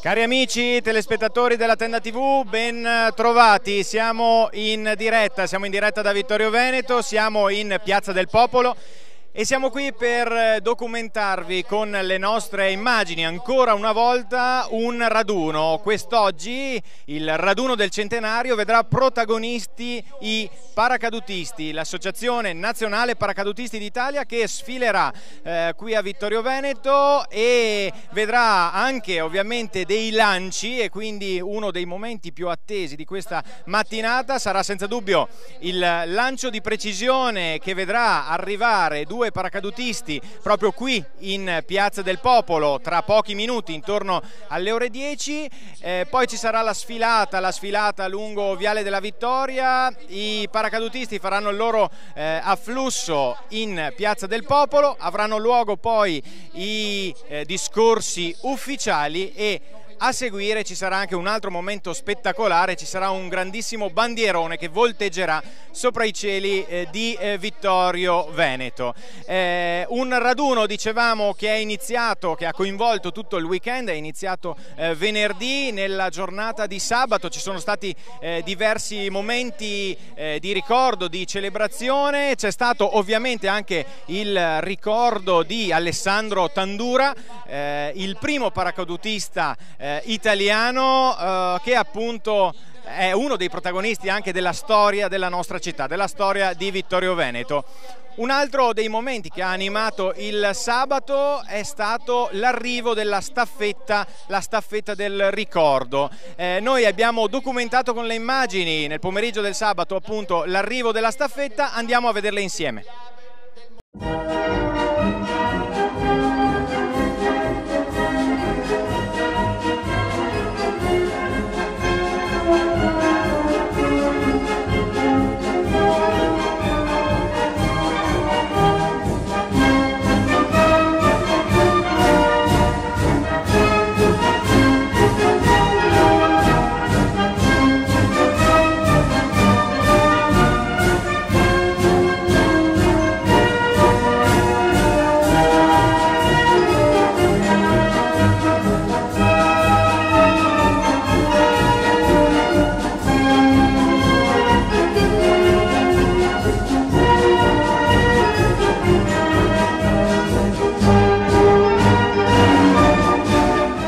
Cari amici telespettatori della Tenda TV, ben trovati, siamo in diretta da Vittorio Veneto, siamo in Piazza del Popolo e siamo qui per documentarvi con le nostre immagini ancora una volta un raduno. Quest'oggi il raduno del centenario vedrà protagonisti i paracadutisti, l'Associazione Nazionale Paracadutisti d'Italia che sfilerà qui a Vittorio Veneto e vedrà anche ovviamente dei lanci, e quindi uno dei momenti più attesi di questa mattinata sarà senza dubbio il lancio di precisione che vedrà arrivare due paracadutisti proprio qui in Piazza del Popolo tra pochi minuti, intorno alle ore 10. Poi ci sarà la sfilata lungo Viale della Vittoria. I paracadutisti faranno il loro afflusso in Piazza del Popolo, avranno luogo poi i discorsi ufficiali e a seguire ci sarà anche un altro momento spettacolare, ci sarà un grandissimo bandierone che volteggerà sopra i cieli di Vittorio Veneto. Un raduno, dicevamo, che ha coinvolto tutto il weekend, è iniziato venerdì. Nella giornata di sabato ci sono stati diversi momenti di ricordo, di celebrazione. C'è stato ovviamente anche il ricordo di Alessandro Tandura, il primo paracadutista italiano che appunto è uno dei protagonisti anche della storia della nostra città, della storia di Vittorio Veneto. Un altro dei momenti che ha animato il sabato è stato l'arrivo della staffetta, la staffetta del ricordo. Noi abbiamo documentato con le immagini nel pomeriggio del sabato appunto l'arrivo della staffetta, andiamo a vederle insieme.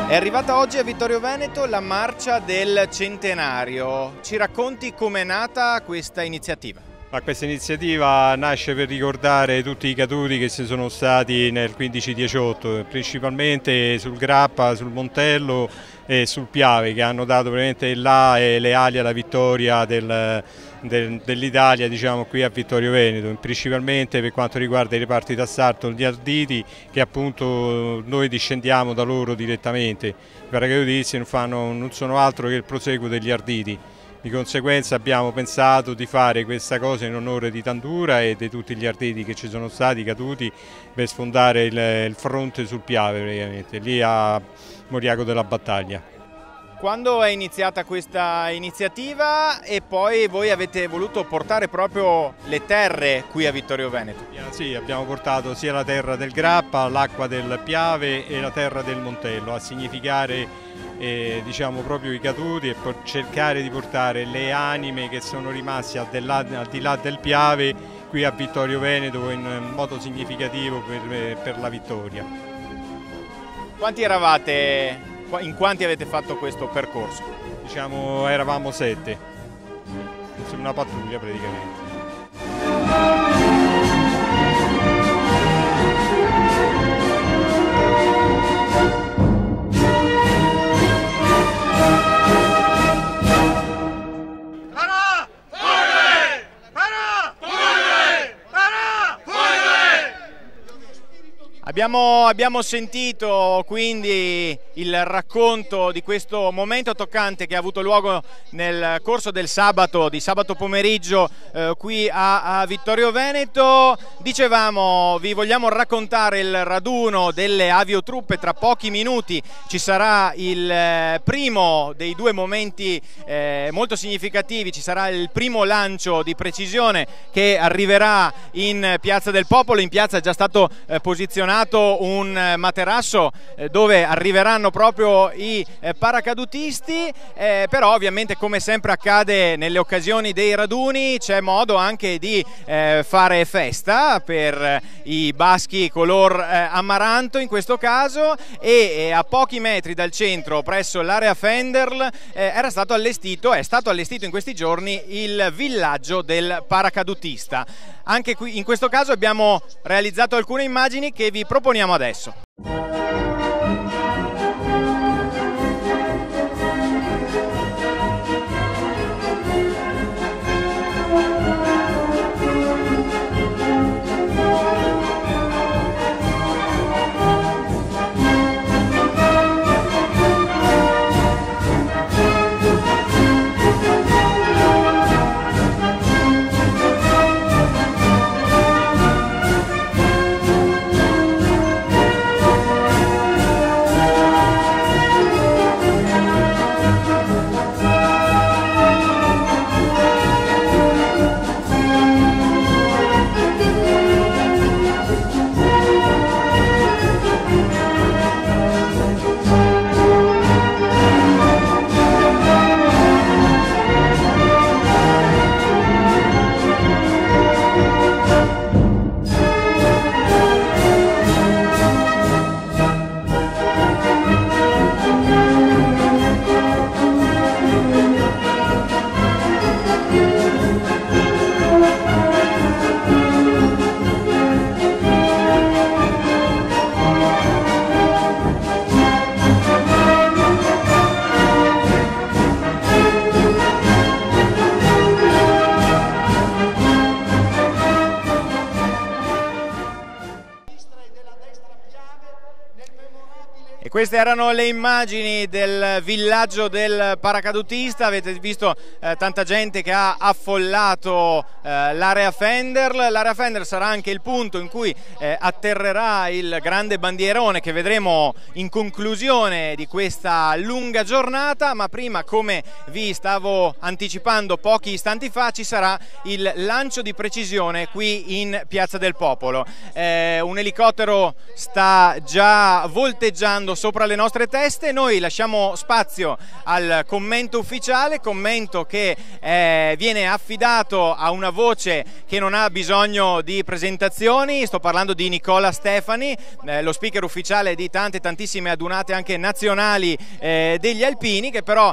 È arrivata oggi a Vittorio Veneto la marcia del centenario. Ci racconti com'è nata questa iniziativa? Questa iniziativa nasce per ricordare tutti i caduti che ci sono stati nel 15-18, principalmente sul Grappa, sul Montello e sul Piave, che hanno dato veramente là le ali alla vittoria dell'Italia, diciamo, qui a Vittorio Veneto, principalmente per quanto riguarda i reparti d'assalto, gli arditi, che appunto noi discendiamo da loro direttamente. I paracadutisti non sono altro che il proseguo degli arditi. Di conseguenza abbiamo pensato di fare questa cosa in onore di Tandura e di tutti gli arditi che ci sono stati caduti per sfondare il fronte sul Piave, praticamente, lì a Moriaco della Battaglia. Quando è iniziata questa iniziativa e poi voi avete voluto portare proprio le terre qui a Vittorio Veneto? Sì, abbiamo portato sia la terra del Grappa, l'acqua del Piave e la terra del Montello, a significare diciamo proprio i caduti e per cercare di portare le anime che sono rimaste al di là del Piave qui a Vittorio Veneto in modo significativo per la vittoria. Quanti eravate? In quanti avete fatto questo percorso? Diciamo eravamo 7, una pattuglia praticamente. Abbiamo sentito quindi il racconto di questo momento toccante che ha avuto luogo nel corso del sabato, di sabato pomeriggio qui a Vittorio Veneto. Dicevamo, vi vogliamo raccontare il raduno delle aviotruppe. Tra pochi minuti ci sarà il primo dei due momenti molto significativi, ci sarà il primo lancio di precisione che arriverà in Piazza del Popolo. In piazza è già stato posizionato installato un materasso dove arriveranno proprio i paracadutisti, però ovviamente, come sempre accade nelle occasioni dei raduni, c'è modo anche di fare festa per i baschi color amaranto in questo caso, e a pochi metri dal centro, presso l'area Fenderl, è stato allestito in questi giorni il villaggio del paracadutista. Anche qui in questo caso abbiamo realizzato alcune immagini che vi proponiamo adesso. E queste erano le immagini del villaggio del paracadutista. Avete visto tanta gente che ha affollato l'area Fenderl. L'area Fenderl sarà anche il punto in cui atterrerà il grande bandierone che vedremo in conclusione di questa lunga giornata, ma prima, come vi stavo anticipando pochi istanti fa, ci sarà il lancio di precisione qui in Piazza del Popolo. Un elicottero sta già volteggiando sopra le nostre teste. Noi lasciamo spazio al commento ufficiale, commento che viene affidato a una voce che non ha bisogno di presentazioni. Sto parlando di Nicola Stefani, lo speaker ufficiale di tantissime adunate anche nazionali degli alpini, che però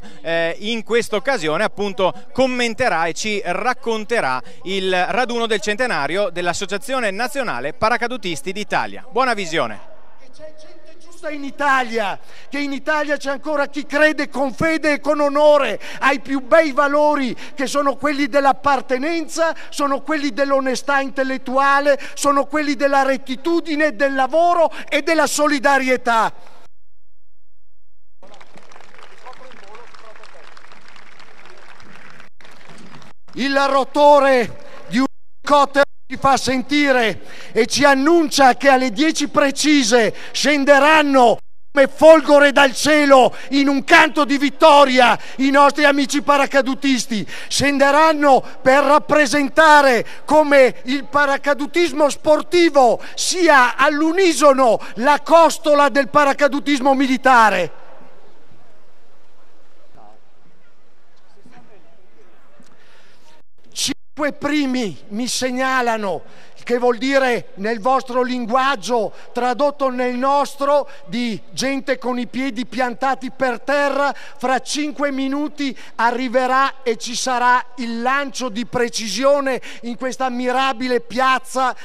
in questa occasione appunto commenterà e ci racconterà il raduno del centenario dell'Associazione Nazionale Paracadutisti d'Italia. Buona visione. In Italia, che in Italia c'è ancora chi crede con fede e con onore ai più bei valori, che sono quelli dell'appartenenza, sono quelli dell'onestà intellettuale, sono quelli della rettitudine, del lavoro e della solidarietà. Il rotore di un elicottero ci fa sentire e ci annuncia che alle 10 precise scenderanno come folgore dal cielo in un canto di vittoria i nostri amici paracadutisti. Scenderanno per rappresentare come il paracadutismo sportivo sia all'unisono la costola del paracadutismo militare. Cinque primi mi segnalano, che vuol dire nel vostro linguaggio, tradotto nel nostro, di gente con i piedi piantati per terra. Fra 5 minuti arriverà e ci sarà il lancio di precisione in questa mirabile piazza,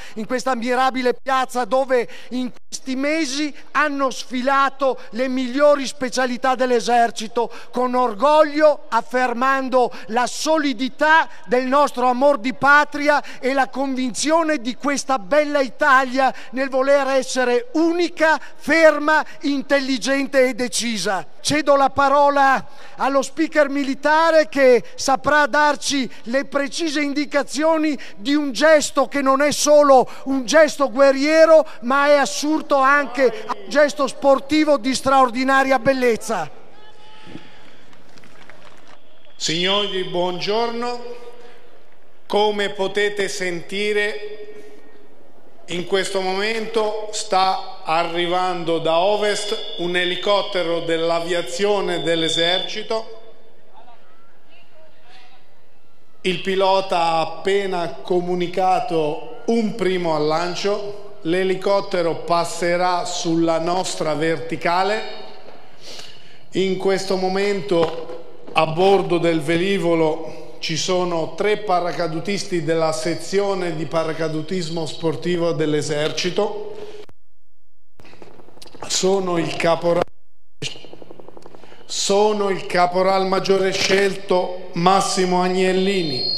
dove in questi mesi hanno sfilato le migliori specialità dell'esercito, con orgoglio, affermando la solidità del nostro amor di patria e la convinzione di questa bella Italia nel voler essere unica, ferma, intelligente e decisa. Cedo la parola allo speaker militare che saprà darci le precise indicazioni di un gesto che non è solo un gesto guerriero, ma è assurdo anche un gesto sportivo di straordinaria bellezza. Signori, buongiorno. Come potete sentire, in questo momento sta arrivando da ovest un elicottero dell'aviazione dell'esercito. Il pilota ha appena comunicato un primo allancio. L'elicottero passerà sulla nostra verticale. In questo momento a bordo del velivolo ci sono 3 paracadutisti della sezione di paracadutismo sportivo dell'esercito. Sono il caporal maggiore scelto Massimo Agnellini,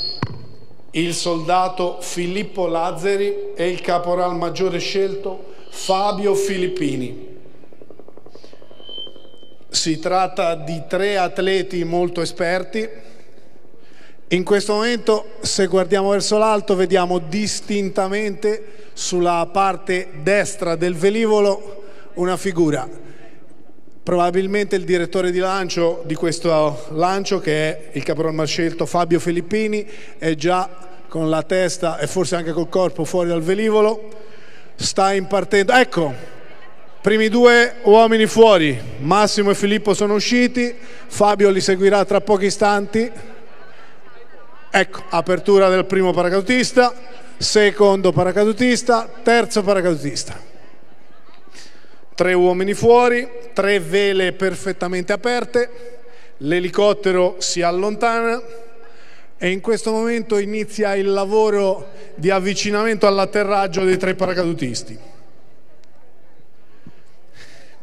il soldato Filippo Lazzari e il caporal maggiore scelto Fabio Filippini. Si tratta di 3 atleti molto esperti. In questo momento, se guardiamo verso l'alto, vediamo distintamente sulla parte destra del velivolo una figura. Probabilmente il direttore di lancio di questo lancio, che è il caporal maresciallo Fabio Filippini, è già con la testa e forse anche col corpo fuori dal velivolo. Sta impartendo. Ecco, primi 2 uomini fuori. Massimo e Filippo sono usciti. Fabio li seguirà tra pochi istanti. Ecco, apertura del primo paracadutista, secondo paracadutista, terzo paracadutista. 3 uomini fuori, 3 vele perfettamente aperte, l'elicottero si allontana e in questo momento inizia il lavoro di avvicinamento all'atterraggio dei 3 paracadutisti.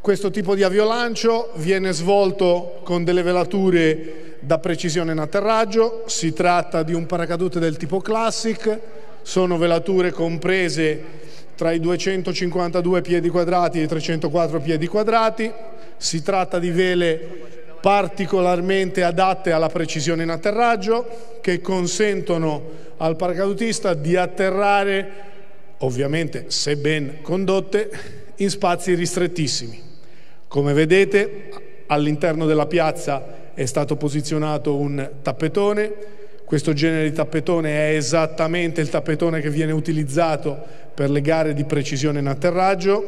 Questo tipo di aviolancio viene svolto con delle velature da precisione in atterraggio. Si tratta di un paracadute del tipo Classic, sono velature comprese tra i 252 piedi quadrati e i 304 piedi quadrati. Si tratta di vele particolarmente adatte alla precisione in atterraggio, che consentono al paracadutista di atterrare, ovviamente se ben condotte, in spazi ristrettissimi. Come vedete, all'interno della piazza è stato posizionato un tappetone. Questo genere di tappetone è esattamente il tappetone che viene utilizzato per le gare di precisione in atterraggio,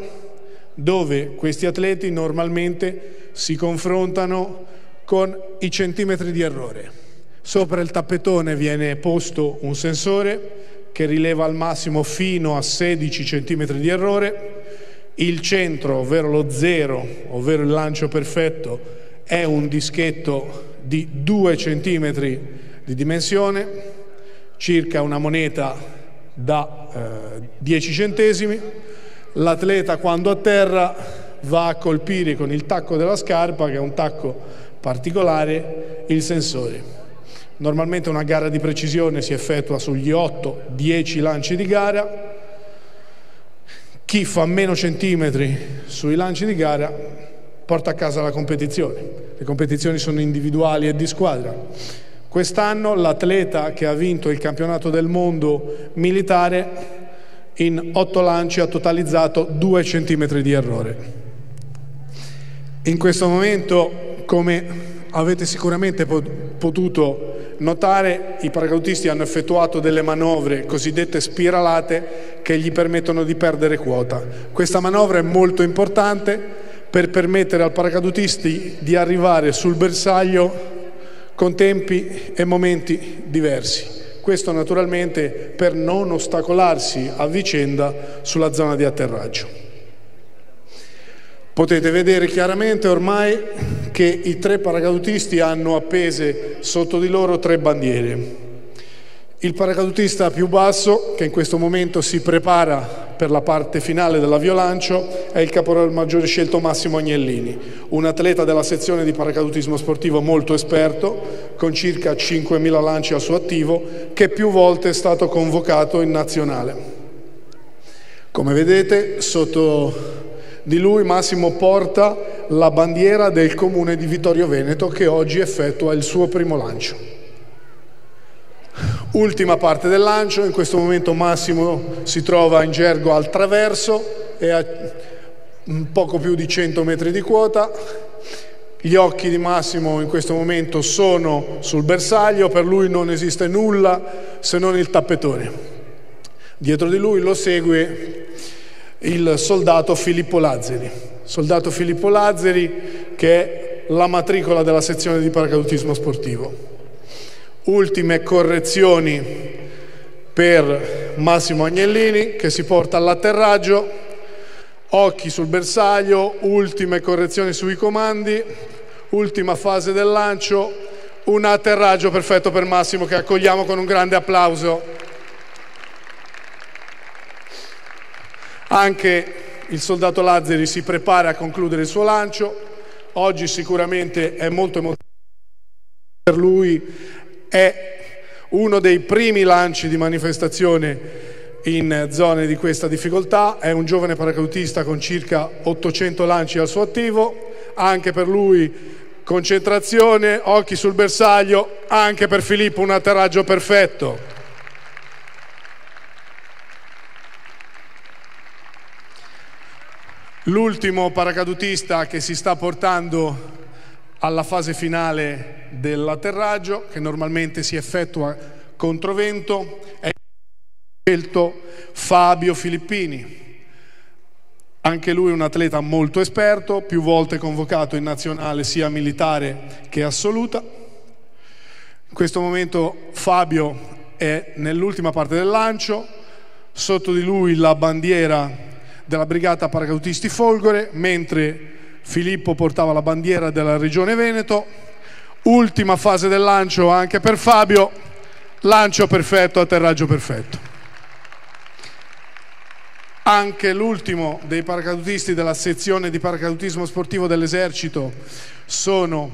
dove questi atleti normalmente si confrontano con i centimetri di errore. Sopra il tappetone viene posto un sensore che rileva al massimo fino a 16 centimetri di errore. Il centro, ovvero lo 0, ovvero il lancio perfetto, è un dischetto di 2 centimetri di dimensione, circa una moneta da 10 centesimi. L'atleta, quando atterra, va a colpire con il tacco della scarpa, che è un tacco particolare, il sensore. Normalmente una gara di precisione si effettua sugli 8-10 lanci di gara. Chi fa meno centimetri sui lanci di gara porta a casa la competizione. Le competizioni sono individuali e di squadra. Quest'anno l'atleta che ha vinto il campionato del mondo militare in 8 lanci ha totalizzato 2 centimetri di errore. In questo momento, come avete sicuramente potuto notare, i paracadutisti hanno effettuato delle manovre cosiddette spiralate che gli permettono di perdere quota. Questa manovra è molto importante per permettere al paracadutisti di arrivare sul bersaglio con tempi e momenti diversi. Questo naturalmente per non ostacolarsi a vicenda sulla zona di atterraggio. Potete vedere chiaramente ormai che i 3 paracadutisti hanno appese sotto di loro 3 bandiere. Il paracadutista più basso, che in questo momento si prepara per la parte finale dell'aviolancio, è il caporal maggiore scelto Massimo Agnellini, un atleta della sezione di paracadutismo sportivo molto esperto, con circa 5.000 lanci al suo attivo, che più volte è stato convocato in nazionale. Come vedete, sotto di lui Massimo porta la bandiera del comune di Vittorio Veneto, che oggi effettua il suo primo lancio. Ultima parte del lancio. In questo momento Massimo si trova in gergo al traverso e a poco più di 100 metri di quota. Gli occhi di Massimo in questo momento sono sul bersaglio, per lui non esiste nulla se non il tappetone. Dietro di lui lo segue il soldato Filippo Lazzari. Soldato Filippo Lazzari, che è la matricola della sezione di paracadutismo sportivo. Ultime correzioni per Massimo Agnellini, che si porta all'atterraggio, occhi sul bersaglio, ultime correzioni sui comandi, ultima fase del lancio, un atterraggio perfetto per Massimo, che accogliamo con un grande applauso. Anche il soldato Lazzari si prepara a concludere il suo lancio. Oggi sicuramente è molto emozionante per lui, è uno dei primi lanci di manifestazione in zone di questa difficoltà, è un giovane paracadutista con circa 800 lanci al suo attivo. Anche per lui concentrazione, occhi sul bersaglio, anche per Filippo un atterraggio perfetto. L'ultimo paracadutista che si sta portando alla fase finale dell'atterraggio, che normalmente si effettua controvento, è scelto Fabio Filippini. Anche lui un atleta molto esperto, più volte convocato in nazionale sia militare che assoluta. In questo momento Fabio è nell'ultima parte del lancio, sotto di lui la bandiera della Brigata Paracadutisti Folgore, mentre Filippo portava la bandiera della Regione Veneto. Ultima fase del lancio anche per Fabio, lancio perfetto, atterraggio perfetto. Anche l'ultimo dei paracadutisti della sezione di paracadutismo sportivo dell'Esercito sono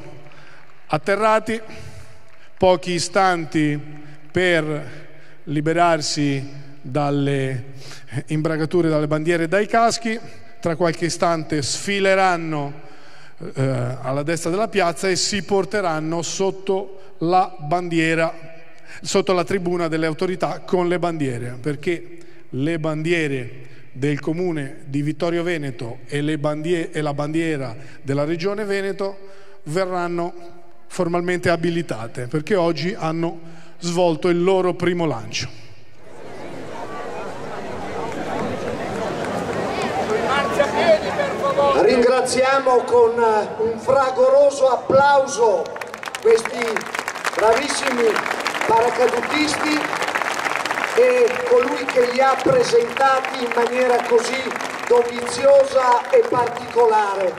atterrati, pochi istanti per liberarsi dalle imbragature, dalle bandiere e dai caschi. Tra qualche istante sfileranno alla destra della piazza e si porteranno sotto la bandiera, sotto la tribuna delle autorità con le bandiere, perché le bandiere del comune di Vittorio Veneto e la bandiera della regione Veneto verranno formalmente abilitate, perché oggi hanno svolto il loro primo lancio. Ringraziamo con un fragoroso applauso questi bravissimi paracadutisti e colui che li ha presentati in maniera così doviziosa e particolare.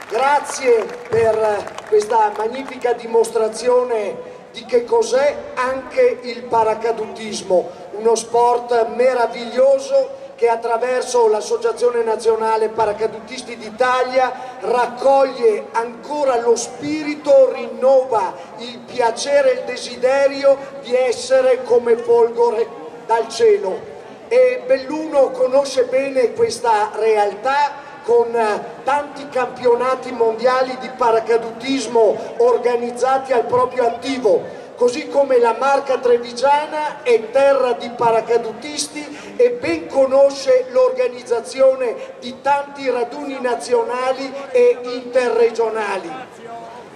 Grazie per questa magnifica dimostrazione di che cos'è anche il paracadutismo, uno sport meraviglioso che attraverso l'Associazione Nazionale Paracadutisti d'Italia raccoglie ancora lo spirito, rinnova il piacere e il desiderio di essere come Folgore dal cielo. E Belluno conosce bene questa realtà, con tanti campionati mondiali di paracadutismo organizzati al proprio attivo, così come la Marca Trevigiana è terra di paracadutisti e ben conosce l'organizzazione di tanti raduni nazionali e interregionali.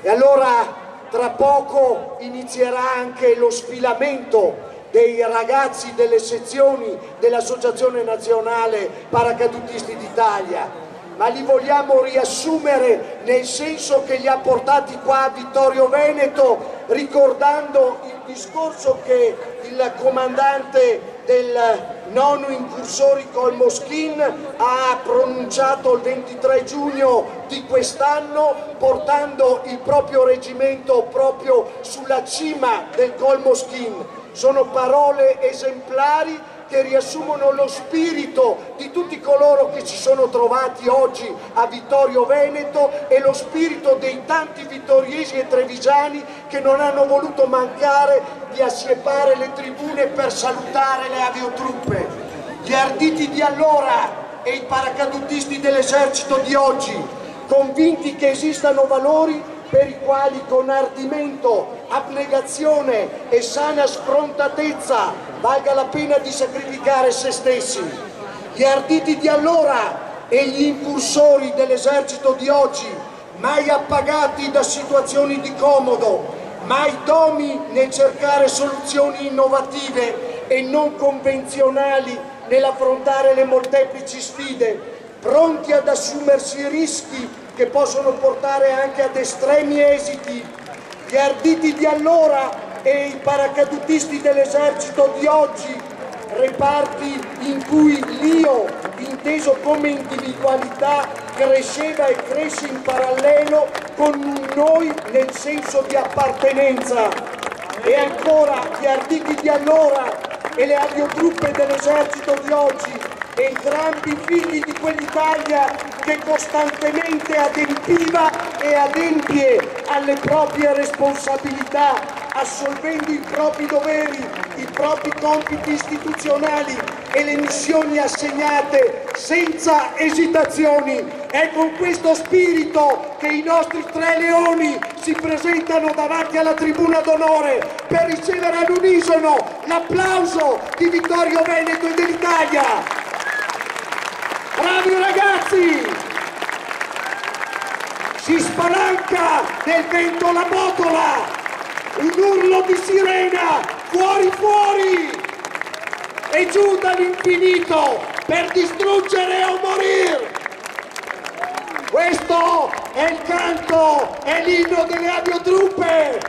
E allora tra poco inizierà anche lo sfilamento dei ragazzi delle sezioni dell'Associazione Nazionale Paracadutisti d'Italia, ma li vogliamo riassumere nel senso che li ha portati qua a Vittorio Veneto, ricordando il discorso che il comandante del nono incursori Colmoschin ha pronunciato il 23 giugno di quest'anno, portando il proprio reggimento proprio sulla cima del Colmoschin. Sono parole esemplari che riassumono lo spirito di tutti coloro che ci sono trovati oggi a Vittorio Veneto e lo spirito dei tanti vittoriesi e trevigiani che non hanno voluto mancare di assiepare le tribune per salutare le aviotruppe. Gli arditi di allora e i paracadutisti dell'esercito di oggi, convinti che esistano valori per i quali con ardimento, abnegazione e sana sfrontatezza valga la pena di sacrificare se stessi. Gli arditi di allora e gli incursori dell'esercito di oggi, mai appagati da situazioni di comodo, mai domi nel cercare soluzioni innovative e non convenzionali nell'affrontare le molteplici sfide, pronti ad assumersi rischi che possono portare anche ad estremi esiti. Gli arditi di allora e i paracadutisti dell'esercito di oggi, reparti in cui l'io, inteso come individualità, cresceva e cresce in parallelo con un noi nel senso di appartenenza. E ancora gli arditi di allora e le aviotruppe dell'esercito di oggi, entrambi figli di quell'Italia che costantemente adempiva e adempie alle proprie responsabilità, assolvendo i propri doveri, i propri compiti istituzionali e le missioni assegnate senza esitazioni. È con questo spirito che i nostri tre leoni si presentano davanti alla tribuna d'onore per ricevere all'unisono l'applauso di Vittorio Veneto e dell'Italia. Bravi ragazzi! Si spalanca nel vento la botola! Un urlo di sirena, fuori fuori, e giù dall'infinito per distruggere o morire. Questo è il canto, è l'inno delle aviotruppe.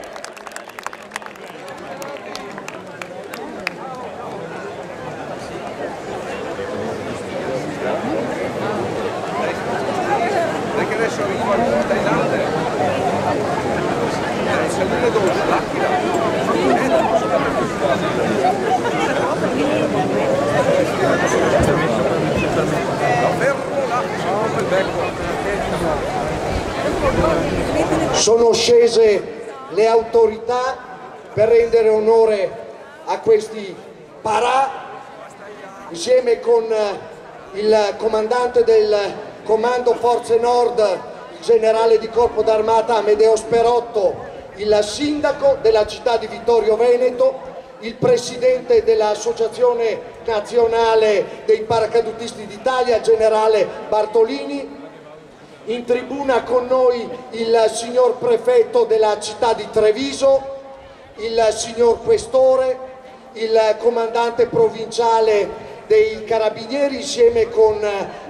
Perché adesso arriva il Thailand. Sono scese le autorità per rendere onore a questi parà, insieme con il comandante del Comando Forze Nord, il generale di Corpo d'Armata Amedeo Sperotto, il sindaco della città di Vittorio Veneto, il presidente dell'Associazione Nazionale dei Paracadutisti d'Italia, generale Bartolini. In tribuna con noi il signor prefetto della città di Treviso, il signor questore, il comandante provinciale dei carabinieri insieme con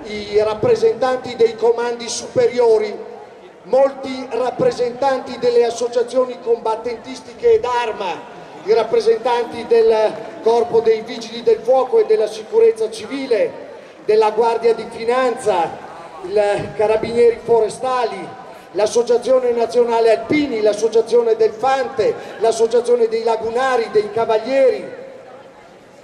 i rappresentanti dei comandi superiori, molti rappresentanti delle associazioni combattentistiche d'arma, i rappresentanti del Corpo dei Vigili del Fuoco e della Sicurezza Civile, della Guardia di Finanza, i Carabinieri Forestali, l'Associazione Nazionale Alpini, l'Associazione del Fante, l'Associazione dei Lagunari, dei Cavalieri,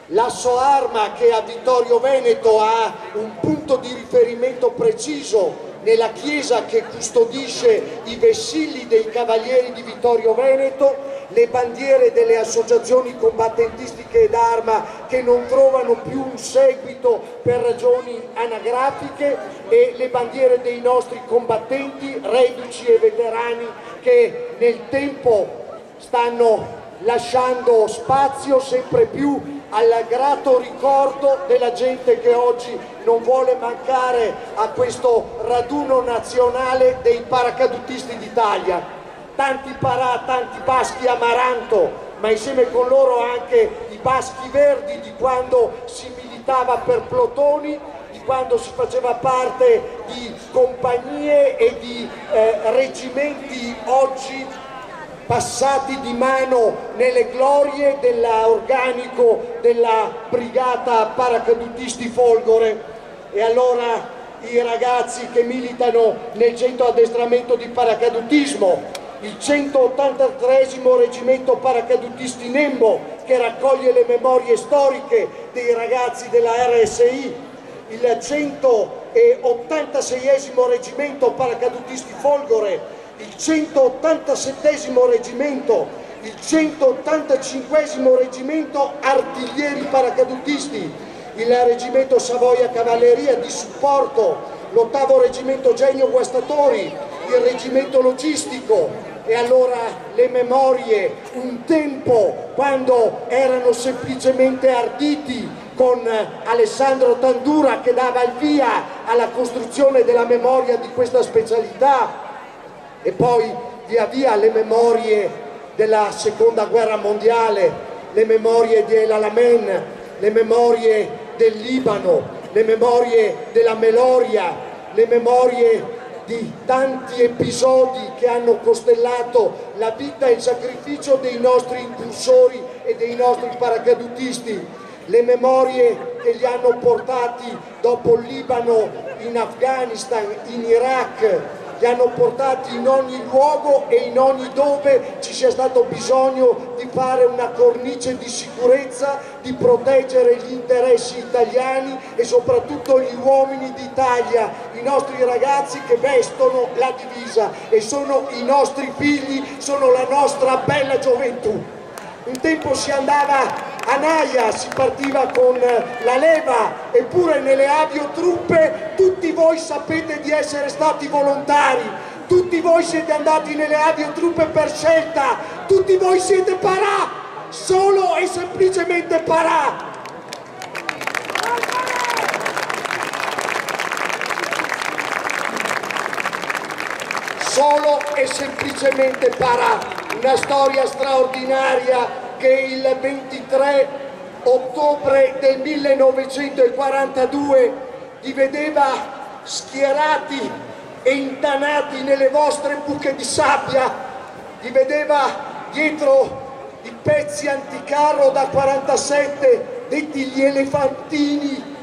l'Asso Arma che a Vittorio Veneto ha un punto di riferimento preciso nella chiesa che custodisce i vessilli dei Cavalieri di Vittorio Veneto, le bandiere delle associazioni combattentistiche d'arma che non trovano più un seguito per ragioni anagrafiche e le bandiere dei nostri combattenti, reduci e veterani che nel tempo stanno lasciando spazio sempre più al grato ricordo della gente che oggi non vuole mancare a questo raduno nazionale dei paracadutisti d'Italia. Tanti parà, tanti baschi amaranto, ma insieme con loro anche i baschi verdi di quando si militava per plotoni, di quando si faceva parte di compagnie e di reggimenti oggi passati di mano nelle glorie dell'organico della brigata paracadutisti Folgore. E allora i ragazzi che militano nel centro addestramento di paracadutismo, il 183esimo reggimento paracadutisti Nembo che raccoglie le memorie storiche dei ragazzi della RSI, il 186esimo reggimento paracadutisti Folgore, il 187esimo reggimento, il 185esimo reggimento artiglieri paracadutisti, il reggimento Savoia Cavalleria di supporto, l'8° reggimento Genio Guastatori, il reggimento logistico. E allora le memorie, un tempo quando erano semplicemente arditi, con Alessandro Tandura che dava il via alla costruzione della memoria di questa specialità, e poi via via le memorie della seconda guerra mondiale, le memorie di El Alamein, le memorie del Libano, le memorie della Meloria, le memorie di tanti episodi che hanno costellato la vita e il sacrificio dei nostri incursori e dei nostri paracadutisti, le memorie che li hanno portati dopo il Libano in Afghanistan, in Iraq, li hanno portati in ogni luogo e in ogni dove ci sia stato bisogno di fare una cornice di sicurezza, di proteggere gli interessi italiani e soprattutto gli uomini d'Italia, i nostri ragazzi che vestono la divisa e sono i nostri figli, sono la nostra bella gioventù. Un tempo si andava a Naia, si partiva con la leva, eppure nelle aviotruppe tutti voi sapete di essere stati volontari, tutti voi siete andati nelle aviotruppe per scelta, tutti voi siete parà, solo e semplicemente parà. Solo e semplicemente parà. Una storia straordinaria che il 23 ottobre del 1942 vi vedeva schierati e intanati nelle vostre buche di sabbia, vi vedeva dietro i pezzi anticarro da 47, detti gli elefantini,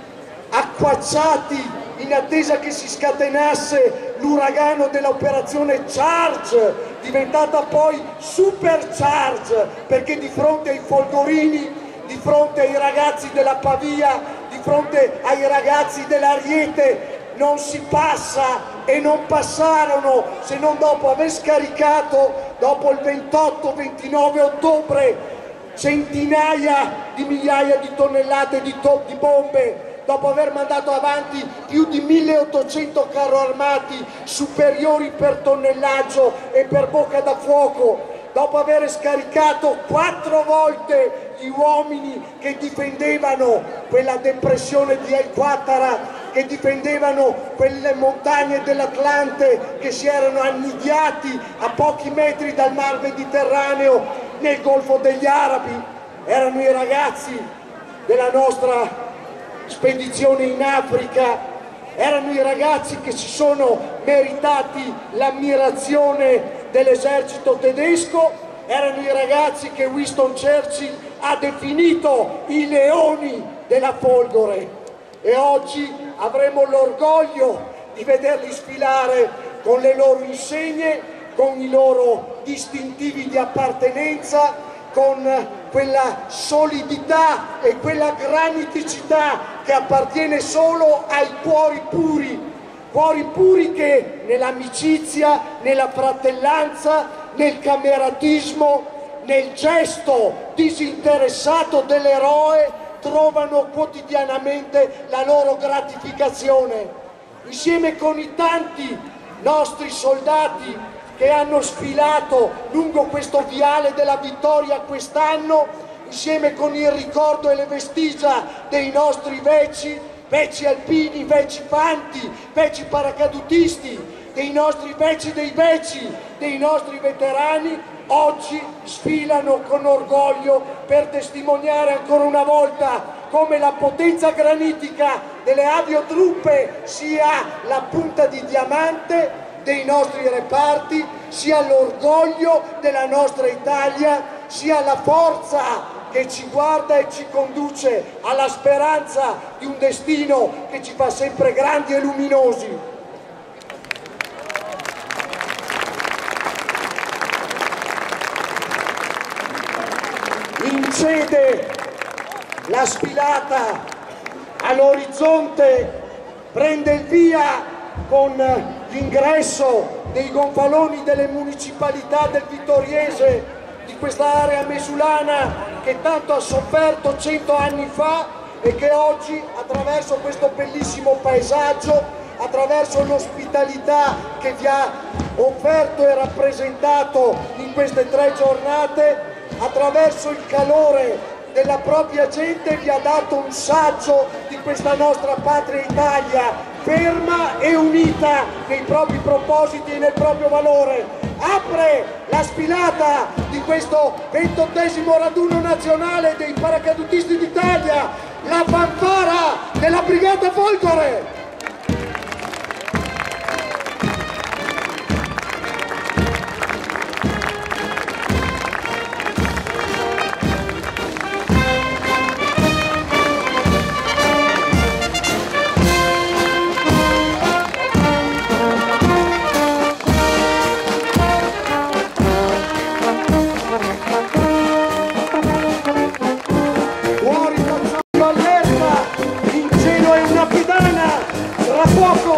acquacciati in attesa che si scatenasse l'uragano dell'operazione Charge, diventata poi Super Charge, perché di fronte ai folgorini, di fronte ai ragazzi della Pavia, di fronte ai ragazzi dell'Ariete non si passa e non passarono se non dopo aver scaricato, dopo il 28-29 ottobre, centinaia di migliaia di tonnellate di bombe, dopo aver mandato avanti più di 1800 carro armati superiori per tonnellaggio e per bocca da fuoco, dopo aver scaricato 4 volte gli uomini che difendevano quella depressione di El Quattara, che difendevano quelle montagne dell'Atlante che si erano annidhiati a pochi metri dal mar Mediterraneo nel Golfo degli Arabi. Erano i ragazzi della nostra spedizione in Africa, erano i ragazzi che si sono meritati l'ammirazione dell'esercito tedesco, erano i ragazzi che Winston Churchill ha definito i leoni della Folgore, e oggi avremo l'orgoglio di vederli sfilare con le loro insegne, con i loro distintivi di appartenenza, con quella solidità e quella graniticità che appartiene solo ai cuori puri che nell'amicizia, nella fratellanza, nel cameratismo, nel gesto disinteressato dell'eroe trovano quotidianamente la loro gratificazione. Insieme con i tanti nostri soldati che hanno sfilato lungo questo viale della vittoria quest'anno, insieme con il ricordo e le vestigia dei nostri veci alpini, veci fanti, veci paracadutisti, dei nostri veci dei veci, dei nostri veterani, oggi sfilano con orgoglio per testimoniare ancora una volta come la potenza granitica delle aviotruppe sia la punta di diamante dei nostri reparti, sia l'orgoglio della nostra Italia, sia la forza che ci guarda e ci conduce alla speranza di un destino che ci fa sempre grandi e luminosi. Incede la sfilata all'orizzonte, prende il via con l'ingresso dei gonfaloni delle municipalità del Vittoriese, di questa area mesulana che tanto ha sofferto 100 anni fa e che oggi, attraverso questo bellissimo paesaggio, attraverso l'ospitalità che vi ha offerto e rappresentato in queste 3 giornate, attraverso il calore della propria gente, vi ha dato un saggio di questa nostra patria Italia, ferma e unita nei propri propositi e nel proprio valore. Apre la sfilata di questo 28° raduno nazionale dei paracadutisti d'Italia la fanfara della Brigata Folgore.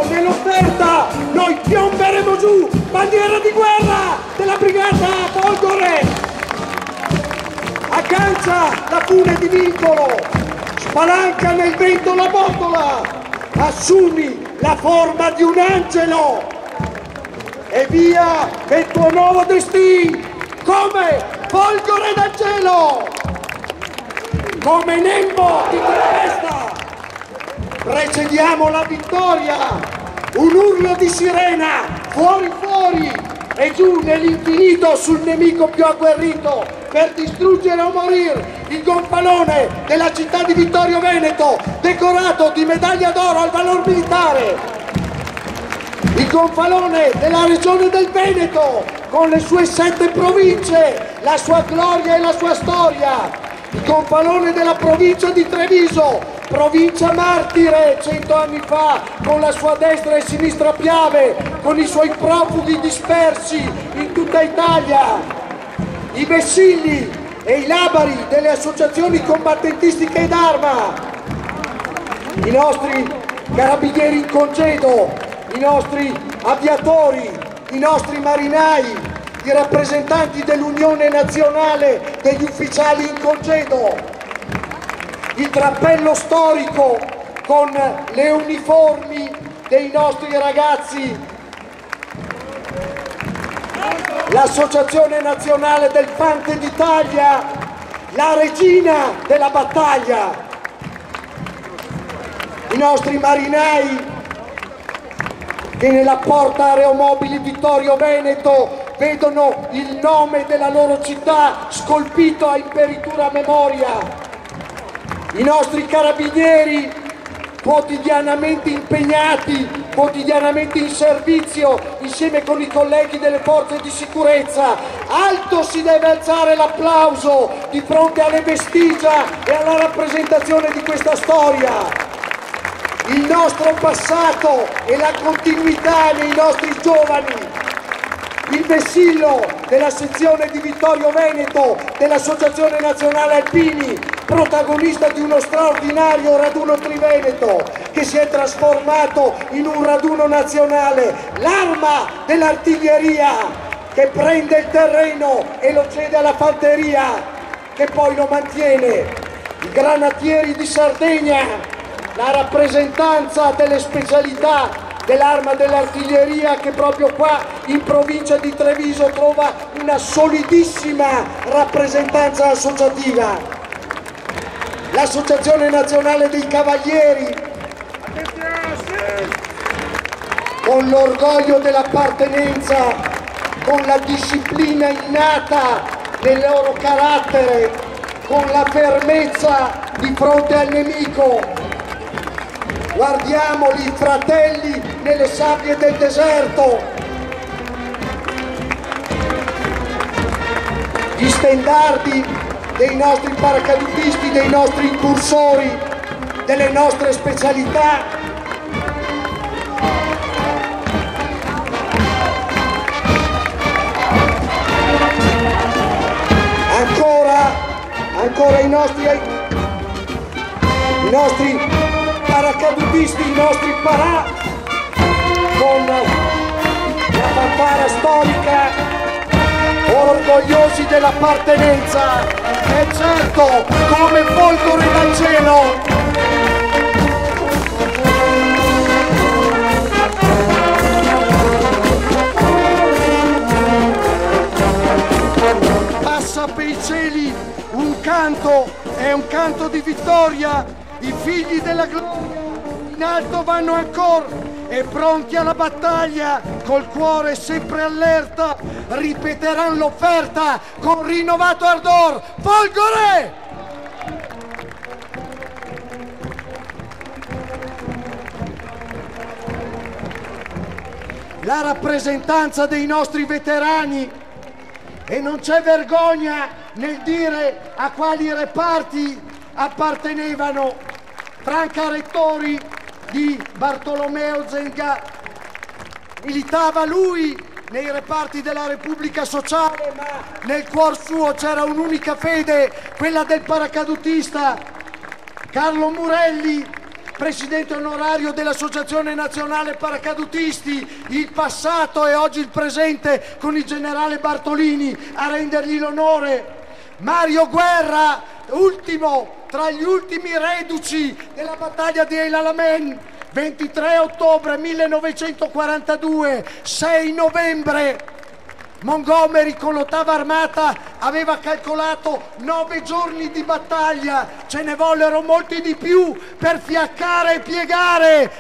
Nell'offerta noi piomberemo giù bandiera di guerra della Brigata Folgore, aggancia la fune di vincolo, spalanca nel vento la botola, assumi la forma di un angelo e via il tuo nuovo destino come Folgore dal cielo, come Nembo di tempesta. Precediamo la vittoria, un urlo di sirena, fuori fuori e giù nell'infinito sul nemico più agguerrito per distruggere o morire il gonfalone della città di Vittorio Veneto, decorato di medaglia d'oro al valor militare, il gonfalone della regione del Veneto con le sue 7 province, la sua gloria e la sua storia, il gonfalone della provincia di Treviso, provincia martire 100 anni fa, con la sua destra e sinistra Piave, con i suoi profughi dispersi in tutta Italia, i vessilli e i labari delle associazioni combattentistiche d'arma, i nostri carabinieri in congedo, i nostri aviatori, i nostri marinai, i rappresentanti dell'Unione Nazionale degli Ufficiali in Congedo, il drappello storico con le uniformi dei nostri ragazzi, l'Associazione Nazionale del Fante d'Italia, la regina della battaglia, i nostri marinai che nella porta aeromobili Vittorio Veneto vedono il nome della loro città scolpito a imperitura memoria, i nostri carabinieri quotidianamente impegnati, quotidianamente in servizio insieme con i colleghi delle forze di sicurezza. Alto si deve alzare l'applauso di fronte alle vestigia e alla rappresentazione di questa storia. Il nostro passato e la continuità nei nostri giovani, il vessillo della sezione di Vittorio Veneto dell'Associazione Nazionale Alpini, protagonista di uno straordinario raduno triveneto che si è trasformato in un raduno nazionale, l'arma dell'artiglieria che prende il terreno e lo cede alla fanteria che poi lo mantiene, i granatieri di Sardegna, la rappresentanza delle specialità dell'arma dell'artiglieria che proprio qua in provincia di Treviso trova una solidissima rappresentanza associativa, l'Associazione Nazionale dei Cavalieri con l'orgoglio dell'appartenenza, con la disciplina innata nel loro carattere, con la fermezza di fronte al nemico. Guardiamoli, fratelli, nelle sabbie del deserto. Gli stendardi dei nostri paracadutisti, dei nostri incursori, delle nostre specialità. Ancora i nostri paracadutisti, i nostri parà, con la fanfara storica, orgogliosi dell'appartenenza, e certo come Folgore dal cielo. Passa per i cieli un canto, è un canto di vittoria, i figli della gloria in alto vanno ancora e pronti alla battaglia, col cuore sempre allerta, ripeteranno l'offerta con rinnovato ardor. Folgore! la rappresentanza dei nostri veterani e non c'è vergogna nel dire a quali reparti appartenevano. Franca Rettori di Bartolomeo Zenga militava lui nei reparti della Repubblica Sociale, ma nel cuor suo c'era un'unica fede, quella del paracadutista. Carlo Murelli, presidente onorario dell'Associazione Nazionale Paracadutisti, il passato e oggi il presente con il generale Bartolini a rendergli l'onore. Mario Guerra, ultimo tra gli ultimi reduci della battaglia di El Alamein, 23 ottobre 1942, 6 novembre. Montgomery con l'8ª armata aveva calcolato 9 giorni di battaglia, ce ne vollero molti di più per fiaccare e piegare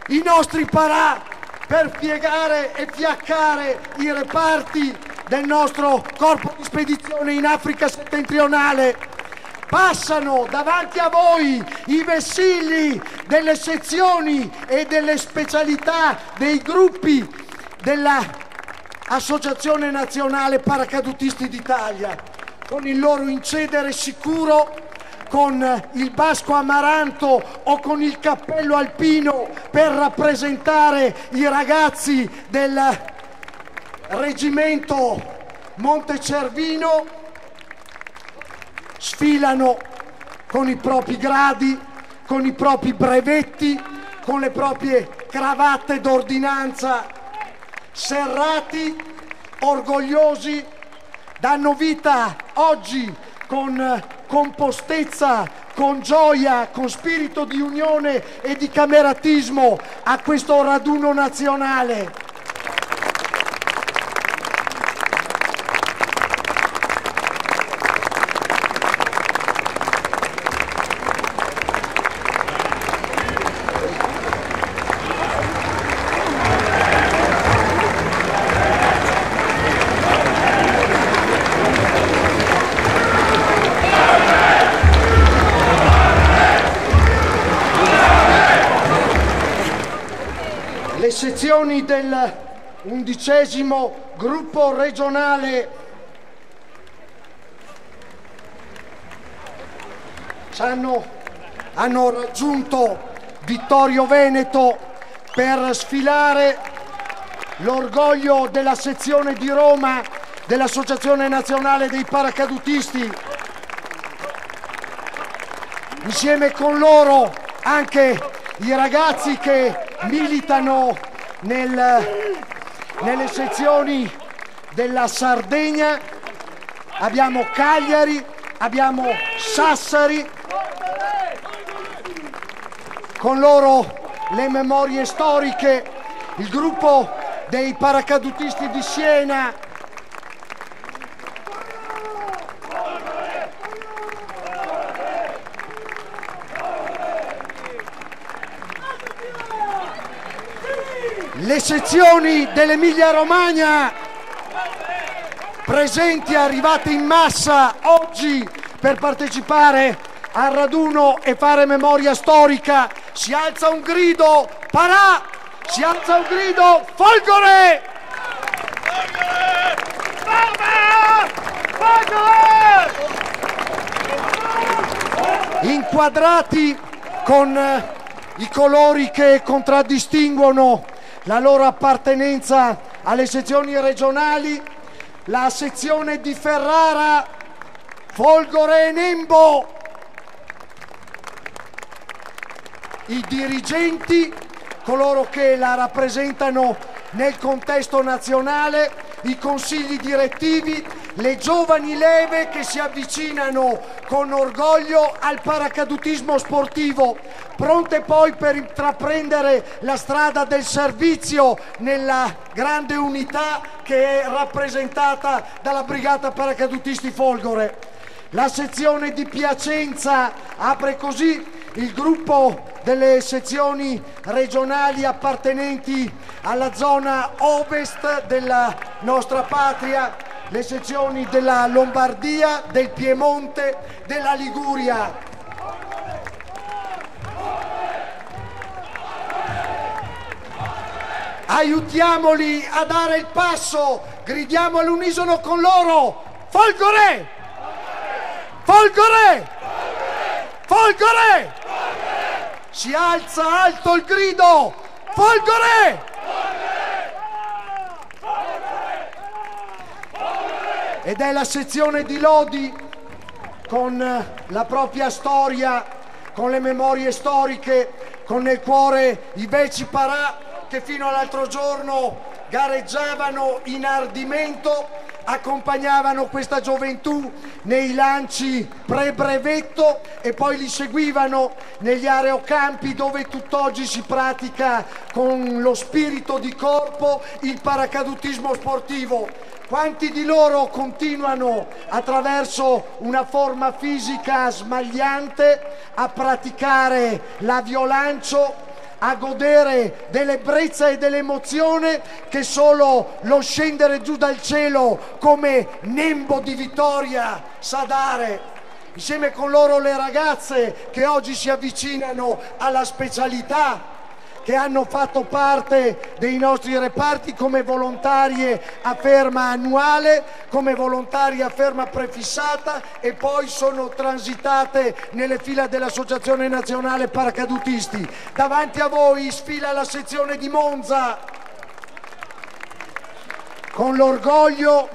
i nostri parà, per piegare e fiaccare i reparti del nostro corpo di spedizione in Africa settentrionale. Passano davanti a voi i vessilli delle sezioni e delle specialità dei gruppi della Associazione Nazionale Paracadutisti d'Italia, con il loro incedere sicuro, con il basco amaranto o con il cappello alpino per rappresentare i ragazzi del reggimento Montecervino, sfilano con i propri gradi, con i propri brevetti, con le proprie cravatte d'ordinanza, serrati, orgogliosi, danno vita oggi con compostezza, con gioia, con spirito di unione e di cameratismo a questo raduno nazionale. Le sezioni del 11° gruppo regionale hanno raggiunto Vittorio Veneto per sfilare l'orgoglio della sezione di Roma dell'Associazione Nazionale dei Paracadutisti. Insieme con loro anche i ragazzi che militano nelle sezioni della Sardegna, abbiamo Cagliari, abbiamo Sassari, con loro le memorie storiche, il gruppo dei paracadutisti di Siena, le sezioni dell'Emilia Romagna presenti, arrivate in massa oggi per partecipare al raduno e fare memoria storica. Si alza un grido Parà, si alza un grido Folgore! Inquadrati con i colori che contraddistinguono la loro appartenenza alle sezioni regionali, la sezione di Ferrara, Folgore e Nembo, i dirigenti, coloro che la rappresentano nel contesto nazionale, i consigli direttivi, le giovani leve che si avvicinano con orgoglio al paracadutismo sportivo, pronte poi per intraprendere la strada del servizio nella grande unità che è rappresentata dalla Brigata Paracadutisti Folgore. La sezione di Piacenza apre così il gruppo delle sezioni regionali appartenenti alla zona ovest della nostra patria, le sezioni della Lombardia, del Piemonte, della Liguria. Aiutiamoli a dare il passo, gridiamo all'unisono con loro: Folgore! Folgore! Folgore! Si alza alto il grido: Folgore! Ed è la sezione di Lodi, con la propria storia, con le memorie storiche, con nel cuore i Veci Parà, che fino all'altro giorno gareggiavano in ardimento, accompagnavano questa gioventù nei lanci pre-brevetto e poi li seguivano negli aerocampi, dove tutt'oggi si pratica con lo spirito di corpo il paracadutismo sportivo. Quanti di loro continuano, attraverso una forma fisica smagliante, a praticare l'aviolancio, a godere dell'ebbrezza e dell'emozione che solo lo scendere giù dal cielo come nembo di vittoria sa dare. Insieme con loro le ragazze che oggi si avvicinano alla specialità, che hanno fatto parte dei nostri reparti come volontarie a ferma annuale, come volontarie a ferma prefissata, e poi sono transitate nelle fila dell'Associazione Nazionale Paracadutisti. Davanti a voi sfila la sezione di Monza, con l'orgoglio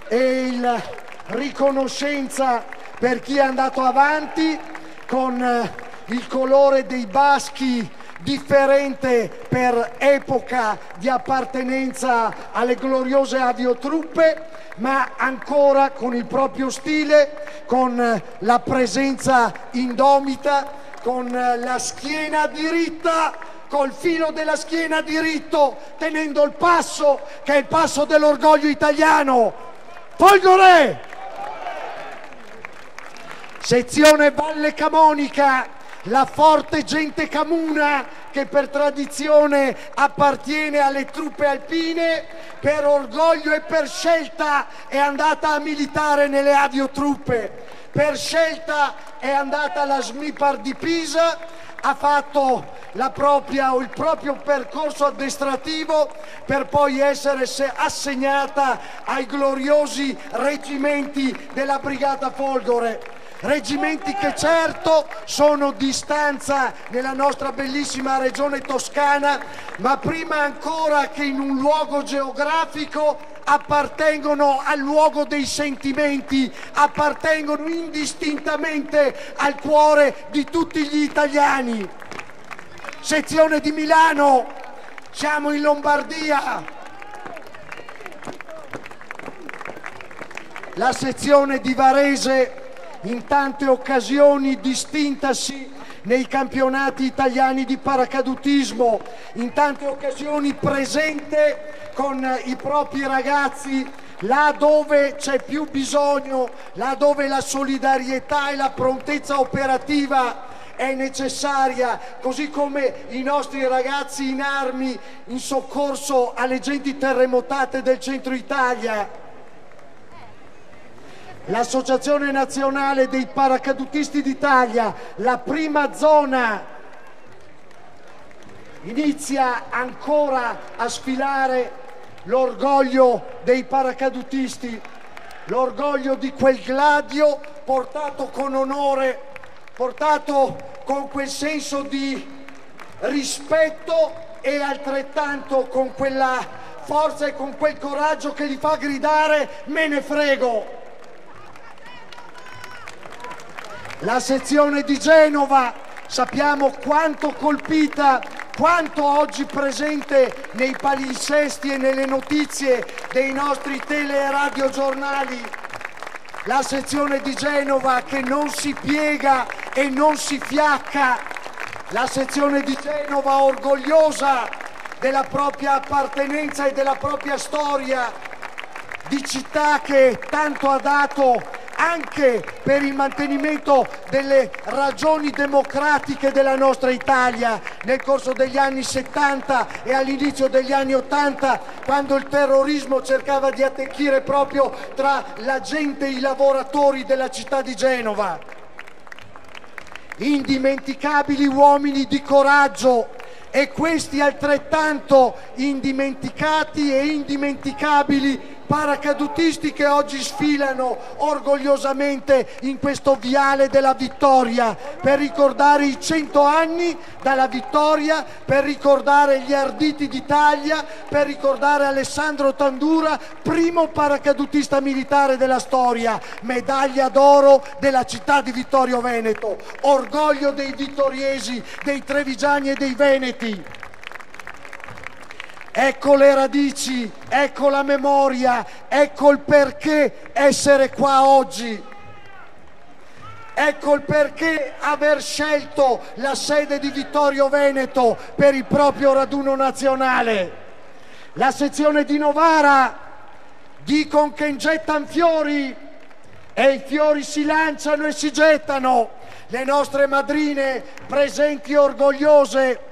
e la riconoscenza per chi è andato avanti, con il colore dei baschi differente per epoca di appartenenza alle gloriose aviotruppe, ma ancora con il proprio stile, con la presenza indomita, con la schiena diritta, col filo della schiena diritto, tenendo il passo che è il passo dell'orgoglio italiano. Folgore! Sezione Valle Camonica, la forte gente camuna che per tradizione appartiene alle truppe alpine, per orgoglio e per scelta è andata a militare nelle aviotruppe, per scelta è andata alla SMIPAR di Pisa, ha fatto il proprio percorso addestrativo per poi essere assegnata ai gloriosi reggimenti della Brigata Folgore. Reggimenti che certo sono di stanza nella nostra bellissima regione toscana, ma prima ancora che in un luogo geografico appartengono al luogo dei sentimenti, appartengono indistintamente al cuore di tutti gli italiani. Sezione di Milano, siamo in Lombardia. La sezione di Varese, in tante occasioni distintasi nei campionati italiani di paracadutismo, in tante occasioni presente con i propri ragazzi là dove c'è più bisogno, là dove la solidarietà e la prontezza operativa è necessaria, così come i nostri ragazzi in armi in soccorso alle genti terremotate del centro Italia. L'Associazione Nazionale dei Paracadutisti d'Italia, la prima zona, inizia ancora a sfilare l'orgoglio dei paracadutisti, l'orgoglio di quel gladio portato con onore, portato con quel senso di rispetto e altrettanto con quella forza e con quel coraggio che gli fa gridare: me ne frego. La sezione di Genova, sappiamo quanto colpita, quanto oggi presente nei palinsesti e nelle notizie dei nostri tele e radiogiornali. La sezione di Genova che non si piega e non si fiacca, la sezione di Genova orgogliosa della propria appartenenza e della propria storia, di città che tanto ha dato anche per il mantenimento delle ragioni democratiche della nostra Italia nel corso degli anni 70 e all'inizio degli anni 80, quando il terrorismo cercava di attecchire proprio tra la gente e i lavoratori della città di Genova. Indimenticabili uomini di coraggio e questi altrettanto indimenticati e indimenticabili paracadutisti che oggi sfilano orgogliosamente in questo viale della vittoria per ricordare i 100 anni dalla vittoria, per ricordare gli arditi d'Italia, per ricordare Alessandro Tandura, primo paracadutista militare della storia, medaglia d'oro della città di Vittorio Veneto, orgoglio dei vittoriesi, dei trevigiani e dei veneti. Ecco le radici, ecco la memoria, ecco il perché essere qua oggi. Ecco il perché aver scelto la sede di Vittorio Veneto per il proprio raduno nazionale. La sezione di Novara dicono che gettan fiori e i fiori si lanciano e si gettano. Le nostre madrine presenti e orgogliose,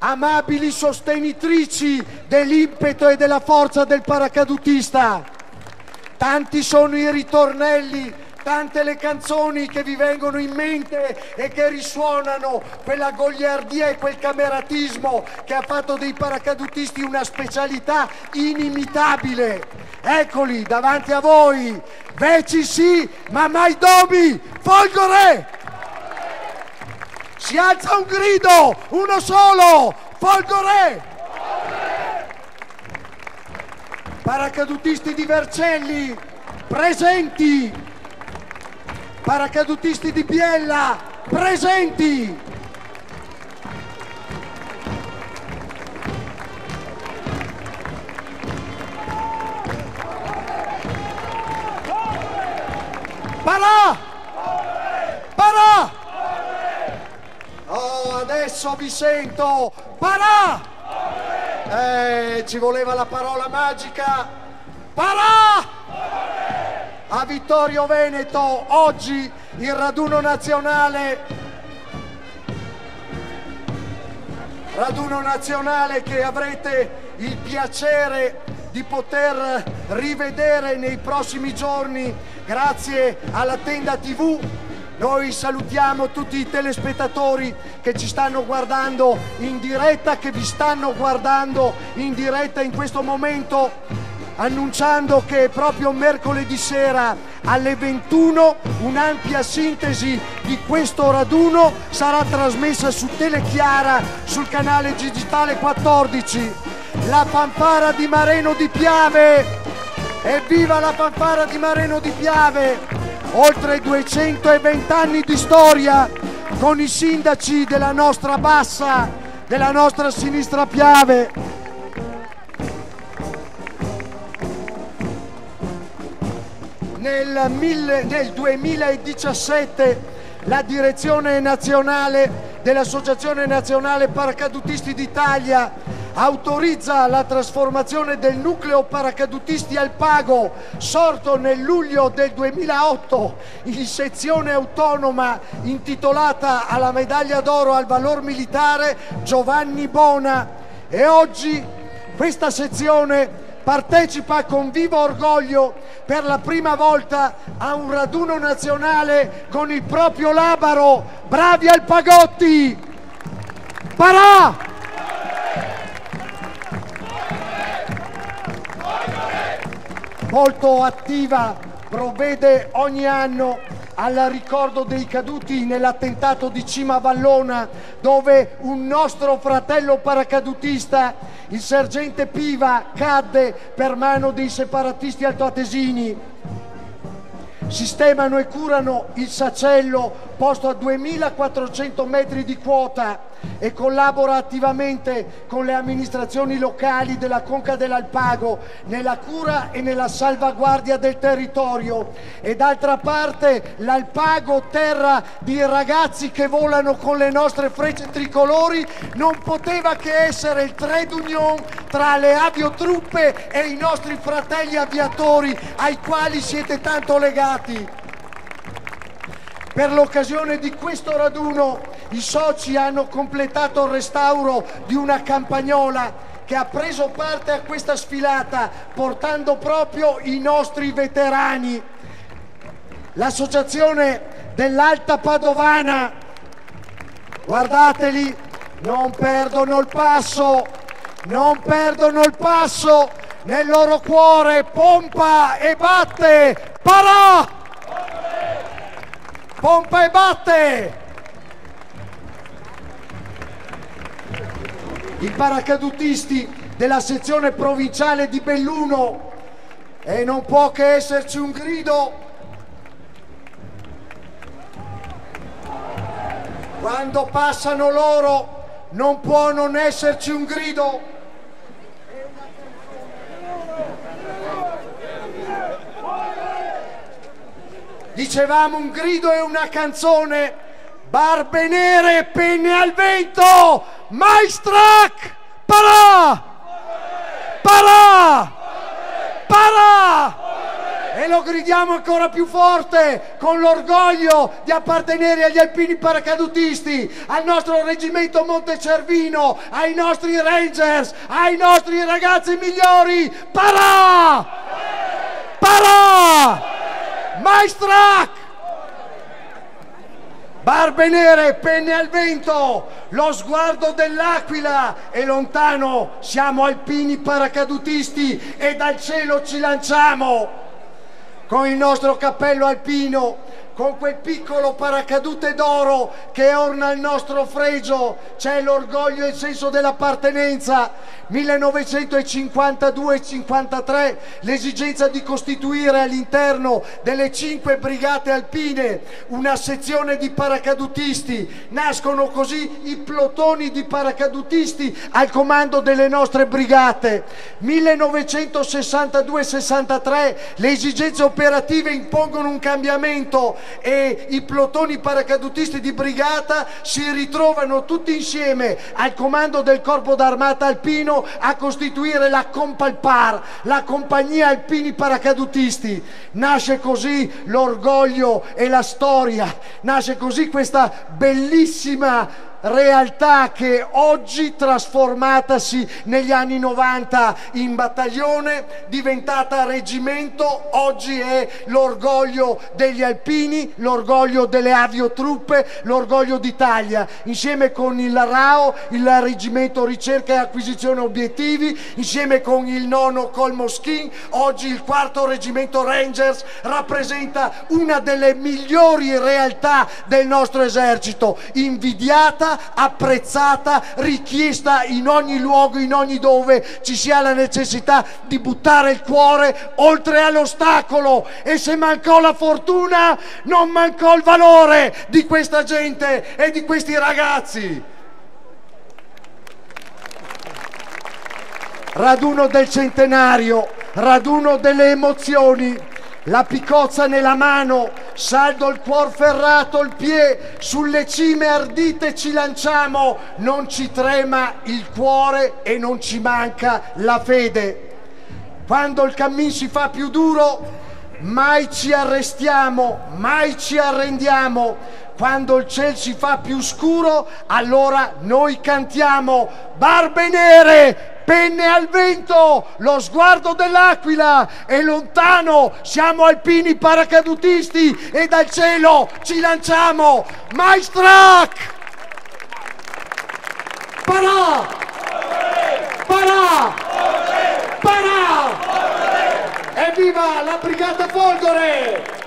amabili sostenitrici dell'impeto e della forza del paracadutista. Tanti sono i ritornelli, tante le canzoni che vi vengono in mente e che risuonano quella goliardia e quel cameratismo che ha fatto dei paracadutisti una specialità inimitabile. Eccoli davanti a voi, veci sì, ma mai domi, Folgore! Si alza un grido, uno solo, Folgore! Paracadutisti di Vercelli, presenti! Paracadutisti di Biella, presenti! Parà! Parà! Oh, adesso vi sento! Parà! Ci voleva la parola magica! Parà! A Vittorio Veneto oggi il raduno nazionale che avrete il piacere di poter rivedere nei prossimi giorni grazie alla Tenda TV. Noi salutiamo tutti i telespettatori che ci stanno guardando in diretta, che vi stanno guardando in diretta in questo momento, annunciando che proprio mercoledì sera alle 21 un'ampia sintesi di questo raduno sarà trasmessa su Telechiara sul canale digitale 14. La fanfara di Mareno di Piave! Evviva la fanfara di Mareno di Piave! Oltre 220 anni di storia con i sindaci della nostra bassa, della nostra sinistra Piave. Nel 2017 la direzione nazionale dell'Associazione Nazionale Paracadutisti d'Italia autorizza la trasformazione del nucleo paracadutisti Alpago, sorto nel luglio del 2008 in sezione autonoma intitolata alla medaglia d'oro al valor militare Giovanni Bona, e oggi questa sezione partecipa con vivo orgoglio per la prima volta a un raduno nazionale con il proprio Labaro. Bravi Alpagotti! Parà! Molto attiva, provvede ogni anno al ricordo dei caduti nell'attentato di Cima Vallona, dove un nostro fratello paracadutista, il sergente Piva, cadde per mano dei separatisti altoatesini. Sistemano e curano il Sacello, posto a 2400 metri di quota, e collabora attivamente con le amministrazioni locali della Conca dell'Alpago nella cura e nella salvaguardia del territorio. E d'altra parte l'Alpago, terra di ragazzi che volano con le nostre frecce tricolori, non poteva che essere il trade union tra le aviotruppe e i nostri fratelli aviatori ai quali siete tanto legati. Per l'occasione di questo raduno i soci hanno completato il restauro di una campagnola che ha preso parte a questa sfilata portando proprio i nostri veterani. L'associazione dell'Alta Padovana, guardateli, non perdono il passo, non perdono il passo, nel loro cuore pompa e batte, Parà! Pompa e batte! I paracadutisti della sezione provinciale di Belluno, e non può che esserci un grido. Quando passano loro non può non esserci un grido. Dicevamo un grido e una canzone, barbe nere, penne al vento, Maestrak, Parà! Parà! Parà! E lo gridiamo ancora più forte, con l'orgoglio di appartenere agli alpini paracadutisti, al nostro reggimento Montecervino, ai nostri Rangers, ai nostri ragazzi migliori, Parà! Parà! Maestrak! Barbe nere, penne al vento, lo sguardo dell'aquila, e lontano siamo alpini paracadutisti e dal cielo ci lanciamo con il nostro cappello alpino, con quel piccolo paracadute d'oro che orna il nostro fregio. C'è l'orgoglio e il senso dell'appartenenza. 1952-53, l'esigenza di costituire all'interno delle 5 brigate alpine una sezione di paracadutisti. Nascono così i plotoni di paracadutisti al comando delle nostre brigate. 1962-63, le esigenze operative impongono un cambiamento e i plotoni paracadutisti di brigata si ritrovano tutti insieme al comando del corpo d'armata alpino a costituire la Compalpar, la compagnia alpini paracadutisti. Nasce così l'orgoglio e la storia, nasce così questa bellissima realtà che oggi, trasformatasi negli anni 90 in battaglione, diventata reggimento, oggi è l'orgoglio degli alpini, l'orgoglio delle aviotruppe, l'orgoglio d'Italia, insieme con il RAO, il reggimento ricerca e acquisizione obiettivi, insieme con il 9° Col Moschin. Oggi il 4° reggimento Rangers rappresenta una delle migliori realtà del nostro esercito, invidiata, apprezzata, richiesta in ogni luogo, in ogni dove ci sia la necessità di buttare il cuore oltre all'ostacolo. E se mancò la fortuna, non mancò il valore di questa gente e di questi ragazzi. Raduno del centenario, raduno delle emozioni, la piccozza nella mano, saldo il cuor ferrato, il piede, sulle cime ardite ci lanciamo, non ci trema il cuore e non ci manca la fede. Quando il cammin si fa più duro, mai ci arrestiamo, mai ci arrendiamo. Quando il ciel si fa più scuro, allora noi cantiamo, barbe nere, penne al vento, lo sguardo dell'aquila, e lontano siamo alpini paracadutisti e dal cielo ci lanciamo, Maestrak! Parà! Parà! Parà! Evviva la brigata Folgore!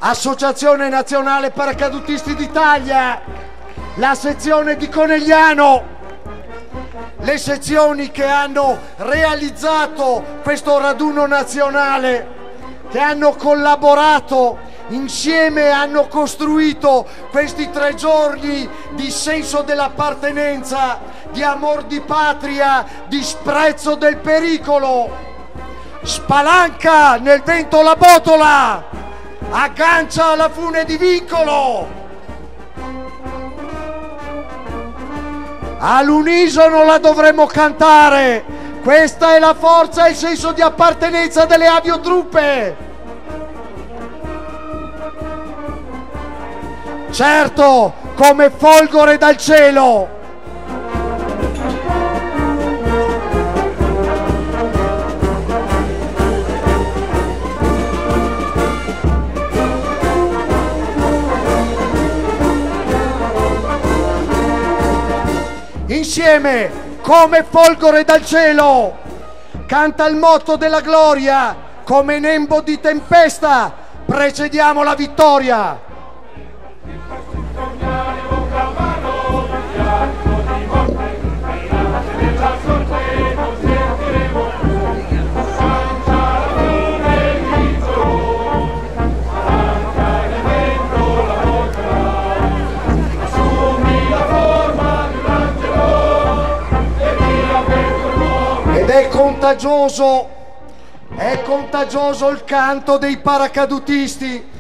Associazione Nazionale Paracadutisti d'Italia, la sezione di Conegliano, le sezioni che hanno realizzato questo raduno nazionale, che hanno collaborato insieme, hanno costruito questi 3 giorni di senso dell'appartenenza, di amor di patria, di sprezzo del pericolo. Spalanca nel vento la botola, aggancia la fune di vincolo. All'unisono la dovremo cantare. Questa è la forza e il senso di appartenenza delle aviotruppe. Certo, come folgore dal cielo. insieme come folgore dal cielo, canta il motto della gloria, come nembo di tempesta, precediamo la vittoria. Ed è contagioso il canto dei paracadutisti.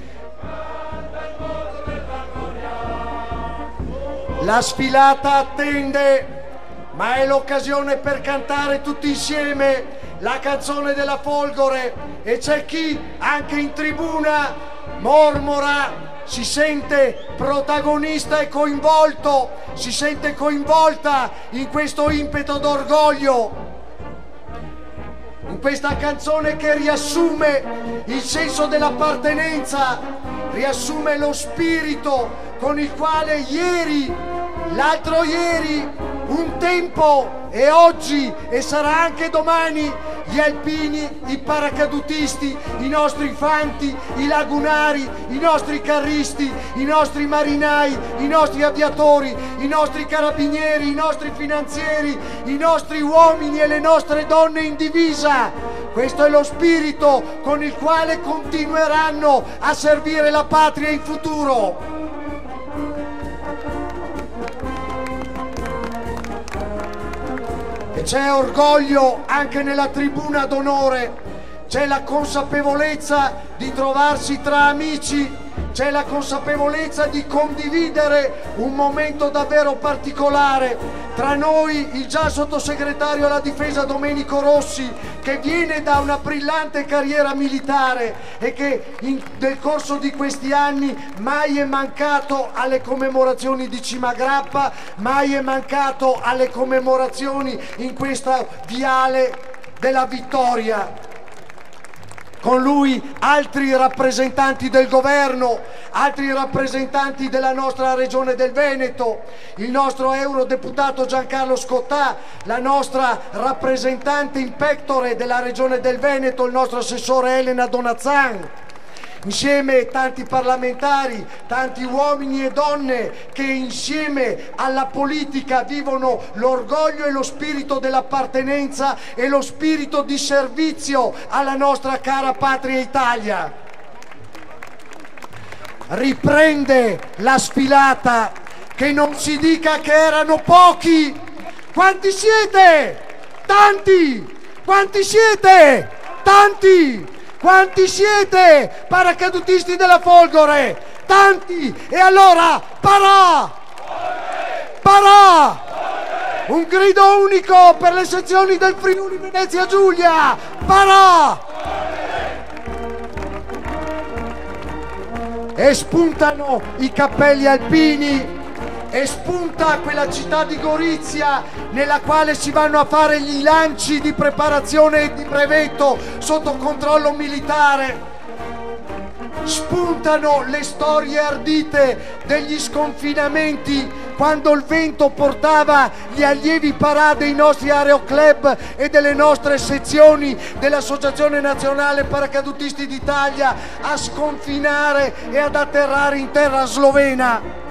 La sfilata attende, ma è l'occasione per cantare tutti insieme la canzone della Folgore, e c'è chi anche in tribuna mormora, si sente protagonista e coinvolto, si sente coinvolta in questo impeto d'orgoglio, in questa canzone che riassume il senso dell'appartenenza, riassume lo spirito con il quale ieri, l'altro ieri, un tempo e oggi e sarà anche domani, gli alpini, i paracadutisti, i nostri fanti, i lagunari, i nostri carristi, i nostri marinai, i nostri aviatori, i nostri carabinieri, i nostri finanzieri, i nostri uomini e le nostre donne in divisa. Questo è lo spirito con il quale continueranno a servire la patria in futuro. E c'è orgoglio anche nella tribuna d'onore, c'è la consapevolezza di trovarsi tra amici, c'è la consapevolezza di condividere un momento davvero particolare. Tra noi il già sottosegretario alla difesa Domenico Rossi, che viene da una brillante carriera militare e che nel corso di questi anni mai è mancato alle commemorazioni di Cima Grappa, mai è mancato alle commemorazioni in questa viale della vittoria. Con lui altri rappresentanti del governo, altri rappresentanti della nostra regione del Veneto, il nostro eurodeputato Giancarlo Scottà, la nostra rappresentante in pectore della regione del Veneto, il nostro assessore Elena Donazzan. Insieme tanti parlamentari, tanti uomini e donne che insieme alla politica vivono l'orgoglio e lo spirito dell'appartenenza e lo spirito di servizio alla nostra cara patria Italia. Riprende la sfilata, che non si dica che erano pochi. Quanti siete? Tanti! Quanti siete? Tanti! Quanti siete paracadutisti della Folgore? Tanti! E allora, parà! Parà! Un grido unico per le sezioni del Friuli Venezia Giulia! Parà! E spuntano i cappelli alpini, e spunta quella città di Gorizia nella quale si vanno a fare gli lanci di preparazione e di brevetto sotto controllo militare. Spuntano le storie ardite degli sconfinamenti quando il vento portava gli allievi parà dei nostri aeroclub e delle nostre sezioni dell'Associazione Nazionale Paracadutisti d'Italia a sconfinare e ad atterrare in terra slovena.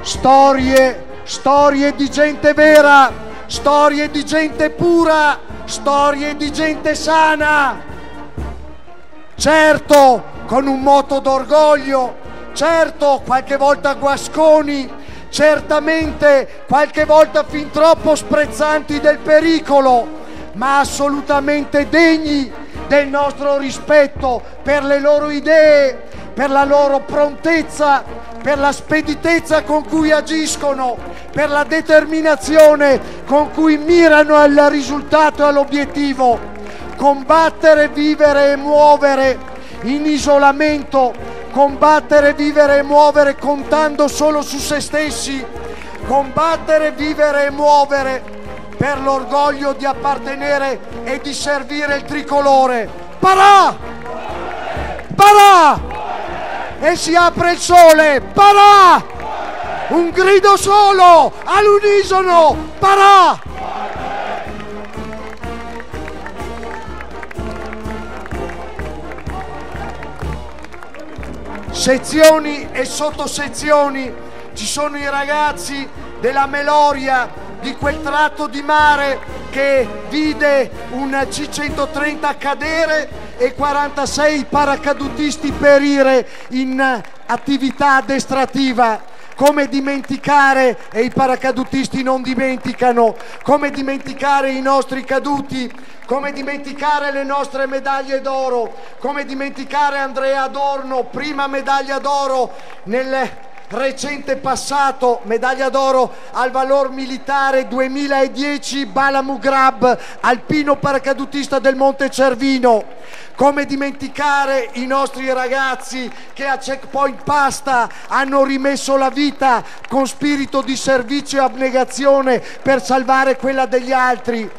Storie di gente vera, storie di gente pura, storie di gente sana. Certo, con un moto d'orgoglio, certo, qualche volta guasconi, certamente qualche volta fin troppo sprezzanti del pericolo, ma assolutamente degni del nostro rispetto per le loro idee, per la loro prontezza, per la speditezza con cui agiscono, per la determinazione con cui mirano al risultato e all'obiettivo. Combattere, vivere e muovere in isolamento, combattere, vivere e muovere contando solo su se stessi, combattere, vivere e muovere per l'orgoglio di appartenere e di servire il tricolore. Parà! Parà! E si apre il sole, parà! Un grido solo, all'unisono, Parà! Sezioni e sottosezioni, ci sono i ragazzi della Meloria, di quel tratto di mare che vide un C-130 cadere e 46 paracadutisti perire in attività addestrativa. Come dimenticare, e i paracadutisti non dimenticano, come dimenticare i nostri caduti, come dimenticare le nostre medaglie d'oro, come dimenticare Andrea Adorno, prima medaglia d'oro nel recente passato, medaglia d'oro al valor militare 2010, Bala Mugrab, alpino paracadutista del Monte Cervino. Come dimenticare i nostri ragazzi che a Checkpoint Pasta hanno rimesso la vita con spirito di servizio e abnegazione per salvare quella degli altri.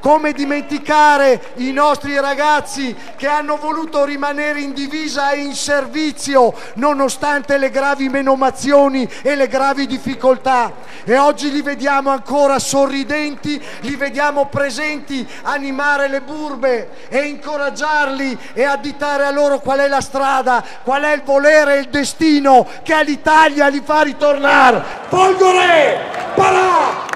Come dimenticare i nostri ragazzi che hanno voluto rimanere in divisa e in servizio nonostante le gravi menomazioni e le gravi difficoltà, e oggi li vediamo ancora sorridenti, li vediamo presenti, animare le burbe e incoraggiarli e additare a loro qual è la strada, qual è il volere e il destino che all'Italia li fa ritornare. Folgore! Parà!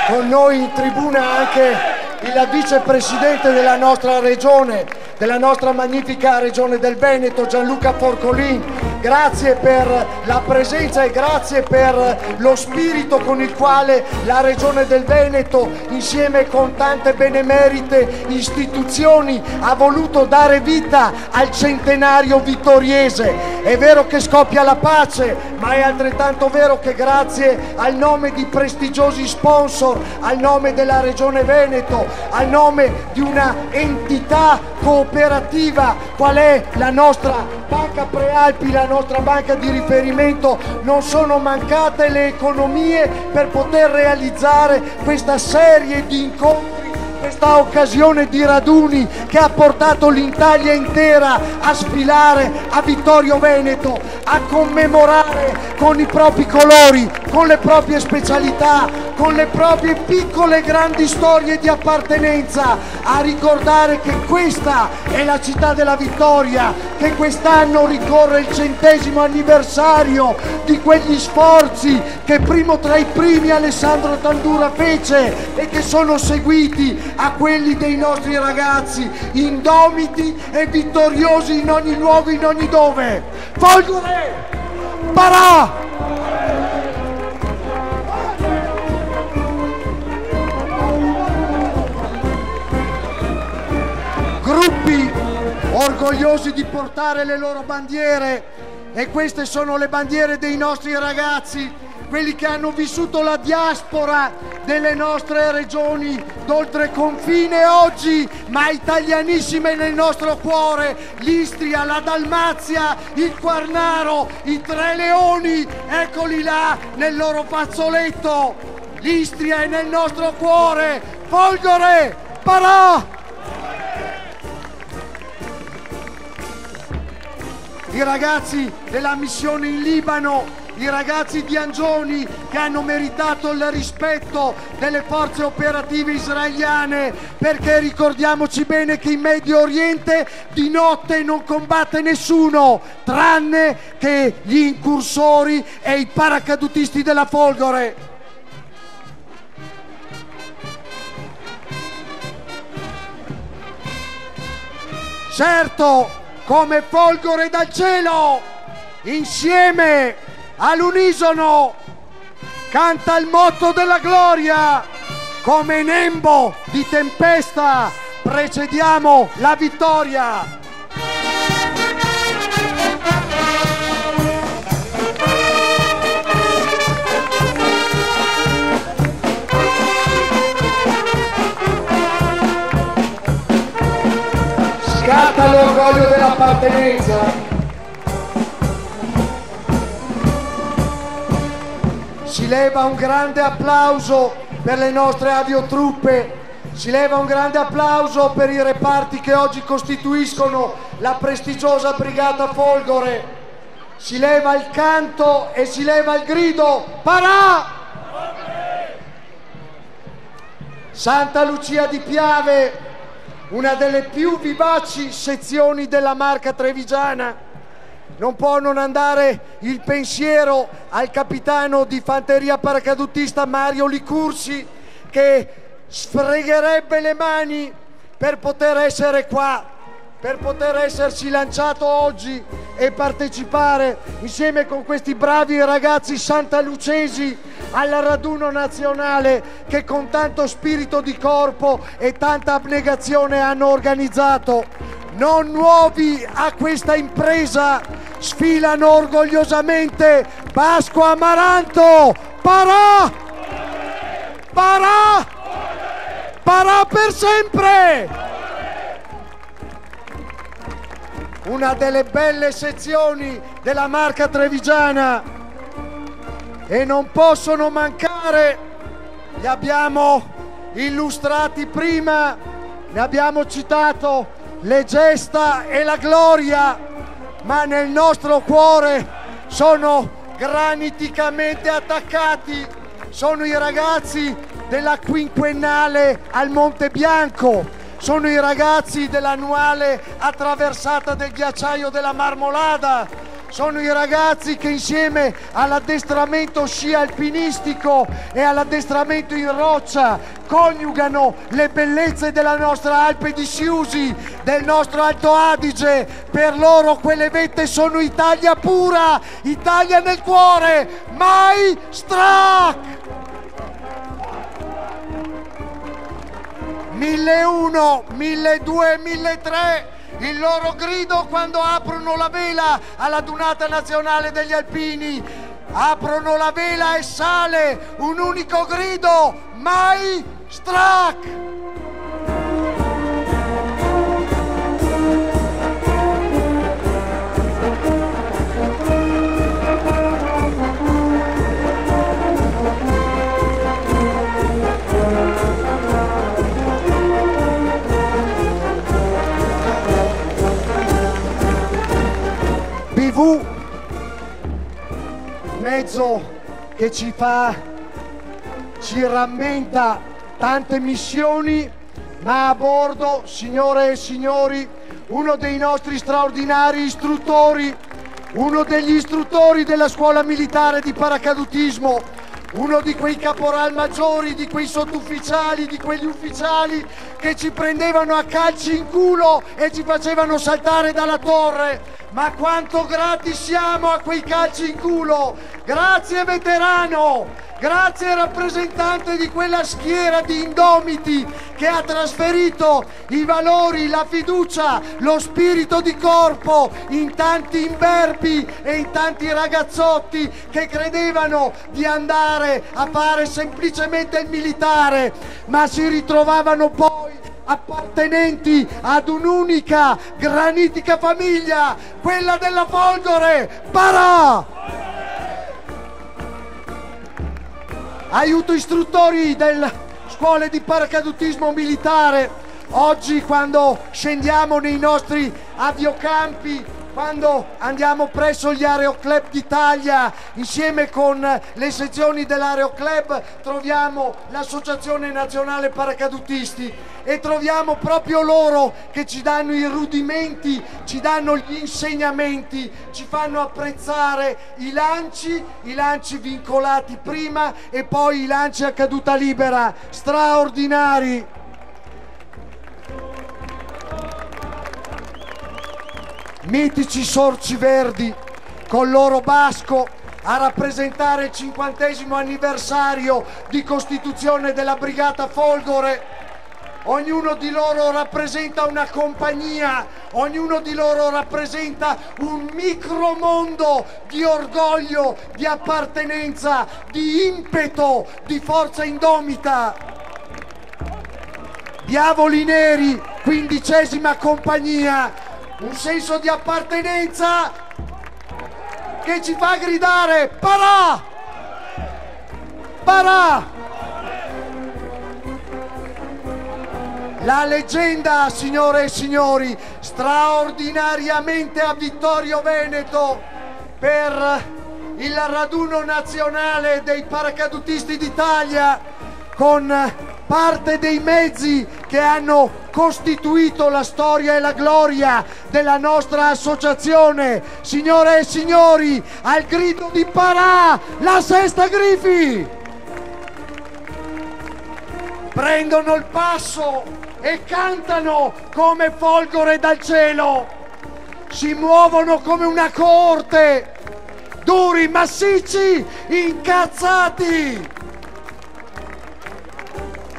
Con noi in tribuna anche il vicepresidente della nostra regione, della nostra magnifica regione del Veneto, Gianluca Forcolin. Grazie per la presenza e grazie per lo spirito con il quale la regione del Veneto, insieme con tante benemerite istituzioni, ha voluto dare vita al centenario vittoriese. È vero che scoppia la pace, ma è altrettanto vero che grazie al nome di prestigiosi sponsor, al nome della regione Veneto, al nome di una entità cooperativa qual è la nostra Banca Prealpi, la nostra banca di riferimento, non sono mancate le economie per poter realizzare questa serie di incontri, questa occasione di raduni che ha portato l'Italia intera a sfilare a Vittorio Veneto, a commemorare con i propri colori, con le proprie specialità, con le proprie piccole e grandi storie di appartenenza, a ricordare che questa è la città della vittoria, che quest'anno ricorre il 100° anniversario di quegli sforzi che primo tra i primi Alessandro Tandura fece e che sono seguiti a quelli dei nostri ragazzi indomiti e vittoriosi in ogni luogo, in ogni dove. Folgore! Parà! Gruppi orgogliosi di portare le loro bandiere, e queste sono le bandiere dei nostri ragazzi, quelli che hanno vissuto la diaspora delle nostre regioni d'oltre confine oggi, ma italianissime nel nostro cuore: l'Istria, la Dalmazia, il Quarnaro, i Tre Leoni, eccoli là nel loro fazzoletto. L'Istria è nel nostro cuore. Folgore! Parà! I ragazzi della missione in Libano, i ragazzi di Angioni che hanno meritato il rispetto delle forze operative israeliane, perché ricordiamoci bene che in Medio Oriente di notte non combatte nessuno tranne che gli incursori e i paracadutisti della Folgore. Certo, come Folgore dal cielo, insieme all'unisono canta il motto della gloria. Come nembo di tempesta precediamo la vittoria. Scatta l'orgoglio dell'appartenenza. Si leva un grande applauso per le nostre aviotruppe, si leva un grande applauso per i reparti che oggi costituiscono la prestigiosa Brigata Folgore. Si leva il canto e si leva il grido: Parà! Santa Lucia di Piave, una delle più vivaci sezioni della Marca trevigiana. Non può non andare il pensiero al capitano di fanteria paracadutista Mario Licursi, che sfregherebbe le mani per poter essere qua, per poter esserci lanciato oggi e partecipare insieme con questi bravi ragazzi santalucesi al raduno nazionale che con tanto spirito di corpo e tanta abnegazione hanno organizzato. Non nuovi a questa impresa sfilano orgogliosamente Pasqua Amaranto. Parà! Parà! Parà per sempre! Una delle belle sezioni della Marca trevigiana, e non possono mancare, li abbiamo illustrati prima, ne abbiamo citato le gesta e la gloria, ma nel nostro cuore sono graniticamente attaccati, sono i ragazzi della quinquennale al Monte Bianco, sono i ragazzi dell'annuale attraversata del ghiacciaio della Marmolada, sono i ragazzi che insieme all'addestramento sci alpinistico e all'addestramento in roccia coniugano le bellezze della nostra Alpe di Siusi, del nostro Alto Adige. Per loro quelle vette sono Italia pura, Italia nel cuore, mai strac! 1001, 1200, 1300, il loro grido quando aprono la vela alla Dunata Nazionale degli Alpini. Aprono la vela e sale un unico grido: mai strac! BV, mezzo che ci rammenta tante missioni, ma a bordo, signore e signori, uno dei nostri straordinari istruttori, uno degli istruttori della scuola militare di paracadutismo, uno di quei caporal maggiori, di quei sottufficiali, di quegli ufficiali che ci prendevano a calci in culo e ci facevano saltare dalla torre. Ma quanto grati siamo a quei calci in culo! Grazie veterano! Grazie rappresentante di quella schiera di indomiti che ha trasferito i valori, la fiducia, lo spirito di corpo in tanti imberbi e in tanti ragazzotti che credevano di andare a fare semplicemente il militare, ma si ritrovavano poi appartenenti ad un'unica granitica famiglia, quella della Folgore. Parà! Aiuto istruttori delle scuole di paracadutismo militare, oggi quando scendiamo nei nostri aviocampi, quando andiamo presso gli Aeroclub d'Italia, insieme con le sezioni dell'Aeroclub troviamo l'Associazione Nazionale Paracadutisti e troviamo proprio loro che ci danno i rudimenti, ci danno gli insegnamenti, ci fanno apprezzare i lanci vincolati prima e poi i lanci a caduta libera, straordinari. Mitici Sorci Verdi con loro basco a rappresentare il 50° anniversario di costituzione della Brigata Folgore. Ognuno di loro rappresenta una compagnia, ognuno di loro rappresenta un micromondo di orgoglio, di appartenenza, di impeto, di forza indomita. Diavoli neri 15ª compagnia, un senso di appartenenza che ci fa gridare Parà! Parà! La leggenda, signore e signori, straordinariamente a Vittorio Veneto per il raduno nazionale dei paracadutisti d'Italia, con parte dei mezzi che hanno costituito la storia e la gloria della nostra associazione. Signore e signori, al grido di Parà, la Sesta Grifi! Prendono il passo e cantano come folgore dal cielo, si muovono come una coorte, duri, massicci, incazzati,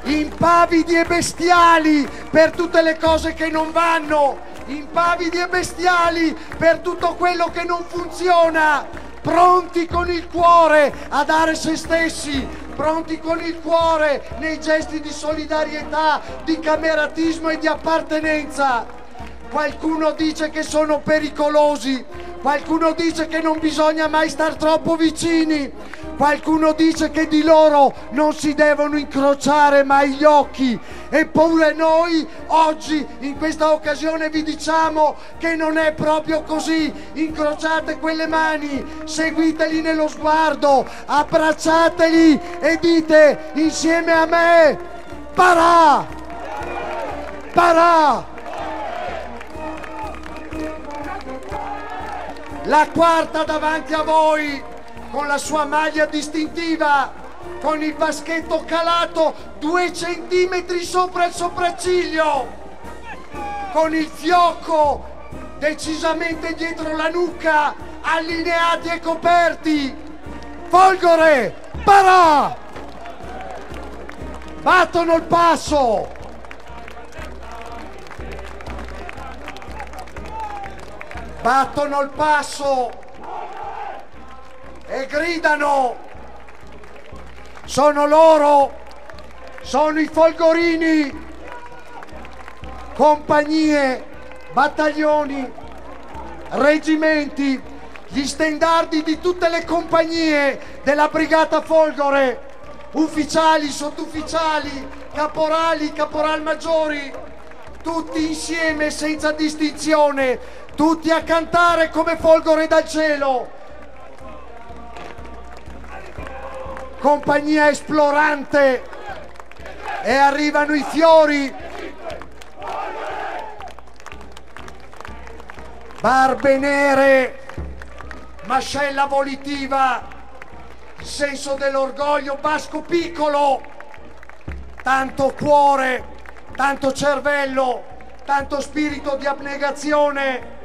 impavidi e bestiali per tutte le cose che non vanno, impavidi e bestiali per tutto quello che non funziona, pronti con il cuore a dare se stessi, pronti con il cuore nei gesti di solidarietà, di cameratismo e di appartenenza. Qualcuno dice che sono pericolosi, qualcuno dice che non bisogna mai star troppo vicini, qualcuno dice che di loro non si devono incrociare mai gli occhi. Eppure noi oggi in questa occasione vi diciamo che non è proprio così. Incrociate quelle mani, seguiteli nello sguardo, abbracciateli e dite insieme a me Parà! Parà! La quarta davanti a voi, con la sua maglia distintiva, con il baschetto calato 2 centimetri sopra il sopracciglio, con il fiocco decisamente dietro la nuca, allineati e coperti. Folgore, Parà! Battono il passo. Battono il passo e gridano. Sono loro, sono i folgorini, compagnie, battaglioni, reggimenti, gli stendardi di tutte le compagnie della Brigata Folgore, ufficiali, sottufficiali, caporali, caporalmaggiori, tutti insieme senza distinzione, tutti a cantare come folgore dal cielo. Compagnia esplorante e arrivano i fiori, barbe nere, mascella volitiva, il senso dell'orgoglio basco piccolo, tanto cuore, tanto cervello, tanto spirito di abnegazione.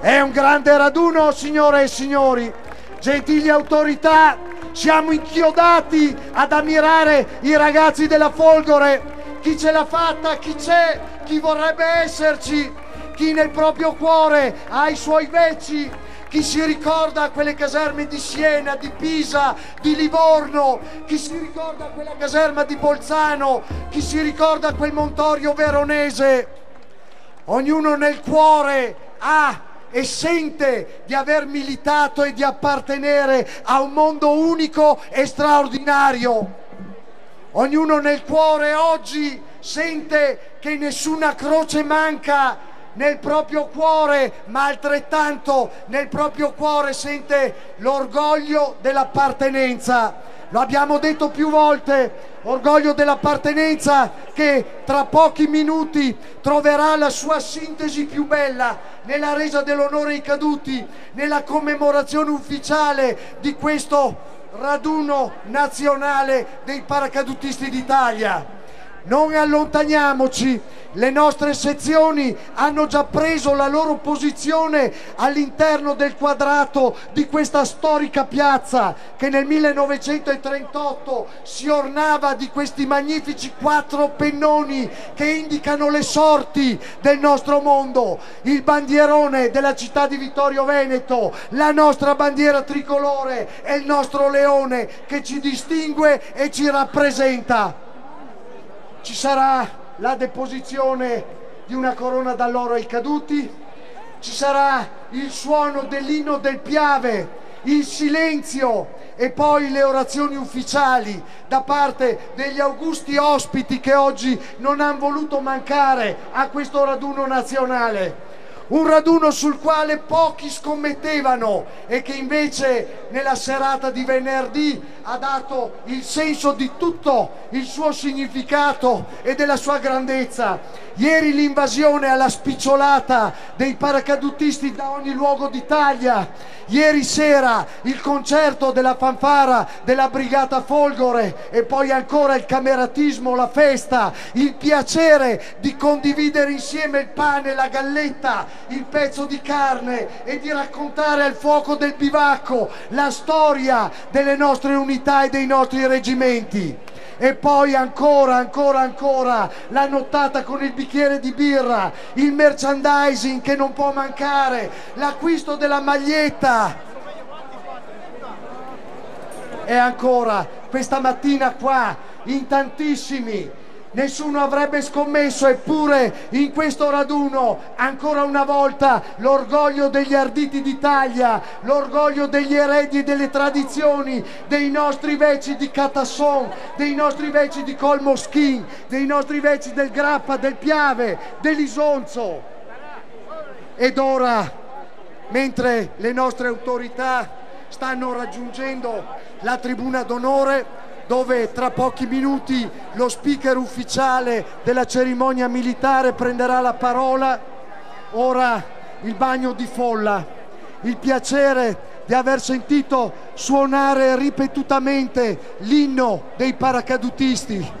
È un grande raduno, signore e signori. Gentili autorità, siamo inchiodati ad ammirare i ragazzi della Folgore, chi ce l'ha fatta, chi c'è, chi vorrebbe esserci, chi nel proprio cuore ha i suoi veci, chi si ricorda quelle caserme di Siena, di Pisa, di Livorno, chi si ricorda quella caserma di Bolzano, chi si ricorda quel Montorio veronese. Ognuno nel cuore ha e sente di aver militato e di appartenere a un mondo unico e straordinario. Ognuno nel cuore oggi sente che nessuna croce manca nel proprio cuore, ma altrettanto nel proprio cuore sente l'orgoglio dell'appartenenza. Lo abbiamo detto più volte, orgoglio dell'appartenenza che tra pochi minuti troverà la sua sintesi più bella nella resa dell'onore ai caduti, nella commemorazione ufficiale di questo raduno nazionale dei paracadutisti d'Italia. Non allontaniamoci, le nostre sezioni hanno già preso la loro posizione all'interno del quadrato di questa storica piazza che nel 1938 si ornava di questi magnifici 4 pennoni che indicano le sorti del nostro mondo, il bandierone della città di Vittorio Veneto, la nostra bandiera tricolore e il nostro leone che ci distingue e ci rappresenta. Ci sarà la deposizione di una corona d'alloro ai caduti, ci sarà il suono dell'inno del Piave, il silenzio e poi le orazioni ufficiali da parte degli augusti ospiti che oggi non hanno voluto mancare a questo raduno nazionale. Un raduno sul quale pochi scommettevano e che invece nella serata di venerdì ha dato il senso di tutto il suo significato e della sua grandezza. Ieri l'invasione alla spicciolata dei paracadutisti da ogni luogo d'Italia. Ieri sera il concerto della fanfara della Brigata Folgore e poi ancora il cameratismo, la festa, il piacere di condividere insieme il pane, la galletta, il pezzo di carne e di raccontare al fuoco del bivacco la storia delle nostre unità e dei nostri reggimenti. E poi ancora la nottata con il bicchiere di birra, il merchandising che non può mancare, l'acquisto della maglietta. E ancora questa mattina qua in tantissimi, nessuno avrebbe scommesso, eppure in questo raduno ancora una volta l'orgoglio degli arditi d'Italia, l'orgoglio degli eredi e delle tradizioni, dei nostri veci di Catasson, dei nostri veci di Colmoschin, dei nostri veci del Grappa, del Piave, dell'Isonzo. Ed ora, mentre le nostre autorità stanno raggiungendo la tribuna d'onore, dove tra pochi minuti lo speaker ufficiale della cerimonia militare prenderà la parola, ora il bagno di folla, il piacere di aver sentito suonare ripetutamente l'inno dei paracadutisti,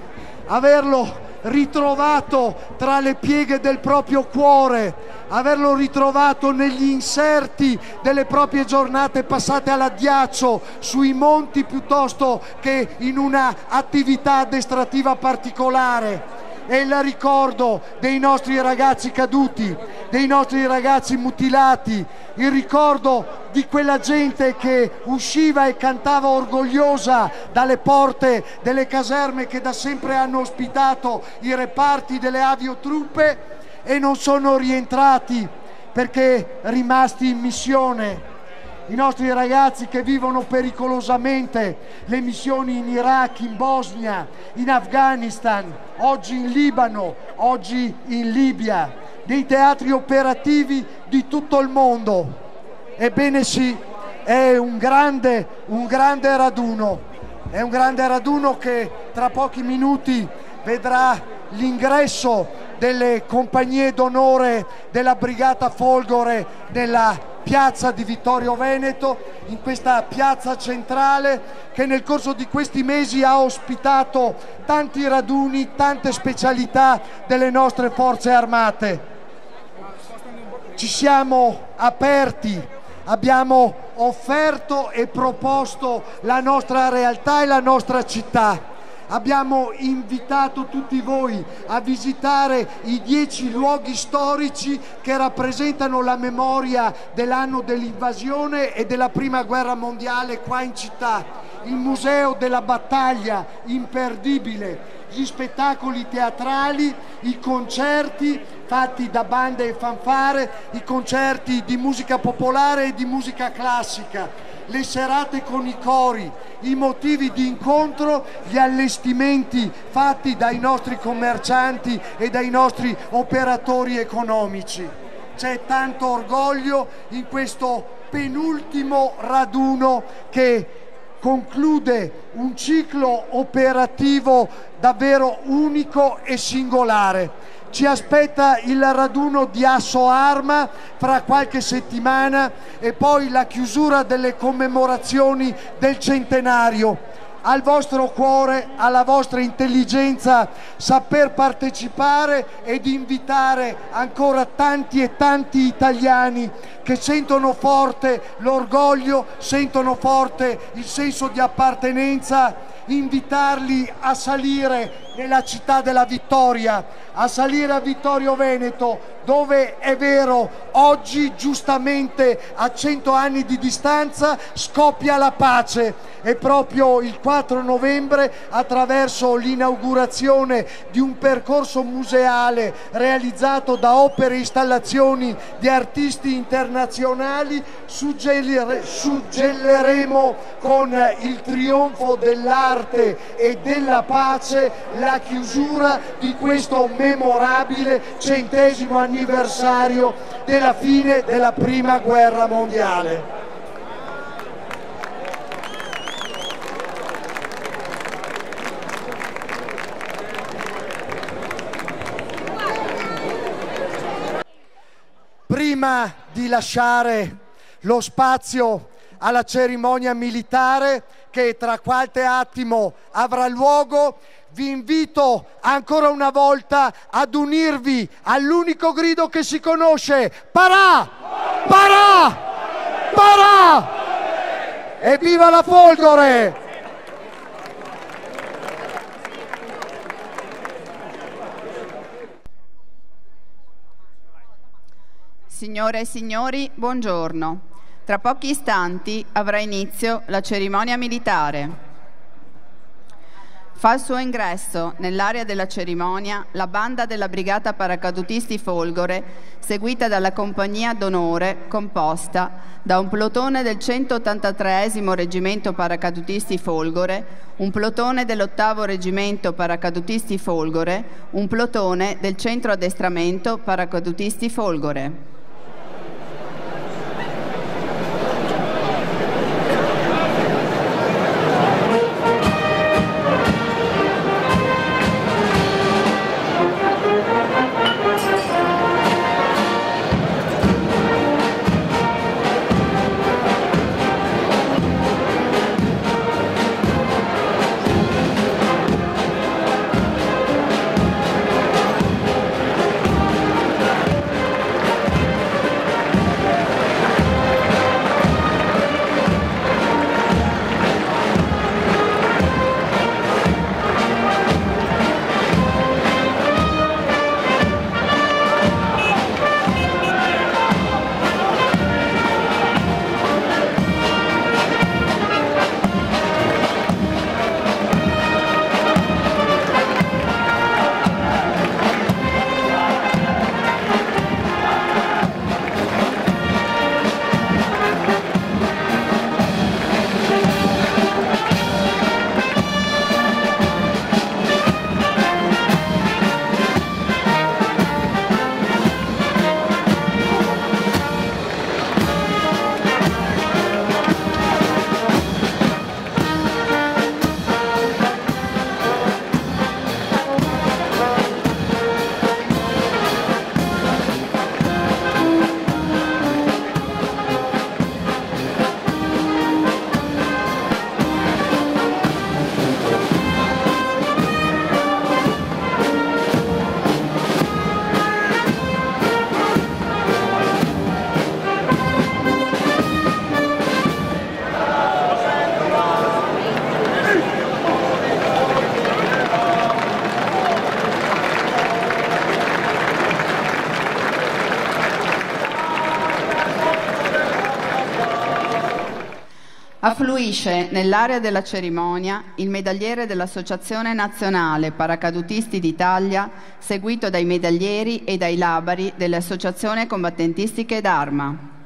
averlo ritrovato tra le pieghe del proprio cuore, averlo ritrovato negli inserti delle proprie giornate passate all'addiaccio sui monti piuttosto che in una attività addestrativa particolare. È il ricordo dei nostri ragazzi caduti, dei nostri ragazzi mutilati, il ricordo di quella gente che usciva e cantava orgogliosa dalle porte delle caserme che da sempre hanno ospitato i reparti delle aviotruppe e non sono rientrati perché rimasti in missione. I nostri ragazzi che vivono pericolosamente le missioni in Iraq, in Bosnia, in Afghanistan, oggi in Libano, oggi in Libia, dei teatri operativi di tutto il mondo. Ebbene sì, è un grande raduno. È un grande raduno che tra pochi minuti vedrà l'ingresso delle compagnie d'onore della Brigata Folgore nella piazza di Vittorio Veneto, in questa piazza centrale che nel corso di questi mesi ha ospitato tanti raduni, tante specialità delle nostre forze armate. Ci siamo aperti, abbiamo offerto e proposto la nostra realtà e la nostra città. Abbiamo invitato tutti voi a visitare i 10 luoghi storici che rappresentano la memoria dell'anno dell'invasione e della Prima Guerra Mondiale qua in città. Il Museo della Battaglia, imperdibile, gli spettacoli teatrali, i concerti fatti da bande e fanfare, i concerti di musica popolare e di musica classica, le serate con i cori, i motivi di incontro, gli allestimenti fatti dai nostri commercianti e dai nostri operatori economici. C'è tanto orgoglio in questo penultimo raduno che conclude un ciclo operativo davvero unico e singolare. Ci aspetta il raduno di Asso Arma fra qualche settimana e poi la chiusura delle commemorazioni del centenario. Al vostro cuore, alla vostra intelligenza, saper partecipare ed invitare ancora tanti e tanti italiani che sentono forte l'orgoglio, sentono forte il senso di appartenenza, invitarli a salire nella città della vittoria, a salire a Vittorio Veneto, dove è vero, oggi giustamente a 100 anni di distanza scoppia la pace, e proprio il 4 novembre attraverso l'inaugurazione di un percorso museale realizzato da opere e installazioni di artisti internazionali suggelleremo con il trionfo dell'arte e della pace la chiusura di questo memorabile 100° anniversario della fine della Prima Guerra Mondiale. Prima di lasciare lo spazio alla cerimonia militare che tra qualche attimo avrà luogo, vi invito ancora una volta ad unirvi all'unico grido che si conosce: Parà! Parà! Parà! E viva la Folgore! Signore e signori, buongiorno. Tra pochi istanti avrà inizio la cerimonia militare. Fa il suo ingresso nell'area della cerimonia la banda della Brigata Paracadutisti Folgore, seguita dalla compagnia d'onore composta da un plotone del 183° Reggimento Paracadutisti Folgore, un plotone dell'8° Reggimento Paracadutisti Folgore, un plotone del Centro Addestramento Paracadutisti Folgore. Affluisce nell'area della cerimonia il medagliere dell'Associazione Nazionale Paracadutisti d'Italia, seguito dai medaglieri e dai labari delle associazioni combattentistiche d'Arma.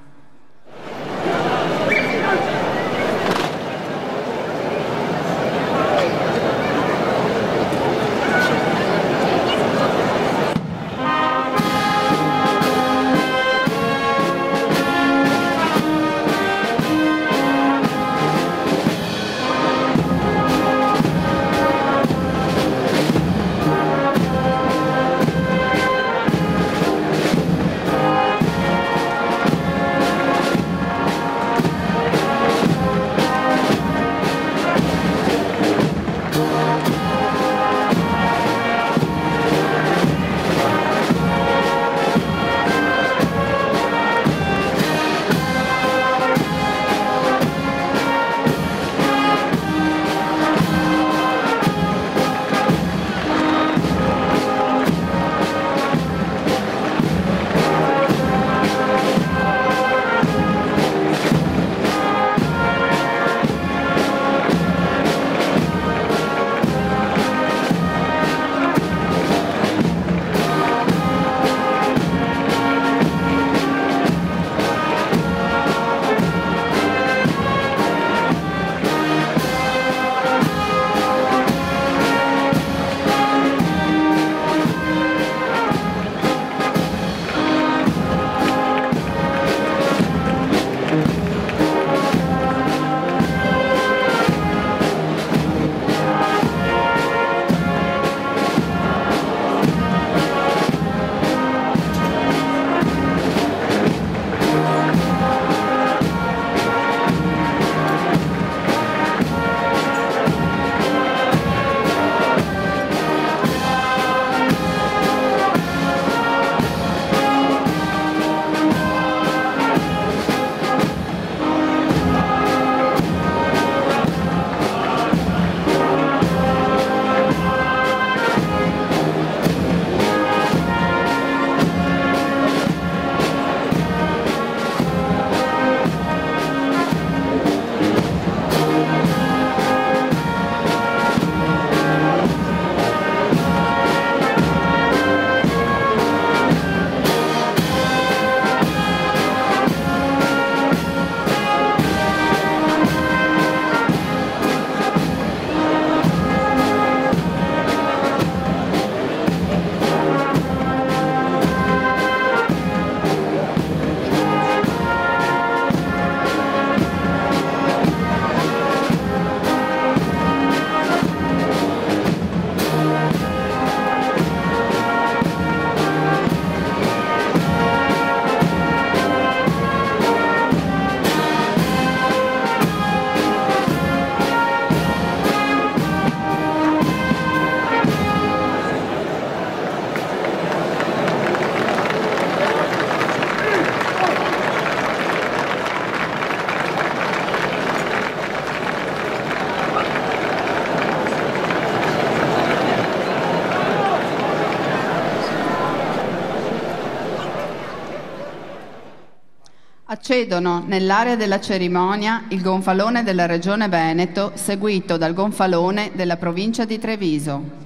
Accedono nell'area della cerimonia il gonfalone della Regione Veneto, seguito dal gonfalone della provincia di Treviso.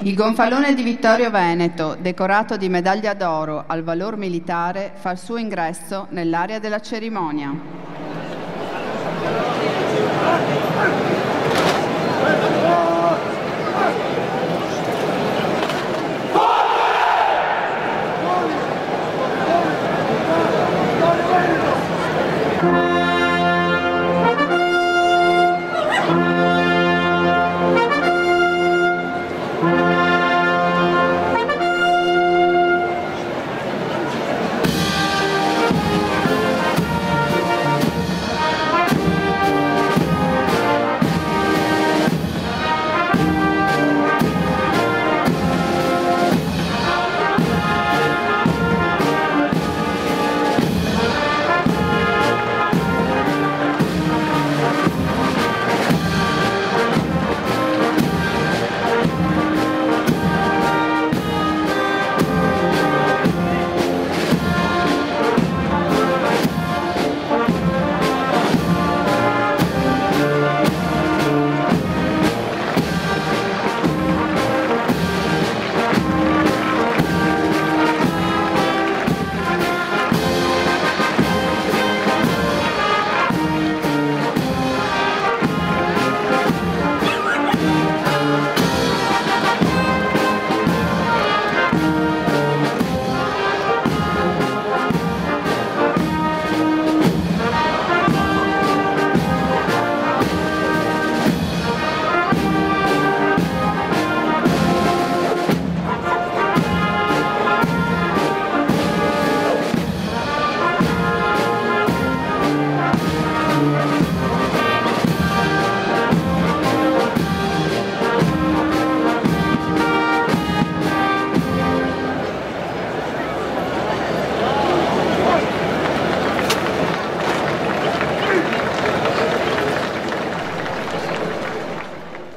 Il gonfalone di Vittorio Veneto, decorato di medaglia d'oro al valor militare, fa il suo ingresso nell'area della cerimonia.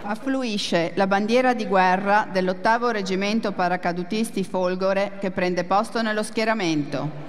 Affluisce la bandiera di guerra dell'8° Reggimento Paracadutisti Folgore che prende posto nello schieramento.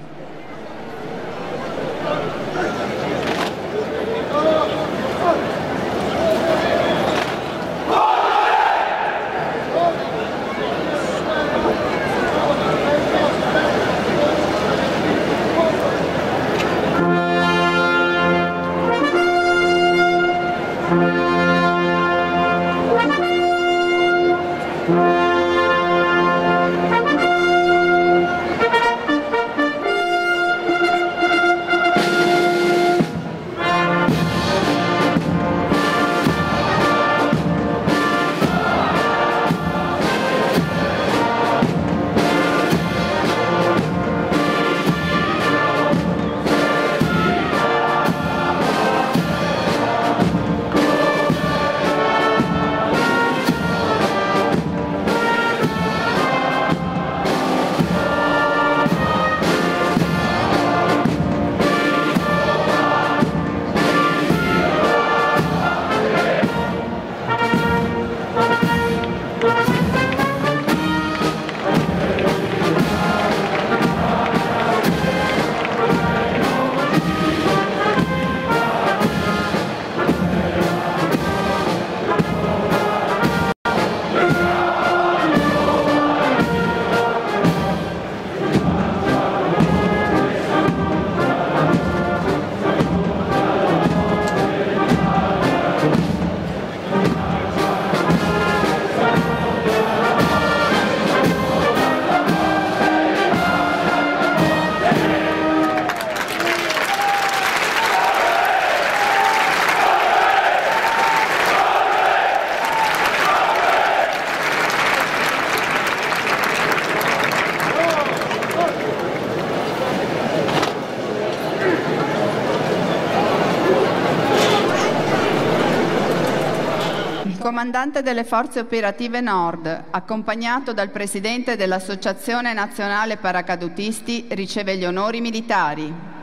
comandante delle Forze Operative Nord, accompagnato dal presidente dell'Associazione Nazionale Paracadutisti, riceve gli onori militari.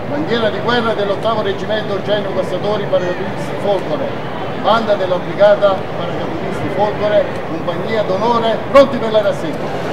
Bandiera di guerra dell'8° Reggimento Genio Guastatori Paracadutisti Folgore, banda della Brigata Paracadutisti Folgore, compagnia d'onore, pronti per la rassegna.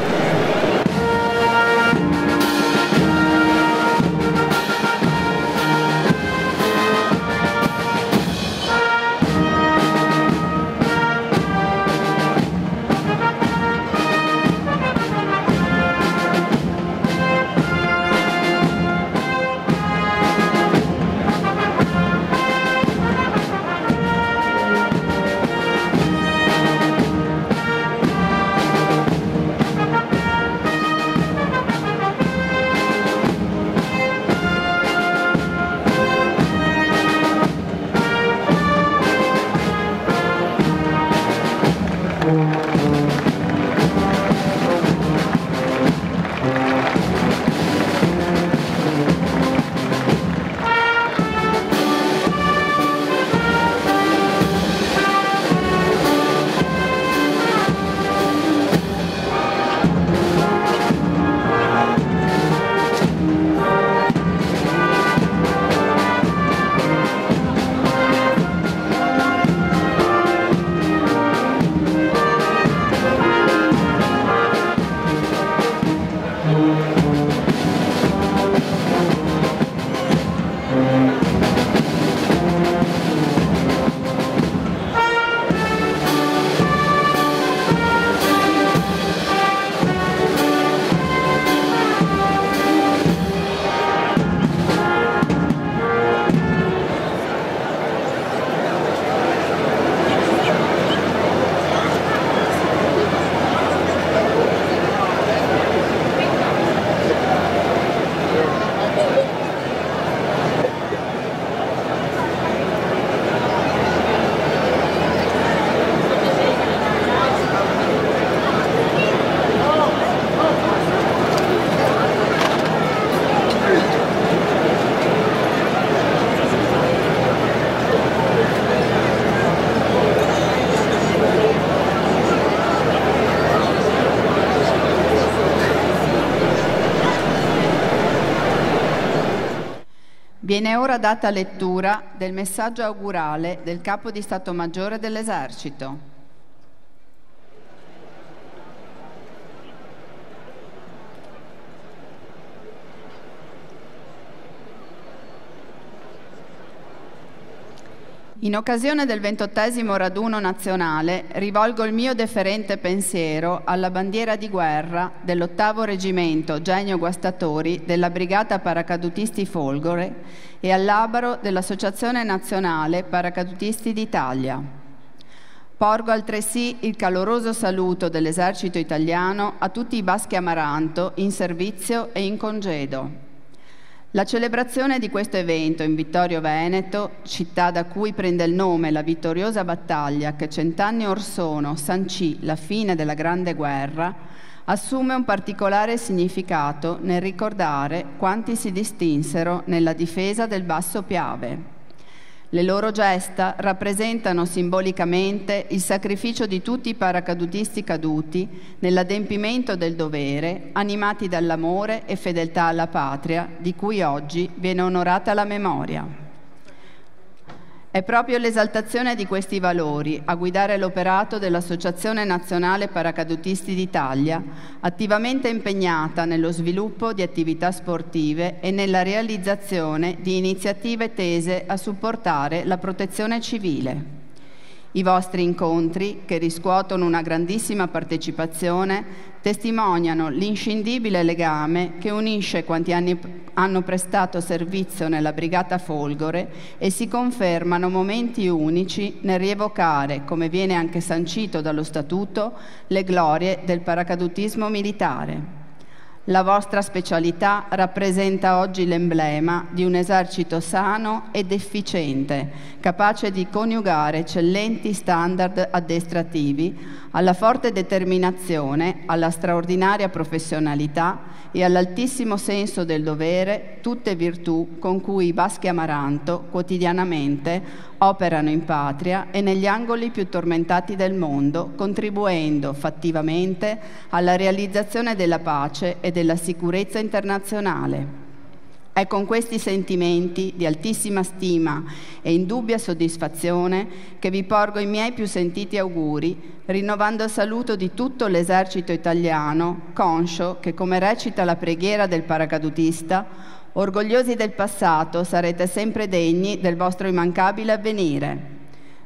Viene ora data lettura del messaggio augurale del Capo di Stato Maggiore dell'Esercito. In occasione del 28° raduno nazionale rivolgo il mio deferente pensiero alla bandiera di guerra dell'8° Reggimento Genio Guastatori della Brigata Paracadutisti Folgore e all'Abaro dell'Associazione Nazionale Paracadutisti d'Italia. Porgo altresì il caloroso saluto dell'Esercito Italiano a tutti i Baschi Amaranto in servizio e in congedo. La celebrazione di questo evento in Vittorio Veneto, città da cui prende il nome la vittoriosa battaglia che 100 anni or sono sancì la fine della Grande Guerra, assume un particolare significato nel ricordare quanti si distinsero nella difesa del Basso Piave. Le loro gesta rappresentano simbolicamente il sacrificio di tutti i paracadutisti caduti nell'adempimento del dovere, animati dall'amore e fedeltà alla patria, di cui oggi viene onorata la memoria. È proprio l'esaltazione di questi valori a guidare l'operato dell'Associazione Nazionale Paracadutisti d'Italia, attivamente impegnata nello sviluppo di attività sportive e nella realizzazione di iniziative tese a supportare la protezione civile. I vostri incontri, che riscuotono una grandissima partecipazione, testimoniano l'inscindibile legame che unisce quanti hanno prestato servizio nella Brigata Folgore e si confermano momenti unici nel rievocare, come viene anche sancito dallo Statuto, le glorie del paracadutismo militare. La vostra specialità rappresenta oggi l'emblema di un esercito sano ed efficiente, capace di coniugare eccellenti standard addestrativi alla forte determinazione, alla straordinaria professionalità e all'altissimo senso del dovere, tutte virtù con cui i Baschi Amaranto quotidianamente operano in patria e negli angoli più tormentati del mondo, contribuendo fattivamente alla realizzazione della pace e della sicurezza internazionale. È con questi sentimenti di altissima stima e indubbia soddisfazione che vi porgo i miei più sentiti auguri, rinnovando il saluto di tutto l'esercito italiano, conscio che, come recita la preghiera del paracadutista, orgogliosi del passato sarete sempre degni del vostro immancabile avvenire.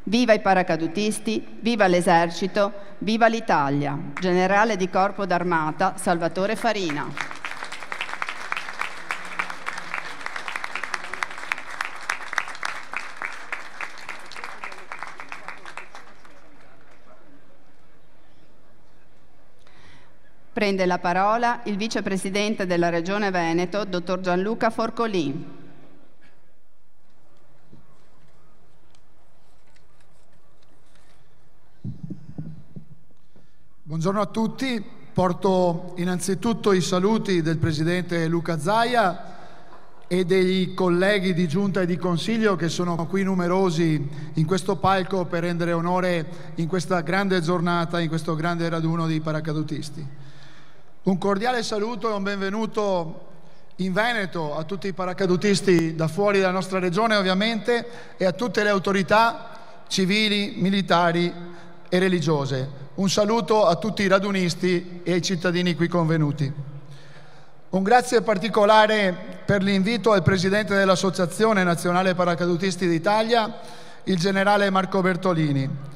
Viva i paracadutisti, viva l'esercito, viva l'Italia. Generale di Corpo d'Armata Salvatore Farina. Prende la parola il vicepresidente della Regione Veneto, dottor Gianluca Forcolì. Buongiorno a tutti, porto innanzitutto i saluti del presidente Luca Zaia e dei colleghi di giunta e di consiglio che sono qui numerosi in questo palco per rendere onore in questa grande giornata, in questo grande raduno di paracadutisti. Un cordiale saluto e un benvenuto in Veneto a tutti i paracadutisti da fuori della nostra regione ovviamente e a tutte le autorità civili, militari e religiose. Un saluto a tutti i radunisti e ai cittadini qui convenuti. Un grazie particolare per l'invito al Presidente dell'Associazione Nazionale Paracadutisti d'Italia, il generale Marco Bertolini.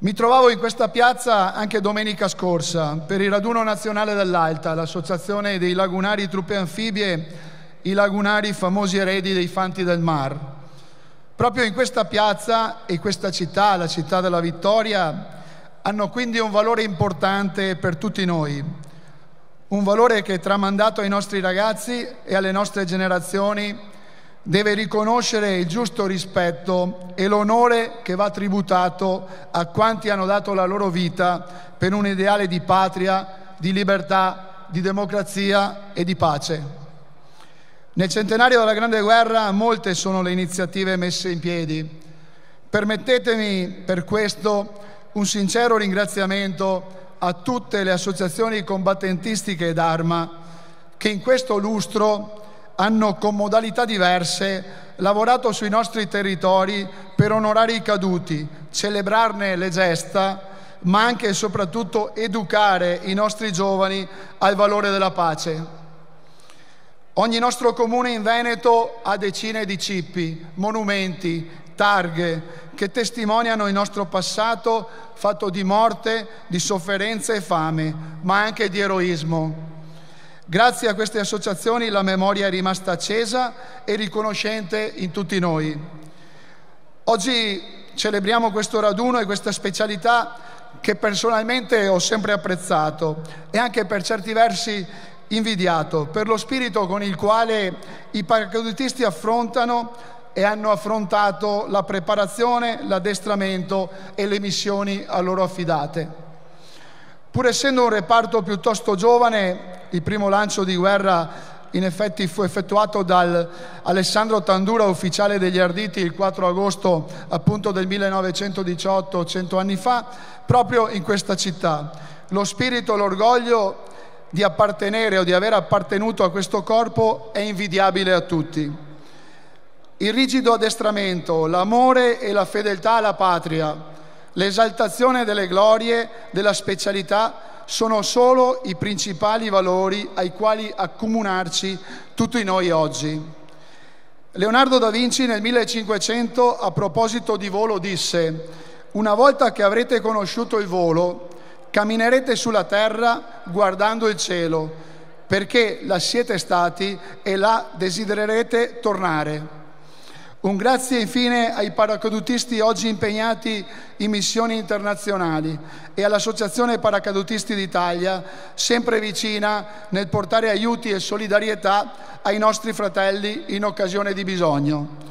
Mi trovavo in questa piazza anche domenica scorsa per il raduno nazionale dell'Alta, l'associazione dei lagunari truppe anfibie, i lagunari famosi eredi dei Fanti del Mar. Proprio in questa piazza e questa città, la città della Vittoria, hanno quindi un valore importante per tutti noi, un valore che tramandato ai nostri ragazzi e alle nostre generazioni deve riconoscere il giusto rispetto e l'onore che va tributato a quanti hanno dato la loro vita per un ideale di patria, di libertà, di democrazia e di pace. Nel centenario della Grande Guerra molte sono le iniziative messe in piedi. Permettetemi per questo un sincero ringraziamento a tutte le associazioni combattentistiche d'arma che in questo lustro hanno con modalità diverse lavorato sui nostri territori per onorare i caduti, celebrarne le gesta, ma anche e soprattutto educare i nostri giovani al valore della pace. Ogni nostro comune in Veneto ha decine di cippi, monumenti, targhe che testimoniano il nostro passato fatto di morte, di sofferenza e fame, ma anche di eroismo. Grazie a queste associazioni la memoria è rimasta accesa e riconoscente in tutti noi. Oggi celebriamo questo raduno e questa specialità che personalmente ho sempre apprezzato e anche per certi versi invidiato, per lo spirito con il quale i paracadutisti affrontano e hanno affrontato la preparazione, l'addestramento e le missioni a loro affidate. Pur essendo un reparto piuttosto giovane, il primo lancio di guerra in effetti fu effettuato dal Alessandro Tandura, ufficiale degli Arditi, il 4 agosto appunto del 1918, 100 anni fa, proprio in questa città. Lo spirito, l'orgoglio di appartenere o di aver appartenuto a questo corpo è invidiabile a tutti. Il rigido addestramento, l'amore e la fedeltà alla patria, l'esaltazione delle glorie, della specialità sono solo i principali valori ai quali accomunarci tutti noi oggi. Leonardo da Vinci nel 1500 a proposito di volo disse: Una volta che avrete conosciuto il volo, camminerete sulla terra guardando il cielo, perché là siete stati e là desidererete tornare. Un grazie infine ai paracadutisti oggi impegnati in missioni internazionali e all'Associazione Paracadutisti d'Italia, sempre vicina nel portare aiuti e solidarietà ai nostri fratelli in occasione di bisogno.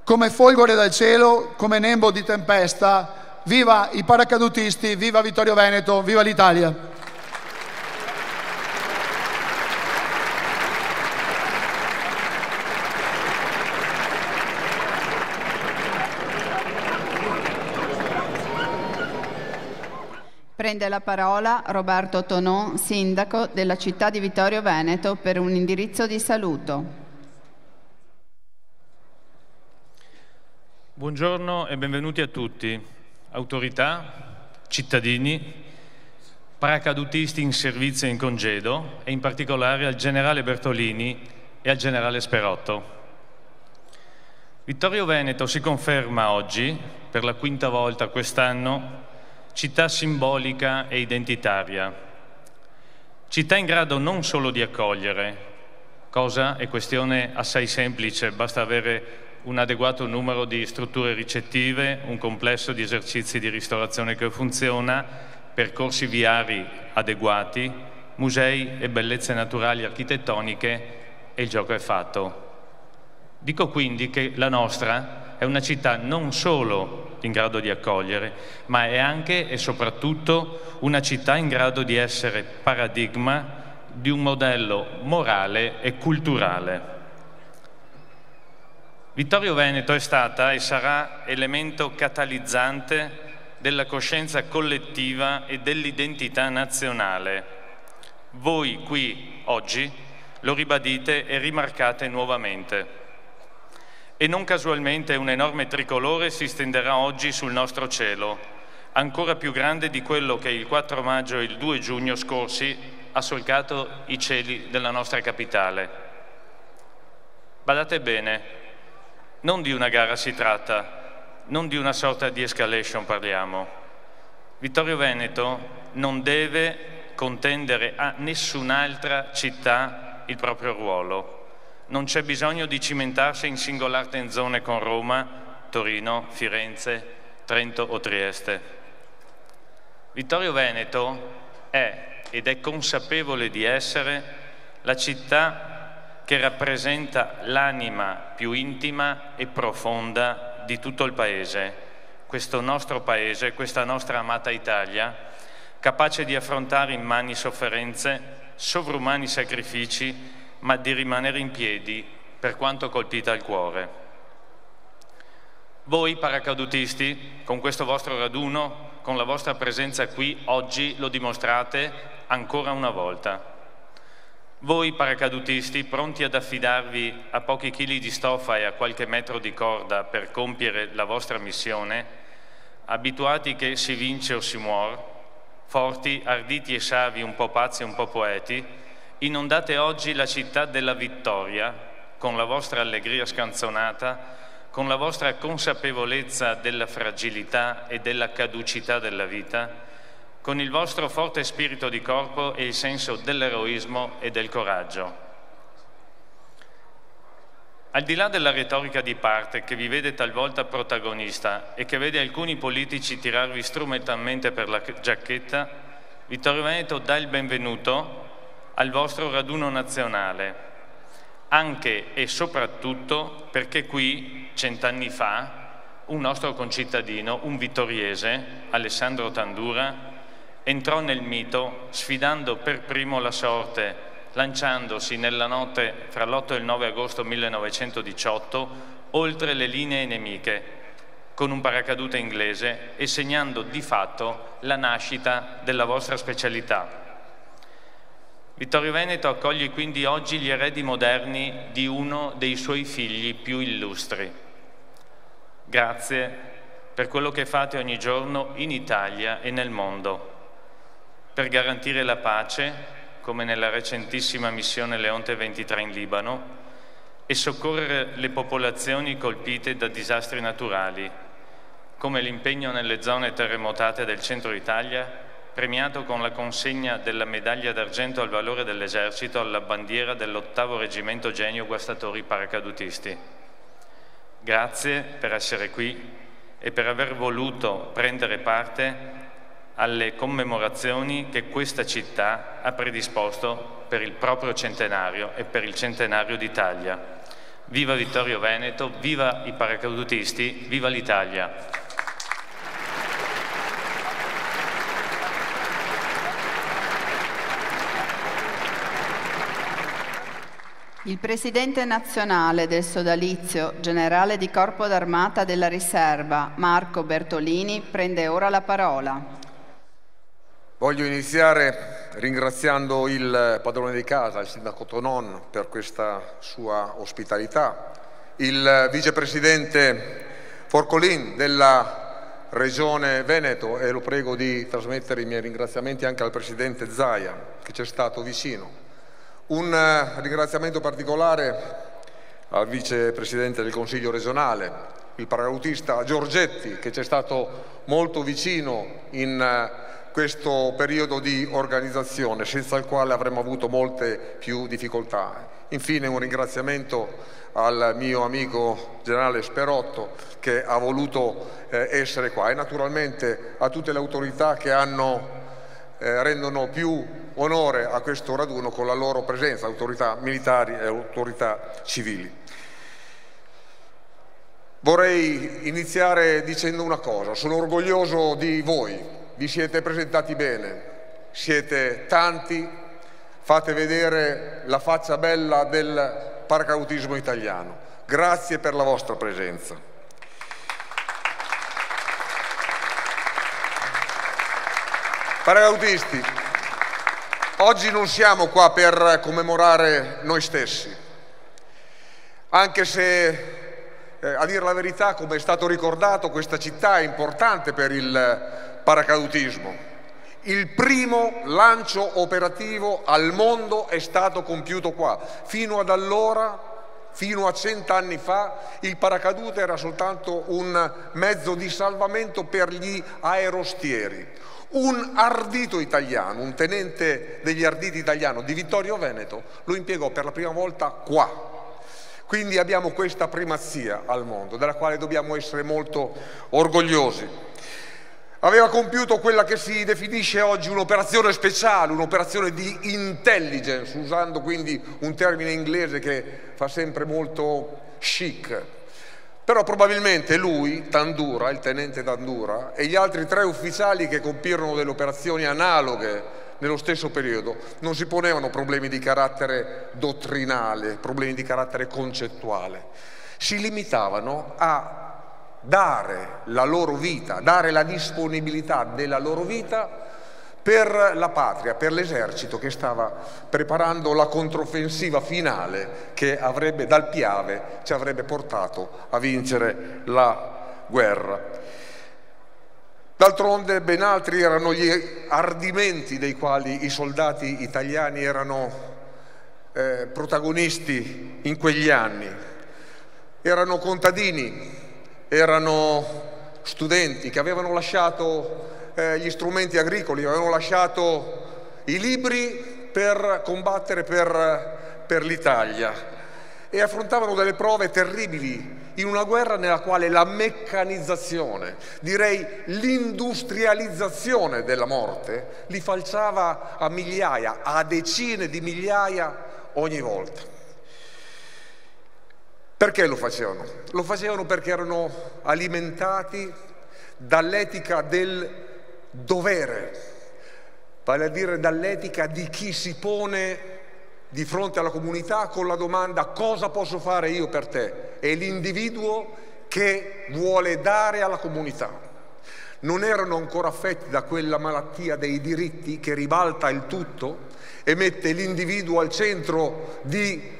Come folgore dal cielo, come nembo di tempesta, viva i paracadutisti, viva Vittorio Veneto, viva l'Italia! Prende la parola Roberto Tonon, sindaco della città di Vittorio Veneto, per un indirizzo di saluto. Buongiorno e benvenuti a tutti, autorità, cittadini, paracadutisti in servizio e in congedo e in particolare al generale Bertolini e al generale Sperotto. Vittorio Veneto si conferma oggi, per la quinta volta quest'anno, città simbolica e identitaria, città in grado non solo di accogliere, cosa è questione assai semplice, basta avere un adeguato numero di strutture ricettive, un complesso di esercizi di ristorazione che funziona, percorsi viari adeguati, musei e bellezze naturali architettoniche e il gioco è fatto. Dico quindi che la nostra è una città non solo in grado di accogliere, ma è anche e soprattutto una città in grado di essere paradigma di un modello morale e culturale. Vittorio Veneto è stata e sarà elemento catalizzante della coscienza collettiva e dell'identità nazionale. Voi qui oggi lo ribadite e rimarcate nuovamente. E non casualmente un enorme tricolore si stenderà oggi sul nostro cielo, ancora più grande di quello che il 4 maggio e il 2 giugno scorsi ha solcato i cieli della nostra capitale. Badate bene, non di una gara si tratta, non di una sorta di escalation parliamo. Vittorio Veneto non deve contendere a nessun'altra città il proprio ruolo. Non c'è bisogno di cimentarsi in singolar tenzone con Roma, Torino, Firenze, Trento o Trieste. Vittorio Veneto è ed è consapevole di essere la città che rappresenta l'anima più intima e profonda di tutto il Paese, questo nostro Paese, questa nostra amata Italia, capace di affrontare immani sofferenze, sovrumani sacrifici, ma di rimanere in piedi per quanto colpita al cuore. Voi paracadutisti, con questo vostro raduno, con la vostra presenza qui oggi lo dimostrate ancora una volta. Voi paracadutisti, pronti ad affidarvi a pochi chili di stoffa e a qualche metro di corda per compiere la vostra missione, abituati che si vince o si muore, forti, arditi e savi, un po' pazzi e un po' poeti, inondate oggi la città della vittoria con la vostra allegria scanzonata, con la vostra consapevolezza della fragilità e della caducità della vita, con il vostro forte spirito di corpo e il senso dell'eroismo e del coraggio. Al di là della retorica di parte che vi vede talvolta protagonista e che vede alcuni politici tirarvi strumentalmente per la giacchetta, Vittorio Veneto dà il benvenuto al vostro raduno nazionale, anche e soprattutto perché qui, 100 anni fa, un nostro concittadino, un vittoriese, Alessandro Tandura, entrò nel mito sfidando per primo la sorte, lanciandosi nella notte fra l'8 e il 9 agosto 1918 oltre le linee nemiche, con un paracadute inglese e segnando di fatto la nascita della vostra specialità. Vittorio Veneto accoglie quindi oggi gli eredi moderni di uno dei suoi figli più illustri. Grazie per quello che fate ogni giorno in Italia e nel mondo, per garantire la pace, come nella recentissima missione Leonte 23 in Libano, e soccorrere le popolazioni colpite da disastri naturali, come l'impegno nelle zone terremotate del centro Italia, premiato con la consegna della medaglia d'argento al valore dell'esercito alla bandiera dell'8° Reggimento Genio Guastatori Paracadutisti. Grazie per essere qui e per aver voluto prendere parte alle commemorazioni che questa città ha predisposto per il proprio centenario e per il centenario d'Italia. Viva Vittorio Veneto, viva i paracadutisti, viva l'Italia! Il Presidente nazionale del Sodalizio, Generale di Corpo d'Armata della Riserva, Marco Bertolini, prende ora la parola. Voglio iniziare ringraziando il padrone di casa, il sindaco Tonon, per questa sua ospitalità, il vicepresidente Forcolin della Regione Veneto, e lo prego di trasmettere i miei ringraziamenti anche al presidente Zaia, che ci è stato vicino. Un ringraziamento particolare al vicepresidente del Consiglio regionale, il paracadutista Giorgetti, che ci è stato molto vicino in questo periodo di organizzazione, senza il quale avremmo avuto molte più difficoltà. Infine un ringraziamento al mio amico generale Sperotto, che ha voluto essere qua, e naturalmente a tutte le autorità che rendono più onore a questo raduno con la loro presenza, autorità militari e autorità civili. Vorrei iniziare dicendo una cosa: sono orgoglioso di voi, vi siete presentati bene, siete tanti, fate vedere la faccia bella del paracadutismo italiano. Grazie per la vostra presenza. Paracadutisti, oggi non siamo qua per commemorare noi stessi, anche se, a dire la verità, come è stato ricordato, questa città è importante per il paracadutismo. Il primo lancio operativo al mondo è stato compiuto qua. Fino ad allora, fino a 100 anni fa, il paracadute era soltanto un mezzo di salvamento per gli aerostieri. Un ardito italiano, un tenente degli arditi italiano di Vittorio Veneto, lo impiegò per la prima volta qua. Quindi abbiamo questa primazia al mondo, della quale dobbiamo essere molto orgogliosi. Aveva compiuto quella che si definisce oggi un'operazione speciale, un'operazione di intelligence, usando quindi un termine inglese che fa sempre molto chic. Però probabilmente lui, Tandura, il tenente Tandura, e gli altri 3 ufficiali che compirono delle operazioni analoghe nello stesso periodo non si ponevano problemi di carattere dottrinale, problemi di carattere concettuale. Si limitavano a dare la loro vita, dare la disponibilità della loro vita per la patria, per l'esercito che stava preparando la controffensiva finale che avrebbe, dal Piave, ci avrebbe portato a vincere la guerra. D'altronde ben altri erano gli ardimenti dei quali i soldati italiani erano protagonisti in quegli anni. Erano contadini, erano studenti che avevano lasciato gli strumenti agricoli, avevano lasciato i libri per combattere per l'Italia e affrontavano delle prove terribili in una guerra nella quale la meccanizzazione, direi l'industrializzazione della morte, li falciava a migliaia, a decine di migliaia ogni volta. Perché lo facevano? Lo facevano perché erano alimentati dall'etica del dovere, vale a dire dall'etica di chi si pone di fronte alla comunità con la domanda: cosa posso fare io per te? È l'individuo che vuole dare alla comunità. Non erano ancora affetti da quella malattia dei diritti che ribalta il tutto e mette l'individuo al centro di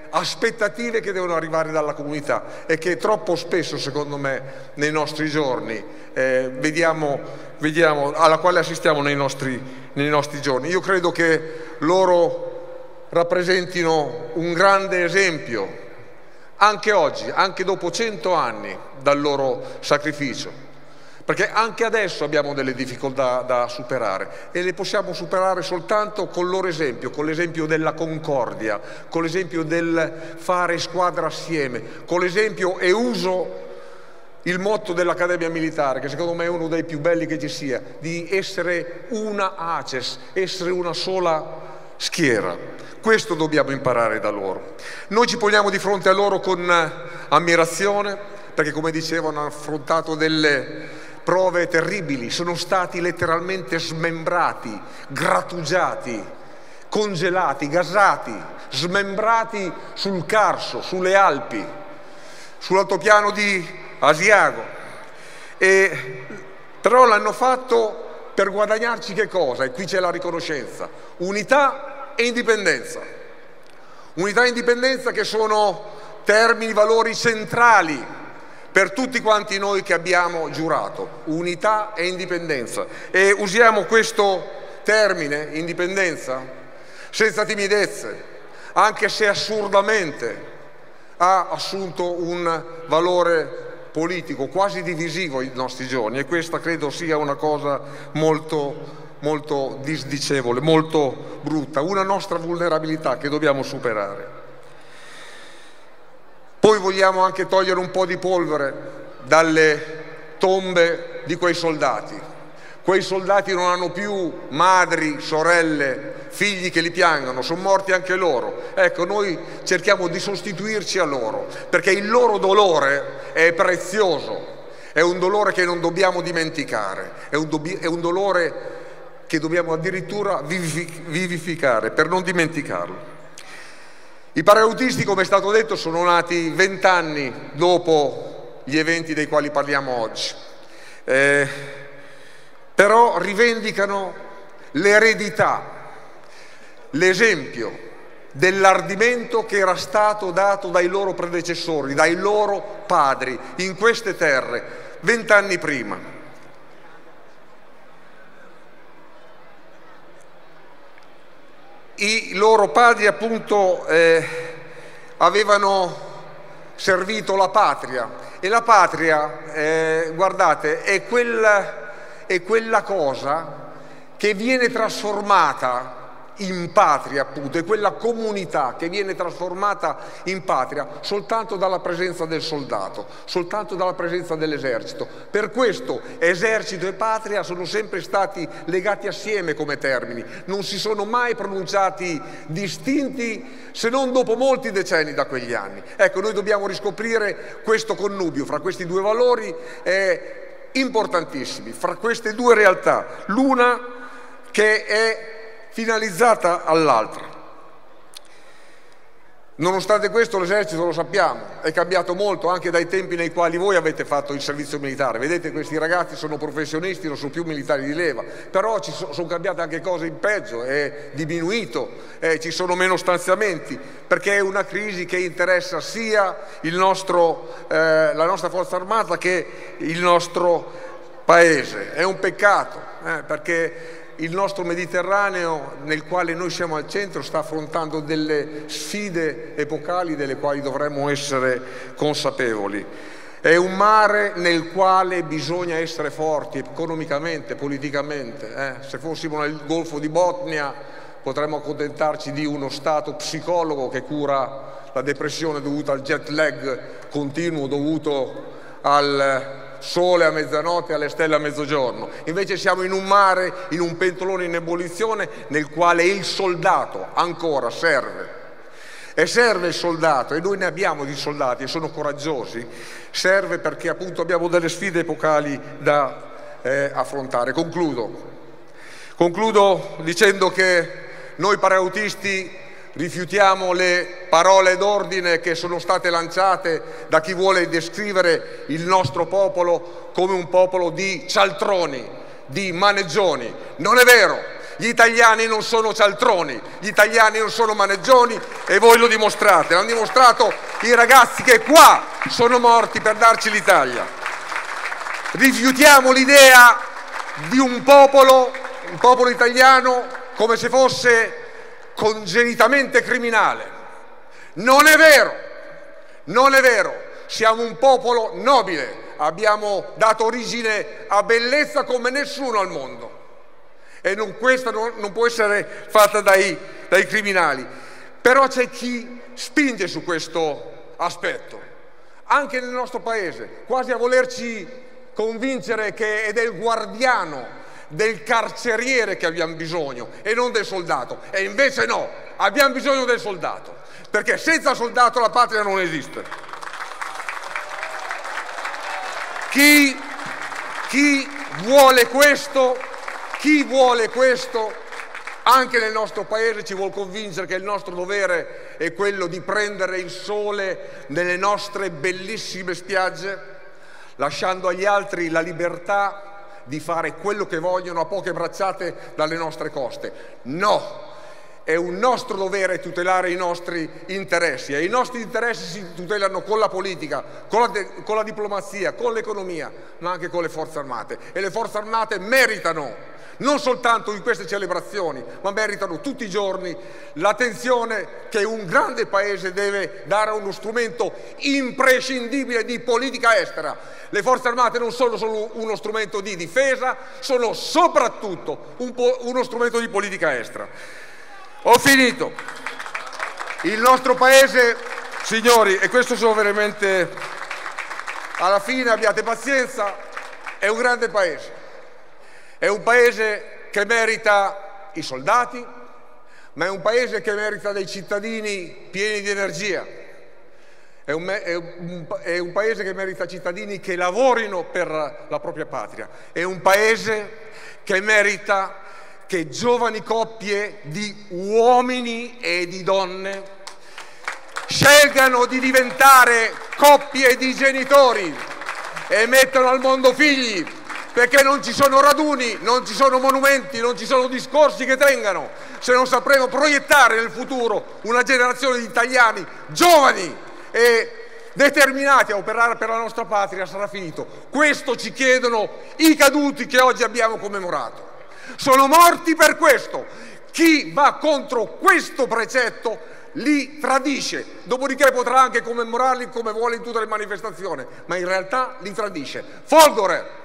aspettative che devono arrivare dalla comunità e che troppo spesso, secondo me, nei nostri giorni vediamo, alla quale assistiamo nei nostri giorni. Io credo che loro rappresentino un grande esempio anche oggi, anche dopo 100 anni dal loro sacrificio, perché anche adesso abbiamo delle difficoltà da superare e le possiamo superare soltanto con il loro esempio, con l'esempio della concordia, con l'esempio del fare squadra assieme, con l'esempio, e uso il motto dell'Accademia Militare, che secondo me è uno dei più belli che ci sia, di essere una ACES, essere una sola schiera. Questo dobbiamo imparare da loro. Noi ci poniamo di fronte a loro con ammirazione, perché come dicevo hanno affrontato delle prove terribili, sono stati letteralmente smembrati, grattugiati, congelati, gasati, smembrati sul Carso, sulle Alpi, sull'altopiano di Asiago, però l'hanno fatto per guadagnarci che cosa? E qui c'è la riconoscenza: unità e indipendenza. Unità e indipendenza che sono termini, valori centrali per tutti quanti noi che abbiamo giurato. Unità e indipendenza. E usiamo questo termine, indipendenza, senza timidezze, anche se assurdamente ha assunto un valore politico quasi divisivo ai nostri giorni, e questa credo sia una cosa molto disdicevole, molto brutta, una nostra vulnerabilità che dobbiamo superare. Poi vogliamo anche togliere un po' di polvere dalle tombe di quei soldati. Quei soldati non hanno più madri, sorelle, figli che li piangano, sono morti anche loro. Ecco, noi cerchiamo di sostituirci a loro, perché il loro dolore è prezioso, è un dolore che non dobbiamo dimenticare, è un dolore che dobbiamo addirittura vivificare per non dimenticarlo. I paracadutisti, come è stato detto, sono nati 20 anni dopo gli eventi dei quali parliamo oggi. Però rivendicano l'eredità, l'esempio dell'ardimento che era stato dato dai loro predecessori, dai loro padri in queste terre 20 anni prima. I loro padri appunto avevano servito la patria, e la patria, guardate, è quella cosa che viene trasformata in patria, appunto, è quella comunità che viene trasformata in patria soltanto dalla presenza del soldato, soltanto dalla presenza dell'esercito. Per questo esercito e patria sono sempre stati legati assieme come termini, non si sono mai pronunciati distinti, se non dopo molti decenni da quegli anni. Ecco, noi dobbiamo riscoprire questo connubio fra questi due valori importantissimi, fra queste due realtà, l'una che è finalizzata all'altra. Nonostante questo l'esercito, lo sappiamo, è cambiato molto anche dai tempi nei quali voi avete fatto il servizio militare. Vedete, questi ragazzi sono professionisti, non sono più militari di leva, però sono cambiate anche cose in peggio, è diminuito, ci sono meno stanziamenti, perché è una crisi che interessa sia la nostra forza armata che il nostro paese. È un peccato, perché il nostro Mediterraneo, nel quale noi siamo al centro, sta affrontando delle sfide epocali delle quali dovremmo essere consapevoli. È un mare nel quale bisogna essere forti economicamente, politicamente. Se fossimo nel Golfo di Botnia potremmo accontentarci di uno stato psicologo che cura la depressione dovuta al jet lag continuo dovuto al sole a mezzanotte e alle stelle a mezzogiorno. Invece siamo in un mare, in un pentolone in ebollizione, nel quale il soldato ancora serve. E serve il soldato, e noi ne abbiamo di soldati e sono coraggiosi, serve perché appunto abbiamo delle sfide epocali da affrontare. Concludo dicendo che noi paracadutisti rifiutiamo le parole d'ordine che sono state lanciate da chi vuole descrivere il nostro popolo come un popolo di cialtroni, di maneggioni. Non è vero, gli italiani non sono cialtroni, gli italiani non sono maneggioni, e voi lo dimostrate, l'hanno dimostrato i ragazzi che qua sono morti per darci l'Italia. Rifiutiamo l'idea di un popolo italiano come se fosse congenitamente criminale. Non è vero, Non è vero, siamo un popolo nobile, abbiamo dato origine a bellezza come nessuno al mondo e questa non può essere fatta dai criminali. Però c'è chi spinge su questo aspetto, anche nel nostro paese, quasi a volerci convincere che è del guardiano, del carceriere che abbiamo bisogno e non del soldato. E invece no, abbiamo bisogno del soldato, perché senza soldato la patria non esiste. Chi vuole questo, anche nel nostro paese ci vuol convincere che il nostro dovere è quello di prendere il sole nelle nostre bellissime spiagge, lasciando agli altri la libertà di fare quello che vogliono a poche bracciate dalle nostre coste. No, è un nostro dovere tutelare i nostri interessi e i nostri interessi si tutelano con la politica, con la diplomazia, con l'economia, ma anche con le forze armate. E le forze armate meritano, non soltanto in queste celebrazioni, ma meritano tutti i giorni l'attenzione che un grande paese deve dare a uno strumento imprescindibile di politica estera. Le forze armate non sono solo uno strumento di difesa, sono soprattutto uno strumento di politica estera. Ho finito. Il nostro paese, signori, e questo sono veramente, alla fine abbiate pazienza, è un grande paese. È un paese che merita i soldati, ma è un paese che merita dei cittadini pieni di energia. È un paese che merita cittadini che lavorino per la propria patria. È un paese che merita che giovani coppie di uomini e di donne scelgano di diventare coppie di genitori e mettano al mondo figli, perché non ci sono raduni, non ci sono monumenti, non ci sono discorsi che tengano, se non sapremo proiettare nel futuro una generazione di italiani giovani e determinati a operare per la nostra patria. Sarà finito. Questo ci chiedono i caduti che oggi abbiamo commemorato. Sono morti per questo. Chi va contro questo precetto li tradisce, dopodiché potrà anche commemorarli come vuole in tutte le manifestazioni, ma in realtà li tradisce. Folgore!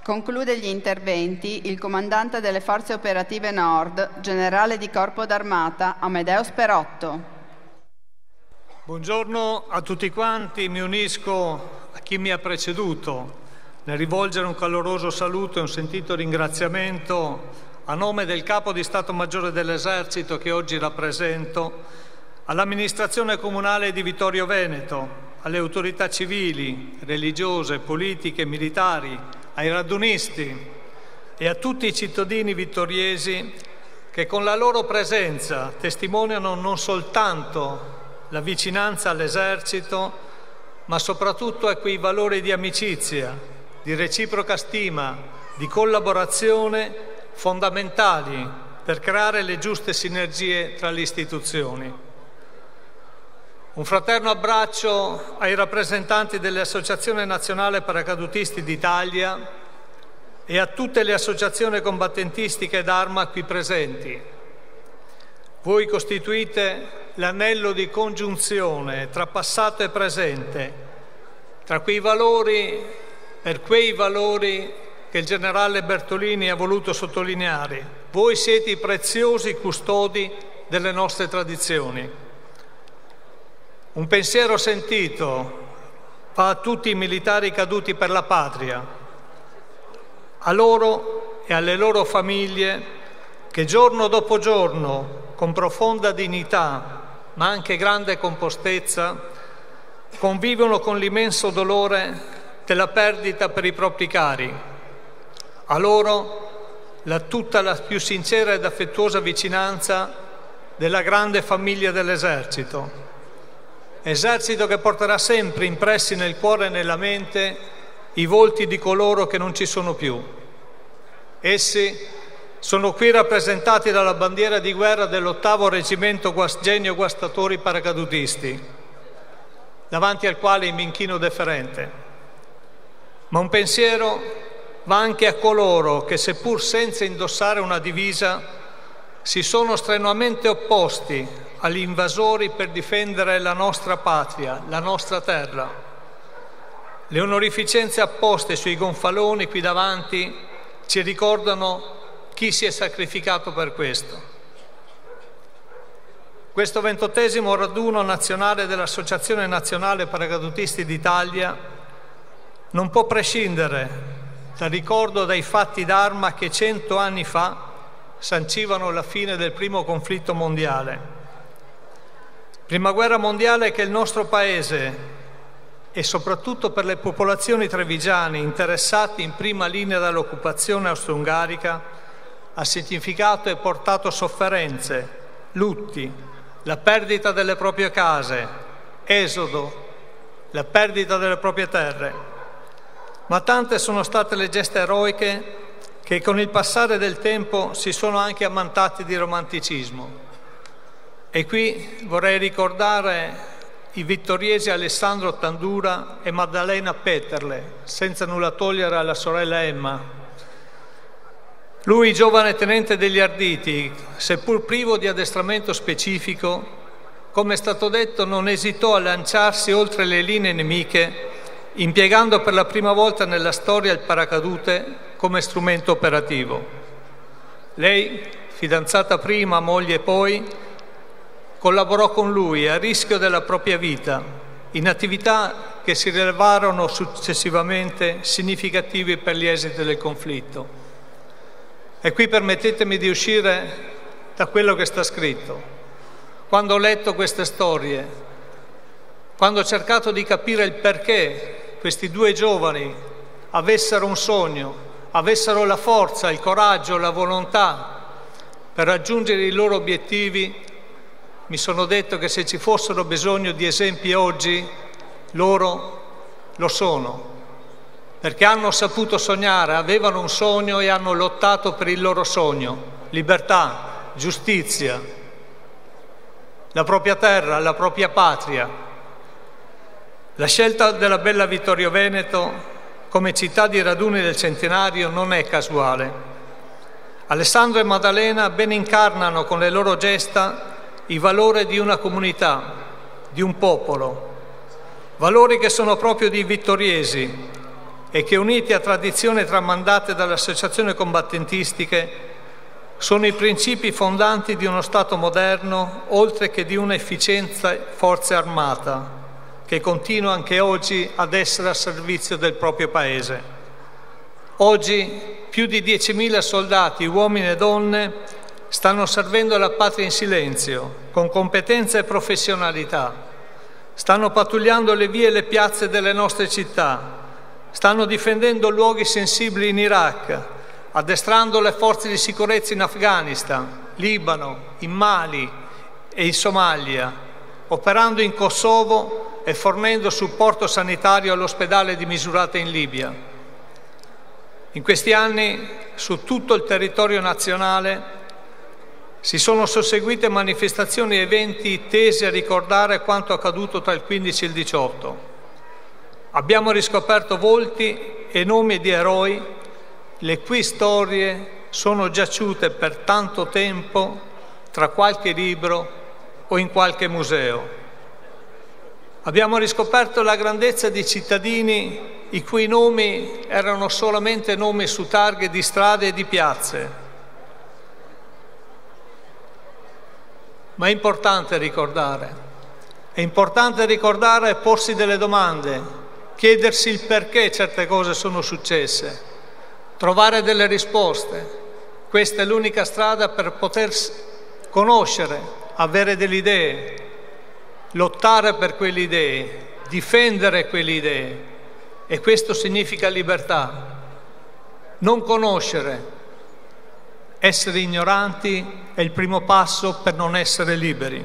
Conclude gli interventi il comandante delle Forze Operative Nord, generale di Corpo d'Armata, Amedeo Sperotto. Buongiorno a tutti quanti, mi unisco a chi mi ha preceduto nel rivolgere un caloroso saluto e un sentito ringraziamento a nome del Capo di Stato Maggiore dell'Esercito che oggi rappresento, all'amministrazione comunale di Vittorio Veneto, alle autorità civili, religiose, politiche e militari, ai radunisti e a tutti i cittadini vittoriesi che con la loro presenza testimoniano non soltanto la vicinanza all'esercito, ma soprattutto a quei valori di amicizia, di reciproca stima, di collaborazione fondamentali per creare le giuste sinergie tra le istituzioni. Un fraterno abbraccio ai rappresentanti dell'Associazione Nazionale Paracadutisti d'Italia e a tutte le associazioni combattentistiche d'arma qui presenti. Voi costituite l'anello di congiunzione tra passato e presente, tra quei valori, per quei valori che il generale Bertolini ha voluto sottolineare. Voi siete i preziosi custodi delle nostre tradizioni. Un pensiero sentito va a tutti i militari caduti per la patria, a loro e alle loro famiglie che giorno dopo giorno, con profonda dignità, ma anche grande compostezza, convivono con l'immenso dolore della perdita per i propri cari. A loro tutta la più sincera ed affettuosa vicinanza della grande famiglia dell'Esercito. Esercito che porterà sempre impressi nel cuore e nella mente i volti di coloro che non ci sono più. Essi sono qui rappresentati dalla bandiera di guerra dell'8° Reggimento Genio Guastatori Paracadutisti, davanti al quale mi inchino deferente. Ma un pensiero va anche a coloro che, seppur senza indossare una divisa, si sono strenuamente opposti agli invasori per difendere la nostra patria, la nostra terra. Le onorificenze apposte sui gonfaloni qui davanti ci ricordano chi si è sacrificato per questo. Questo 28° raduno nazionale dell'Associazione Nazionale Paracadutisti d'Italia non può prescindere dal ricordo dei fatti d'arma che 100 anni fa sancivano la fine del primo conflitto mondiale. Prima guerra mondiale che il nostro Paese, e soprattutto per le popolazioni trevigiane interessate in prima linea dall'occupazione austro-ungarica, ha significato e portato sofferenze, lutti, la perdita delle proprie case, esodo, la perdita delle proprie terre. Ma tante sono state le gesta eroiche che con il passare del tempo si sono anche ammantati di romanticismo. E qui vorrei ricordare i vittoriesi Alessandro Tandura e Maddalena Petterle, senza nulla togliere alla sorella Emma. Lui, giovane tenente degli Arditi, seppur privo di addestramento specifico, come è stato detto, non esitò a lanciarsi oltre le linee nemiche, impiegando per la prima volta nella storia il paracadute come strumento operativo. Lei, fidanzata prima, moglie poi, collaborò con lui a rischio della propria vita, in attività che si rivelarono successivamente significativi per gli esiti del conflitto. E qui permettetemi di uscire da quello che sta scritto. Quando ho letto queste storie, quando ho cercato di capire il perché questi due giovani avessero un sogno, avessero la forza, il coraggio, la volontà per raggiungere i loro obiettivi, mi sono detto che se ci fossero bisogno di esempi oggi, loro lo sono. Perché hanno saputo sognare, avevano un sogno e hanno lottato per il loro sogno. Libertà, giustizia, la propria terra, la propria patria. La scelta della bella Vittorio Veneto come città di raduni del centenario non è casuale. Alessandro e Maddalena ben incarnano con le loro gesta i valori di una comunità, di un popolo. Valori che sono proprio di vittoriesi, e che, uniti a tradizioni tramandate dalle associazioni combattentistiche, sono i principi fondanti di uno Stato moderno, oltre che di un'efficiente forza armata, che continua anche oggi ad essere a servizio del proprio Paese. Oggi più di 10.000 soldati, uomini e donne, stanno servendo la patria in silenzio, con competenza e professionalità. Stanno pattugliando le vie e le piazze delle nostre città. Stanno difendendo luoghi sensibili in Iraq, addestrando le forze di sicurezza in Afghanistan, Libano, in Mali e in Somalia, operando in Kosovo e fornendo supporto sanitario all'ospedale di Misurata in Libia. In questi anni, su tutto il territorio nazionale, si sono susseguite manifestazioni e eventi tesi a ricordare quanto accaduto tra il 15 e il 18. Abbiamo riscoperto volti e nomi di eroi, le cui storie sono giaciute per tanto tempo tra qualche libro o in qualche museo. Abbiamo riscoperto la grandezza di cittadini i cui nomi erano solamente nomi su targhe di strade e di piazze. Ma è importante ricordare e porsi delle domande, chiedersi il perché certe cose sono successe, trovare delle risposte. Questa è l'unica strada per poter conoscere, avere delle idee, lottare per quelle idee, difendere quelle idee. E questo significa libertà. Non conoscere, essere ignoranti è il primo passo per non essere liberi.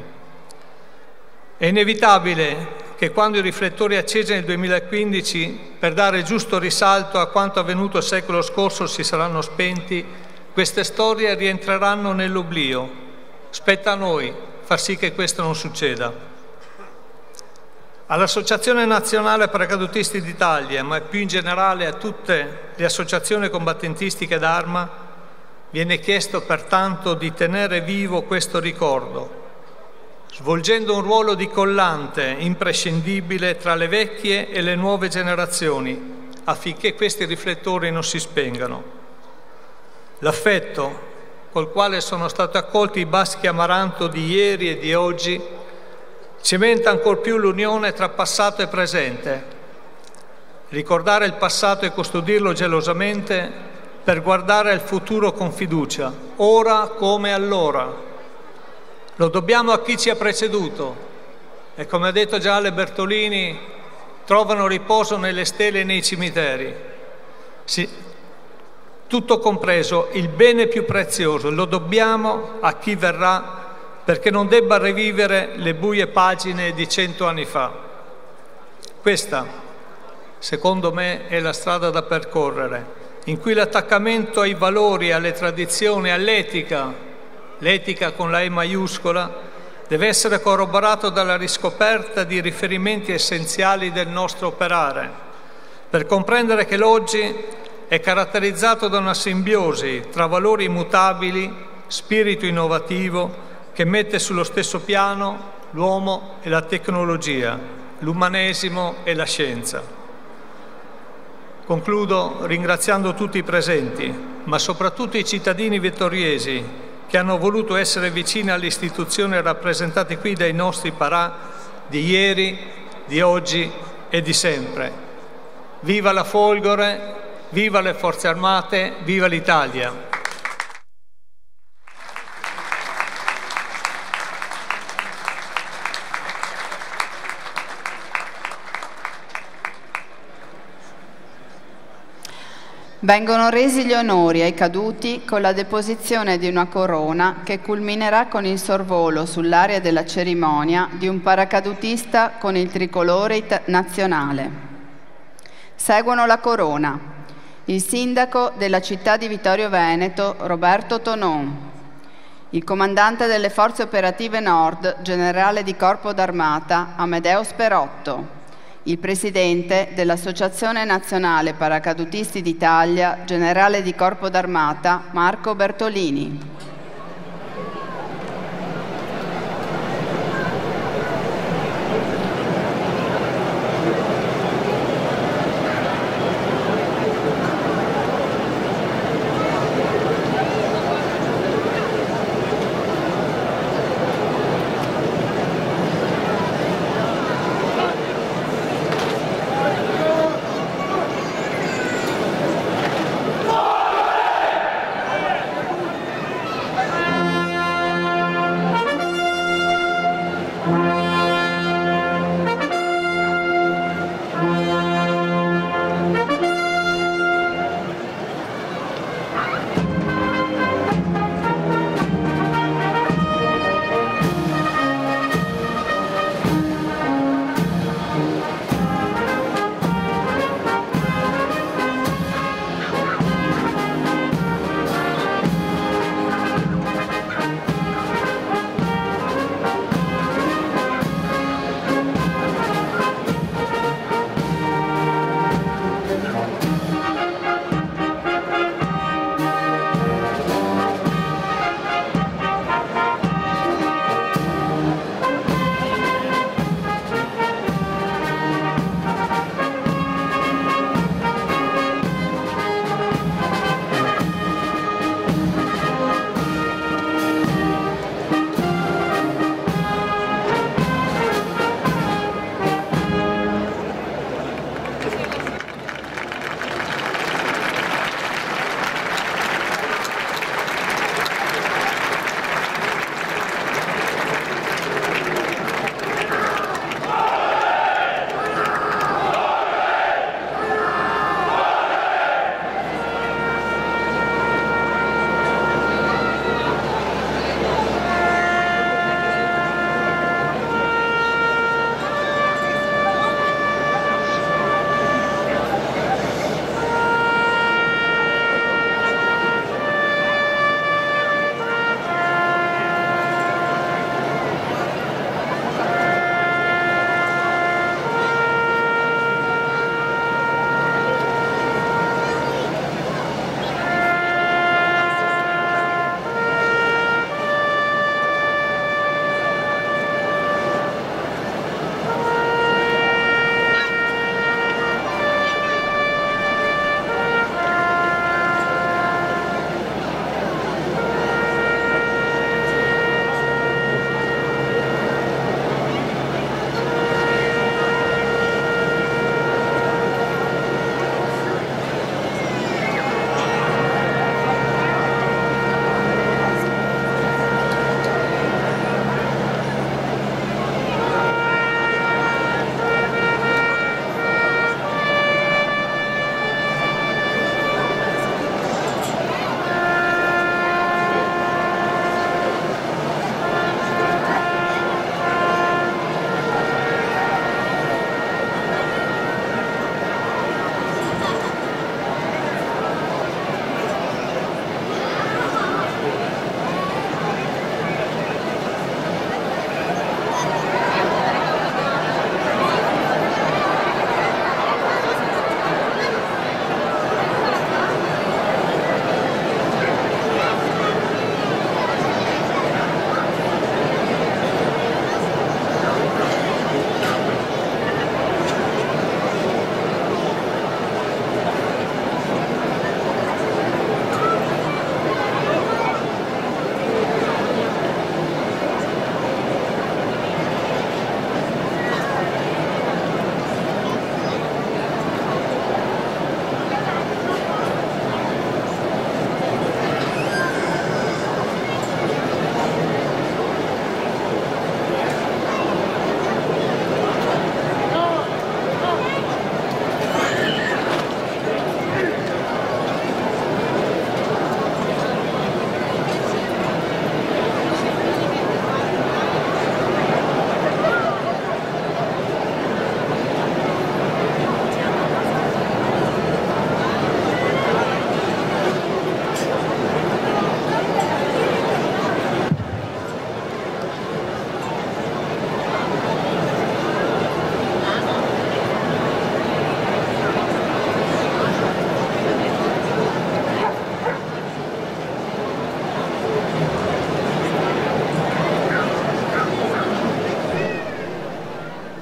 È inevitabile che quando i riflettori accesi nel 2015 per dare il giusto risalto a quanto avvenuto il secolo scorso si saranno spenti, queste storie rientreranno nell'oblio. Spetta a noi far sì che questo non succeda. All'Associazione Nazionale Paracadutisti d'Italia, ma più in generale a tutte le associazioni combattentistiche d'arma, viene chiesto pertanto di tenere vivo questo ricordo, svolgendo un ruolo di collante imprescindibile tra le vecchie e le nuove generazioni, affinché questi riflettori non si spengano. L'affetto col quale sono stati accolti i baschi amaranto di ieri e di oggi cementa ancor più l'unione tra passato e presente. Ricordare il passato e custodirlo gelosamente per guardare al futuro con fiducia, ora come allora. Lo dobbiamo a chi ci ha preceduto e, come ha detto già Ale Bertolini, trovano riposo nelle stele e nei cimiteri. Sì, tutto compreso, il bene più prezioso lo dobbiamo a chi verrà perché non debba rivivere le buie pagine di 100 anni fa. Questa, secondo me, è la strada da percorrere, in cui l'attaccamento ai valori, alle tradizioni, all'etica, l'etica con la E maiuscola, deve essere corroborato dalla riscoperta di riferimenti essenziali del nostro operare, per comprendere che l'oggi è caratterizzato da una simbiosi tra valori immutabili, spirito innovativo, che mette sullo stesso piano l'uomo e la tecnologia, l'umanesimo e la scienza. Concludo ringraziando tutti i presenti, ma soprattutto i cittadini vittoriesi che hanno voluto essere vicini alle istituzioni rappresentate qui dai nostri parà di ieri, di oggi e di sempre. Viva la Folgore, viva le Forze Armate, viva l'Italia! Vengono resi gli onori ai caduti con la deposizione di una corona che culminerà con il sorvolo sull'area della cerimonia di un paracadutista con il tricolore nazionale. Seguono la corona il sindaco della città di Vittorio Veneto, Roberto Tonon, il comandante delle Forze Operative Nord, generale di Corpo d'Armata, Amedeo Sperotto, il presidente dell'Associazione Nazionale Paracadutisti d'Italia, generale di Corpo d'Armata, Marco Bertolini.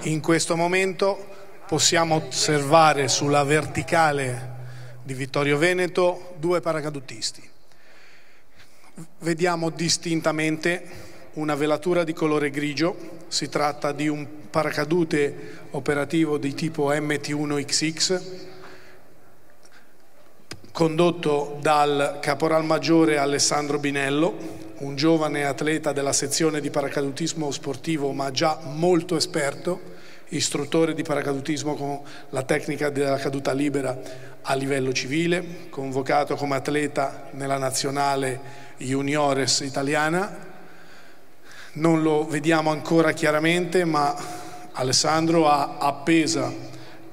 In questo momento possiamo osservare sulla verticale di Vittorio Veneto 2 paracadutisti. Vediamo distintamente una velatura di colore grigio, si tratta di un paracadute operativo di tipo MT1XX condotto dal caporalmaggiore Alessandro Binello, un giovane atleta della sezione di paracadutismo sportivo ma già molto esperto, istruttore di paracadutismo con la tecnica della caduta libera a livello civile, convocato come atleta nella nazionale juniores italiana. Non lo vediamo ancora chiaramente, ma Alessandro ha appesa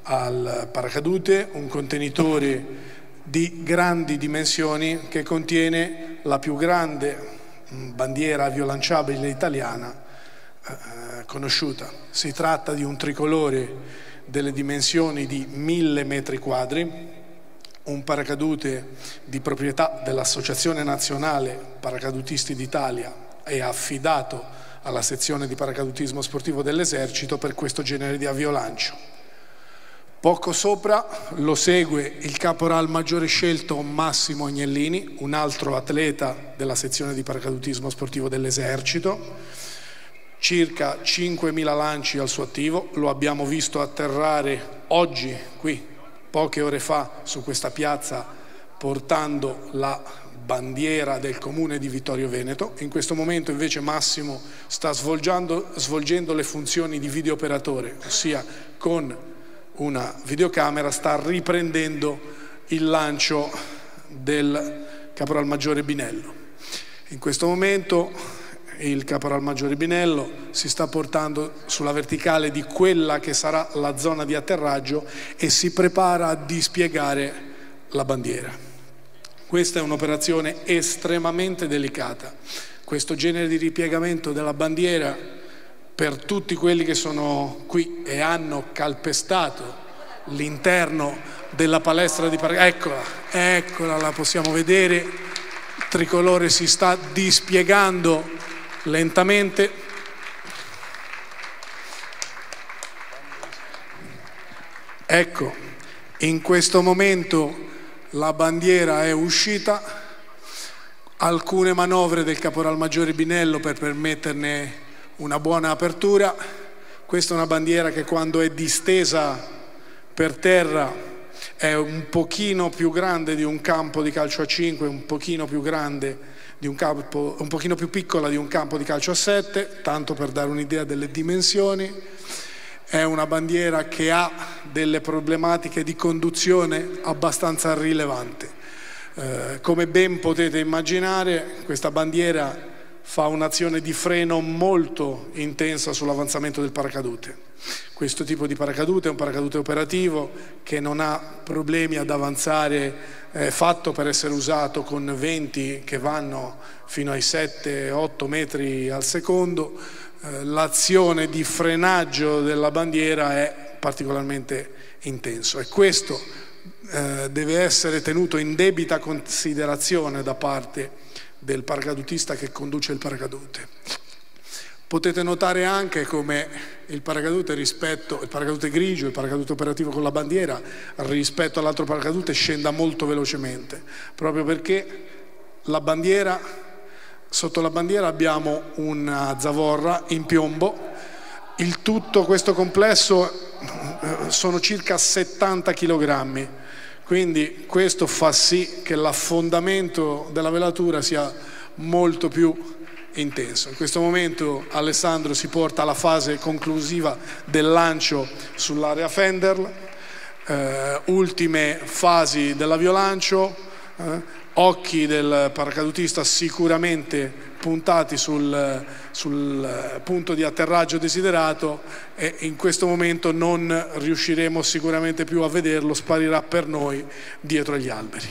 al paracadute un contenitore di grandi dimensioni che contiene la più grande bandiera aviolanciabile italiana conosciuta. Si tratta di un tricolore delle dimensioni di 1000 metri quadri, un paracadute di proprietà dell'Associazione Nazionale Paracadutisti d'Italia e affidato alla sezione di paracadutismo sportivo dell'Esercito per questo genere di aviolancio. Poco sopra lo segue il caporal maggiore scelto Massimo Agnellini, un altro atleta della sezione di paracadutismo sportivo dell'Esercito, circa 5.000 lanci al suo attivo. Lo abbiamo visto atterrare oggi qui, poche ore fa, su questa piazza portando la bandiera del comune di Vittorio Veneto. In questo momento invece Massimo sta svolgendo le funzioni di videooperatore, ossia con una videocamera sta riprendendo il lancio del caporalmaggiore Binello. In questo momento il caporalmaggiore Binello si sta portando sulla verticale di quella che sarà la zona di atterraggio e si prepara a dispiegare la bandiera. Questa è un'operazione estremamente delicata. Questo genere di ripiegamento della bandiera, per tutti quelli che sono qui e hanno calpestato l'interno della palestra di paracadutismo, eccola, la possiamo vedere, il tricolore si sta dispiegando lentamente. Ecco, in questo momento la bandiera è uscita, alcune manovre del caporalmaggiore Binello per permetterne una buona apertura. Questa è una bandiera che quando è distesa per terra è un pochino più grande di un campo di calcio a 5, un pochino più grande di un pochino più piccola di un campo di calcio a 7, tanto per dare un'idea delle dimensioni. È una bandiera che ha delle problematiche di conduzione abbastanza rilevanti. Come ben potete immaginare, questa bandiera fa un'azione di freno molto intensa sull'avanzamento del paracadute. Questo tipo di paracadute è un paracadute operativo che non ha problemi ad avanzare, è fatto per essere usato con venti che vanno fino ai 7-8 metri al secondo. L'azione di frenaggio della bandiera è particolarmente intenso e questo deve essere tenuto in debita considerazione da parte del paracadutista che conduce il paracadute. Potete notare anche come il paracadute grigio, il paracadute operativo con la bandiera, rispetto all'altro paracadute scenda molto velocemente, proprio perché la bandiera, sotto la bandiera abbiamo una zavorra in piombo. Il tutto, questo complesso, sono circa 70 kg. Quindi questo fa sì che l'affondamento della velatura sia molto più intenso. In questo momento Alessandro si porta alla fase conclusiva del lancio sull'area Fender, ultime fasi dell'aviolancio, occhi del paracadutista sicuramente puntati sul punto di atterraggio desiderato e in questo momento non riusciremo sicuramente più a vederlo, sparirà per noi dietro agli alberi.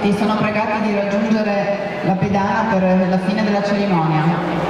tutti, sono pregati di raggiungere la pedana per la fine della cerimonia.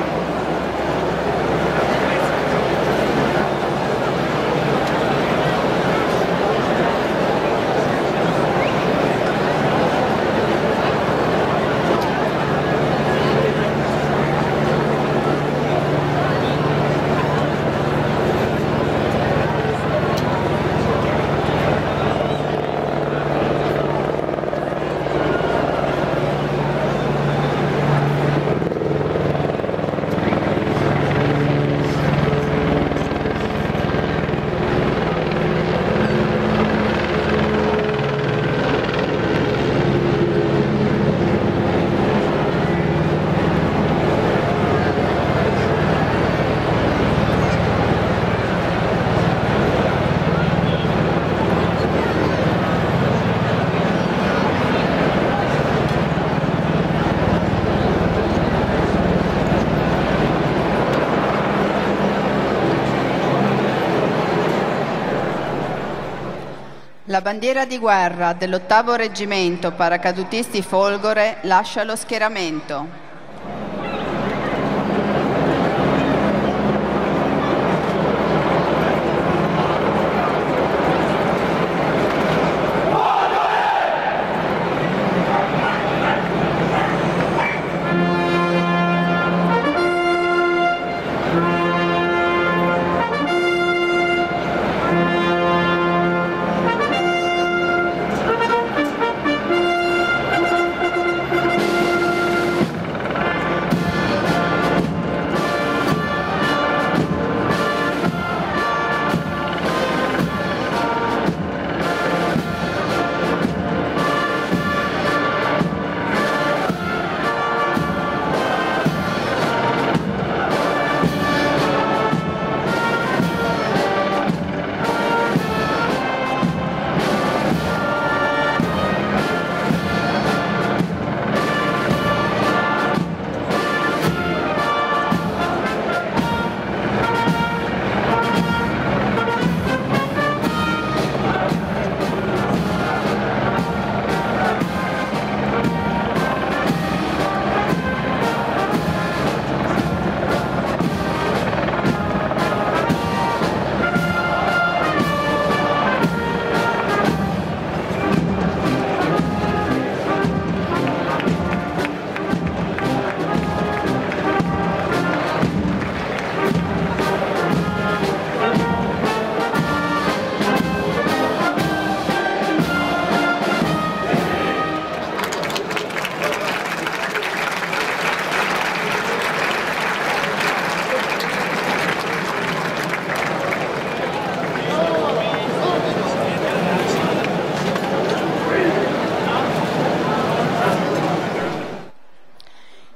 La bandiera di guerra dell'8° Reggimento Paracadutisti Folgore lascia lo schieramento.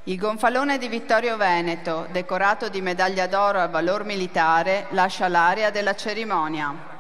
Il gonfalone di Vittorio Veneto, decorato di medaglia d'oro al valor militare, lascia l'area della cerimonia.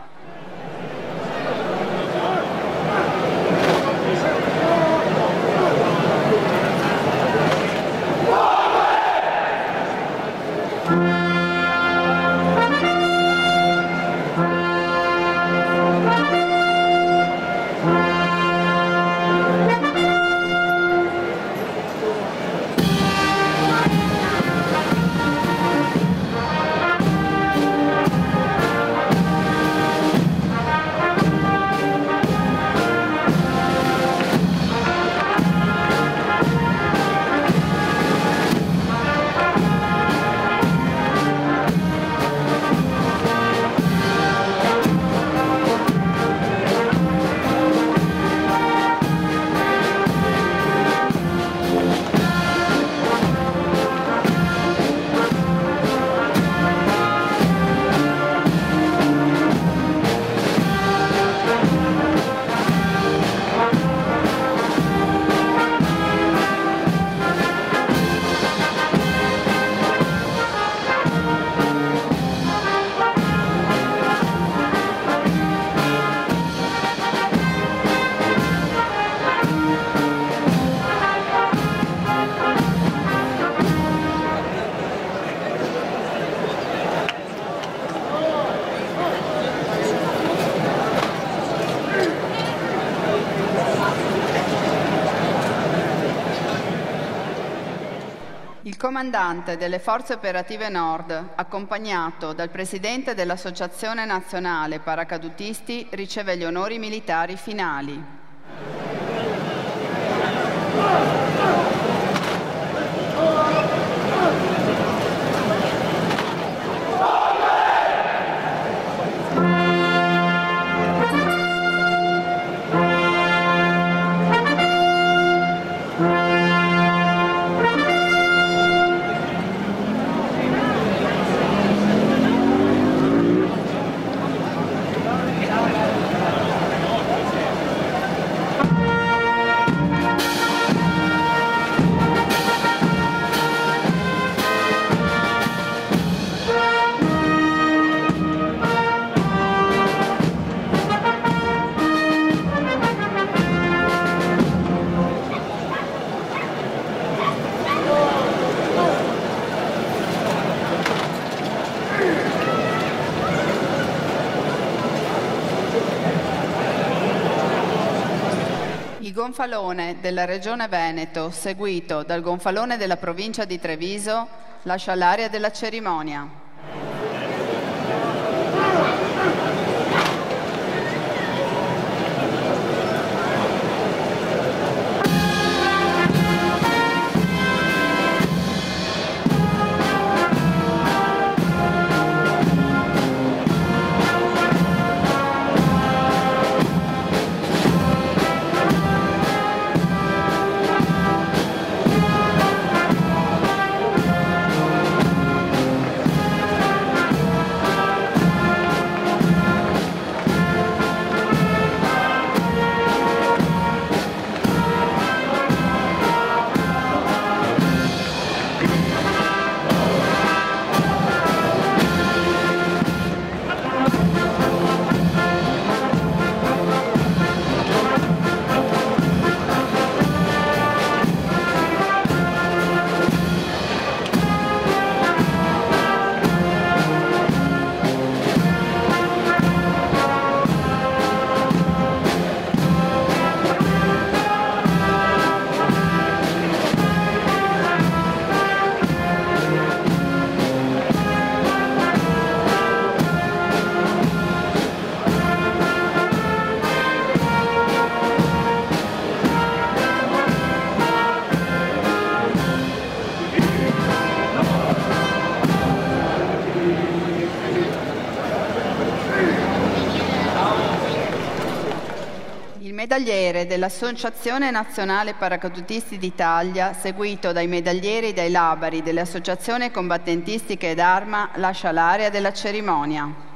Il comandante delle Forze Operative Nord, accompagnato dal presidente dell'Associazione Nazionale Paracadutisti, riceve gli onori militari finali. Il gonfalone della Regione Veneto, seguito dal gonfalone della provincia di Treviso, lascia l'area della cerimonia. Medagliere dell'Associazione Nazionale Paracadutisti d'Italia, seguito dai medaglieri dai labari delle associazioni combattentistiche ed Arma, lascia l'area della cerimonia.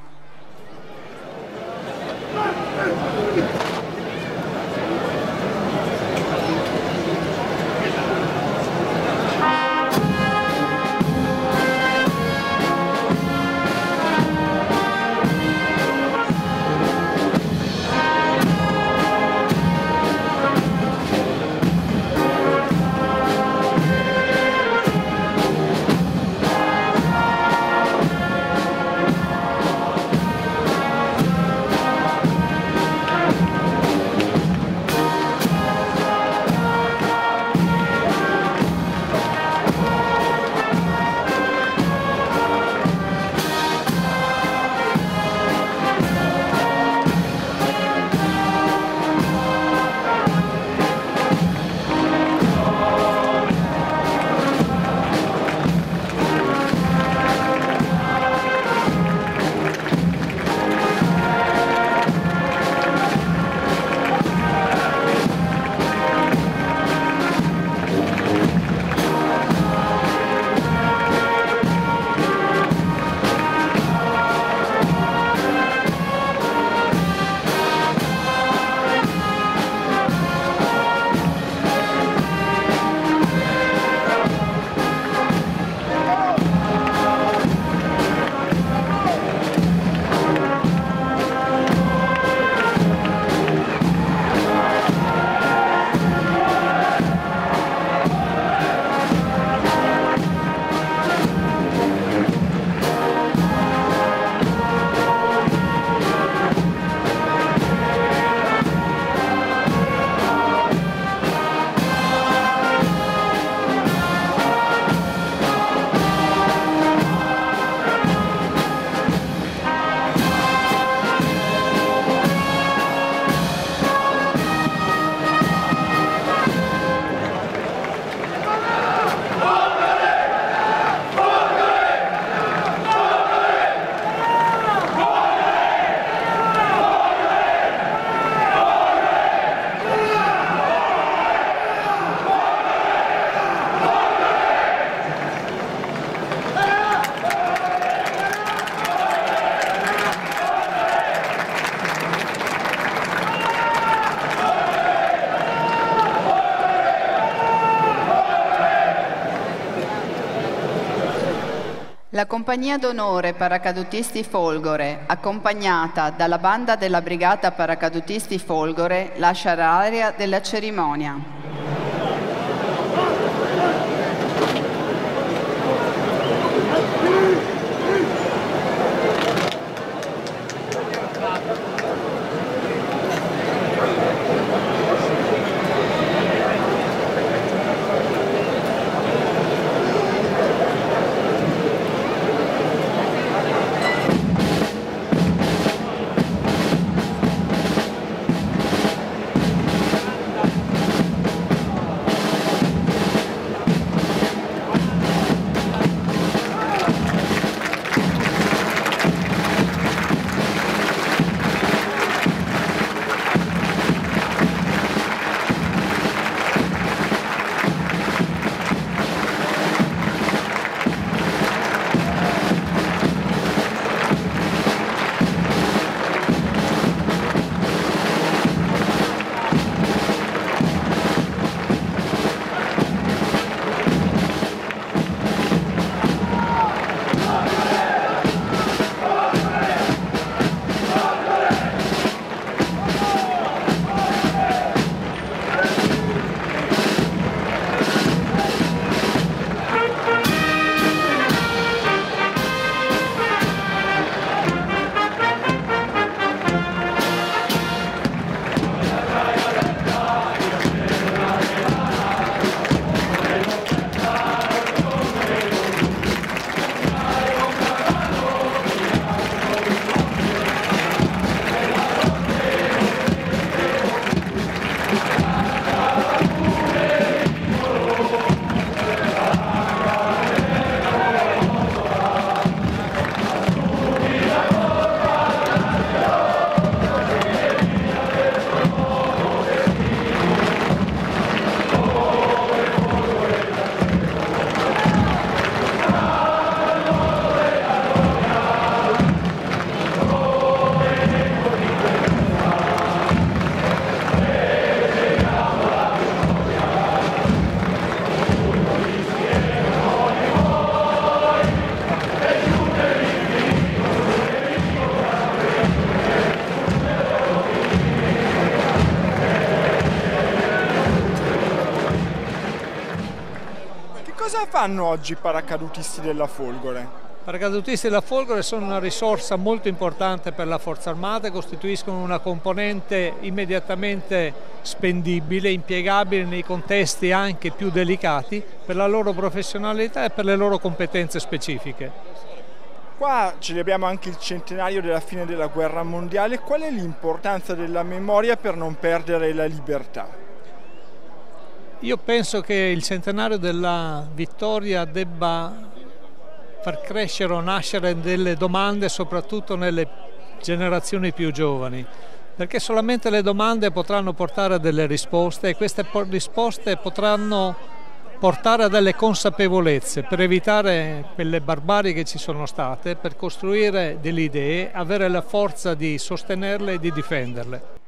La compagnia d'onore Paracadutisti Folgore, accompagnata dalla banda della Brigata Paracadutisti Folgore, lascia l'area della cerimonia. Cosa fanno oggi i paracadutisti della Folgore? I paracadutisti della Folgore sono una risorsa molto importante per la Forza Armata, costituiscono una componente immediatamente spendibile, impiegabile nei contesti anche più delicati per la loro professionalità e per le loro competenze specifiche. Qua celebriamo anche il centenario della fine della guerra mondiale. Qual è l'importanza della memoria per non perdere la libertà? Io penso che il centenario della vittoria debba far crescere o nascere delle domande soprattutto nelle generazioni più giovani, perché solamente le domande potranno portare a delle risposte e queste risposte potranno portare a delle consapevolezze per evitare quelle barbarie che ci sono state, per costruire delle idee, avere la forza di sostenerle e di difenderle.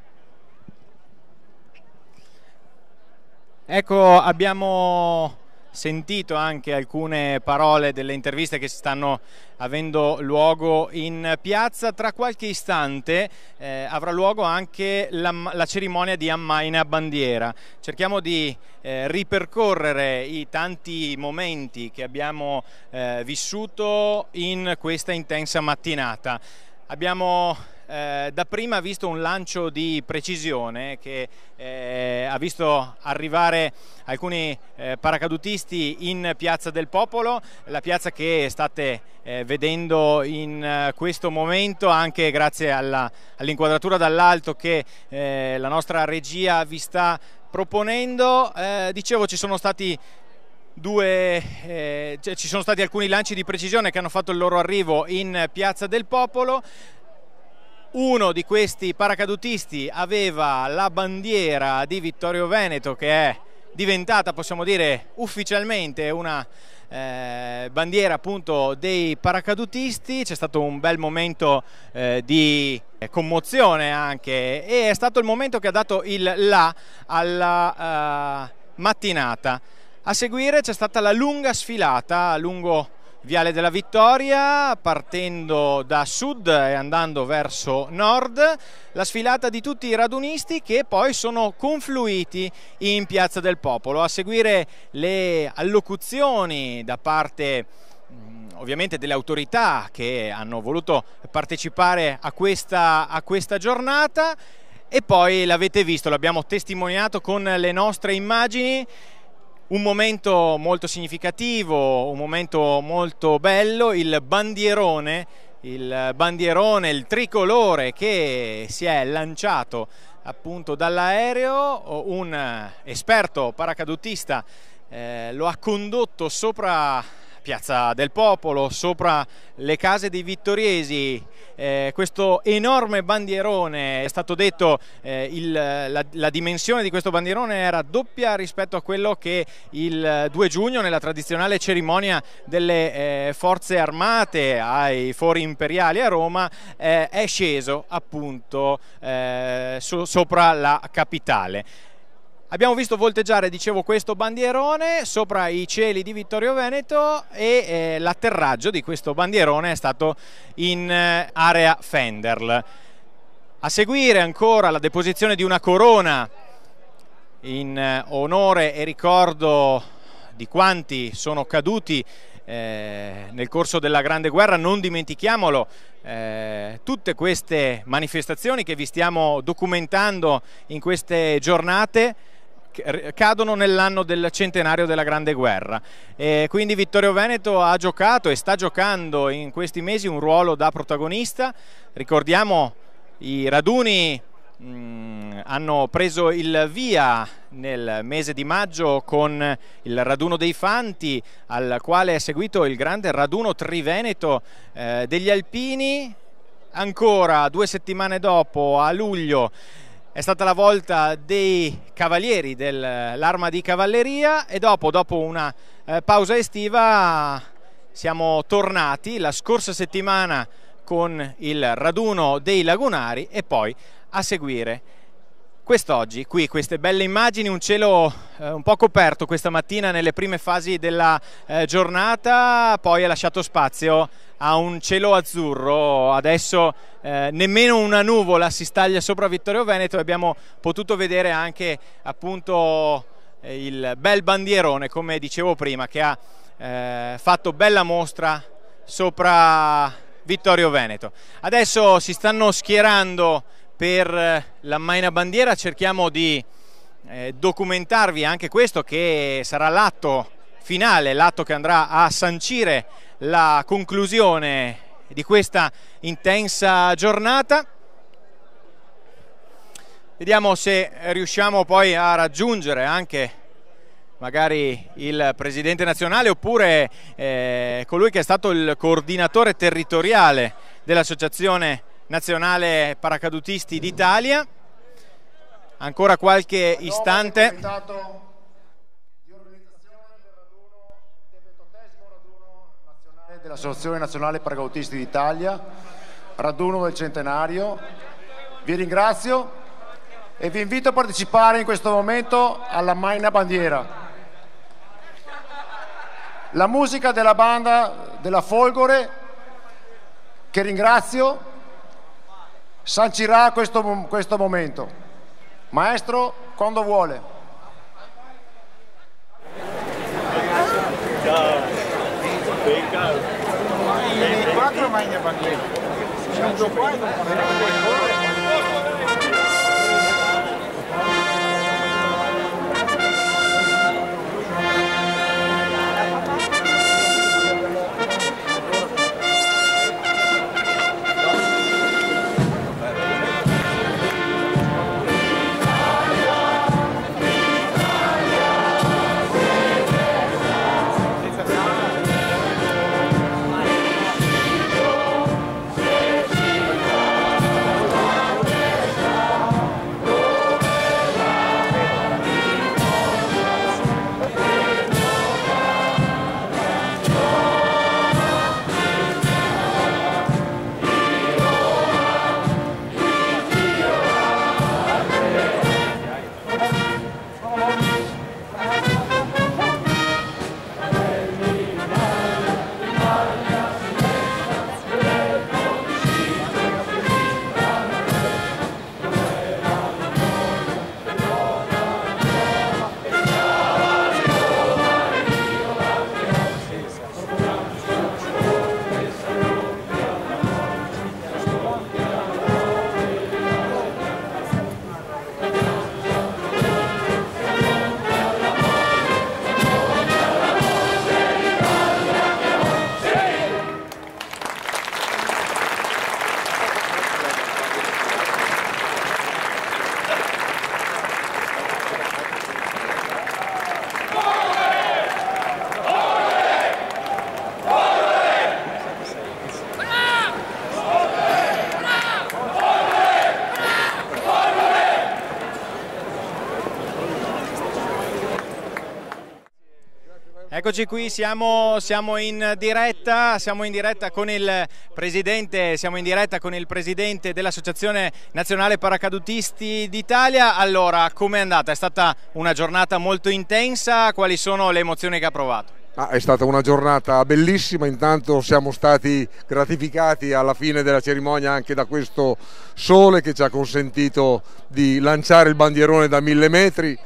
Ecco, abbiamo sentito anche alcune parole delle interviste che stanno avendo luogo in piazza. Tra qualche istante avrà luogo anche la cerimonia di ammaina bandiera. Cerchiamo di ripercorrere i tanti momenti che abbiamo vissuto in questa intensa mattinata. Abbiamo dapprima visto un lancio di precisione che ha visto arrivare alcuni paracadutisti in Piazza del Popolo, la piazza che state vedendo in questo momento anche grazie all'inquadratura dall'alto che la nostra regia vi sta proponendo. Dicevo, ci sono stati alcuni lanci di precisione che hanno fatto il loro arrivo in Piazza del Popolo. Uno di questi paracadutisti aveva la bandiera di Vittorio Veneto, che è diventata, possiamo dire, ufficialmente una bandiera appunto dei paracadutisti. C'è stato un bel momento di commozione anche, e è stato il momento che ha dato il là alla mattinata. A seguire c'è stata la lunga sfilata lungo Viale della Vittoria, partendo da sud e andando verso nord, la sfilata di tutti i radunisti che poi sono confluiti in Piazza del Popolo. A seguire le allocuzioni da parte ovviamente delle autorità che hanno voluto partecipare a questa giornata, e poi l'avete visto, l'abbiamo testimoniato con le nostre immagini, un momento molto significativo, un momento molto bello, il bandierone, il tricolore che si è lanciato appunto dall'aereo. Un esperto paracadutista lo ha condotto sopra Piazza del Popolo, sopra le case dei vittoriesi. Questo enorme bandierone, è stato detto la dimensione di questo bandierone era doppia rispetto a quello che il 2 giugno nella tradizionale cerimonia delle forze armate ai Fori Imperiali a Roma è sceso appunto sopra la capitale. Abbiamo visto volteggiare, dicevo, questo bandierone sopra i cieli di Vittorio Veneto e l'atterraggio di questo bandierone è stato in area Fenderl. A seguire ancora la deposizione di una corona in onore e ricordo di quanti sono caduti nel corso della Grande Guerra. Non dimentichiamolo, tutte queste manifestazioni che vi stiamo documentando in queste giornate cadono nell'anno del centenario della Grande Guerra, e quindi Vittorio Veneto ha giocato e sta giocando in questi mesi un ruolo da protagonista. Ricordiamo i raduni hanno preso il via nel mese di maggio con il raduno dei Fanti, al quale è seguito il grande raduno triveneto degli Alpini. Ancora 2 settimane dopo, a luglio, è stata la volta dei cavalieri dell'Arma di Cavalleria, e dopo una pausa estiva siamo tornati la scorsa settimana con il raduno dei Lagunari, e poi a seguire quest'oggi qui queste belle immagini, un cielo un po' coperto questa mattina nelle prime fasi della giornata, poi ha lasciato spazio a un cielo azzurro. Adesso nemmeno una nuvola si staglia sopra Vittorio Veneto, e abbiamo potuto vedere anche appunto il bel bandierone, come dicevo prima, che ha fatto bella mostra sopra Vittorio Veneto. Adesso si stanno schierando per l'ammaina bandiera. Cerchiamo di documentarvi anche questo, che sarà l'atto finale, l'atto che andrà a sancire la conclusione di questa intensa giornata. Vediamo se riusciamo poi a raggiungere anche magari il presidente nazionale, oppure colui che è stato il coordinatore territoriale dell'Associazione Nazionale Paracadutisti d'Italia. Ancora qualche istante. Dell'Associazione Nazionale Paracadutisti d'Italia, raduno del centenario. Vi ringrazio e vi invito a partecipare in questo momento all'ammaina bandiera. La musica della banda della Folgore, che ringrazio, sancirà questo momento. Maestro, quando vuole. Ciao. Le 4 maglie bandiere. Siamo qua. Eccoci qui, siamo in diretta con il presidente, dell'Associazione Nazionale Paracadutisti d'Italia. Allora, com'è andata? È stata una giornata molto intensa, quali sono le emozioni che ha provato? È stata una giornata bellissima, intanto siamo stati gratificati alla fine della cerimonia anche da questo sole che ci ha consentito di lanciare il bandierone da 1000 metri.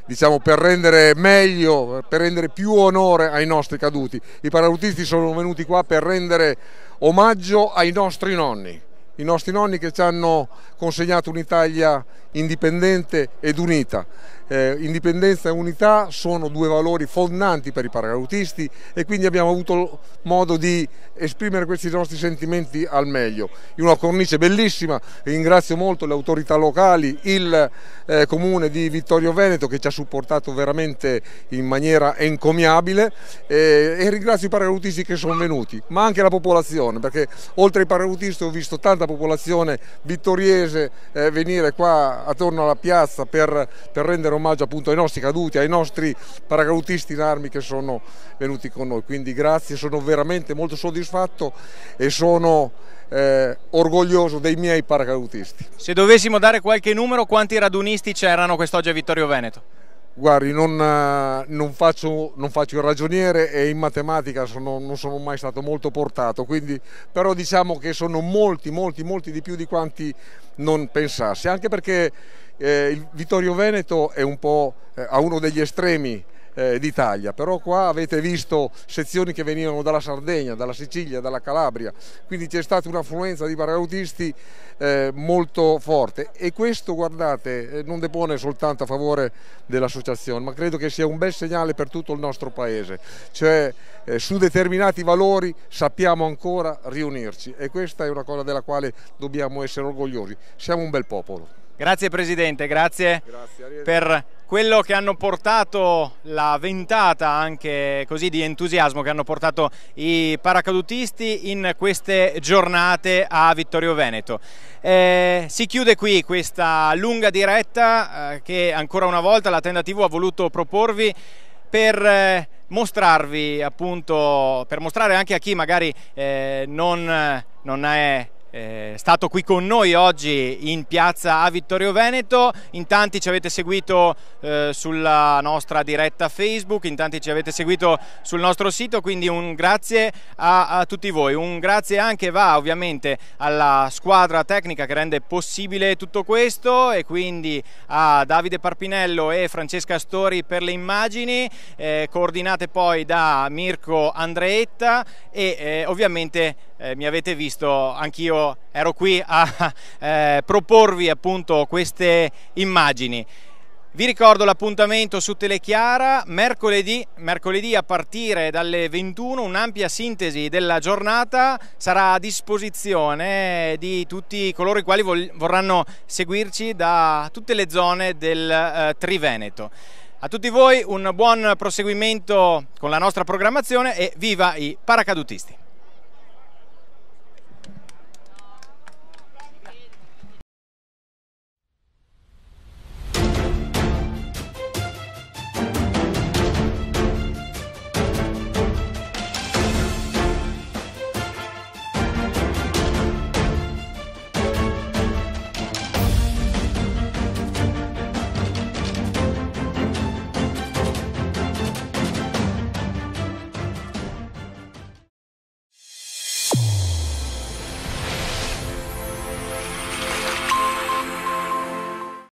Diciamo, per rendere meglio, per rendere più onore ai nostri caduti. I paracadutisti sono venuti qua per rendere omaggio ai nostri nonni, i nostri nonni che ci hanno consegnato un'Italia indipendente ed unita. Indipendenza e unità sono due valori fondanti per i paracadutisti e quindi abbiamo avuto modo di esprimere questi nostri sentimenti al meglio. In una cornice bellissima, ringrazio molto le autorità locali, il comune di Vittorio Veneto che ci ha supportato veramente in maniera encomiabile e ringrazio i paracadutisti che sono venuti, ma anche la popolazione, perché oltre ai paracadutisti ho visto tanta popolazione vittoriese venire qua attorno alla piazza per rendere omaggio appunto ai nostri caduti, ai nostri paracadutisti in armi che sono venuti con noi. Quindi grazie, sono veramente molto soddisfatto e sono orgoglioso dei miei paracadutisti. Se dovessimo dare qualche numero, quanti radunisti c'erano quest'oggi a Vittorio Veneto? Guardi, non faccio il ragioniere e in matematica non sono mai stato molto portato, quindi, però diciamo che sono molti di più di quanti non pensassi, anche perché il Vittorio Veneto è un po' a uno degli estremi d'Italia, però qua avete visto sezioni che venivano dalla Sardegna, dalla Sicilia, dalla Calabria, quindi c'è stata un'affluenza di paracadutisti molto forte e questo, guardate, non depone soltanto a favore dell'associazione, ma credo che sia un bel segnale per tutto il nostro paese, cioè su determinati valori sappiamo ancora riunirci e questa è una cosa della quale dobbiamo essere orgogliosi, siamo un bel popolo. Grazie Presidente, grazie per quello che hanno portato, la ventata anche così di entusiasmo che hanno portato i paracadutisti in queste giornate a Vittorio Veneto. Si chiude qui questa lunga diretta che ancora una volta la Tenda TV ha voluto proporvi per mostrarvi, appunto, per mostrare anche a chi magari non è stato qui con noi oggi in piazza a Vittorio Veneto. In tanti ci avete seguito sulla nostra diretta Facebook, in tanti ci avete seguito sul nostro sito, quindi un grazie a tutti voi. Un grazie anche va ovviamente alla squadra tecnica che rende possibile tutto questo e quindi a Davide Parpinello e Francesca Astori per le immagini, coordinate poi da Mirko Andreetta e ovviamente mi avete visto, anch'io ero qui a proporvi appunto queste immagini. Vi ricordo l'appuntamento su Telechiara mercoledì a partire dalle 21, un'ampia sintesi della giornata sarà a disposizione di tutti coloro i quali vorranno seguirci da tutte le zone del Triveneto. A tutti voi un buon proseguimento con la nostra programmazione e viva i paracadutisti!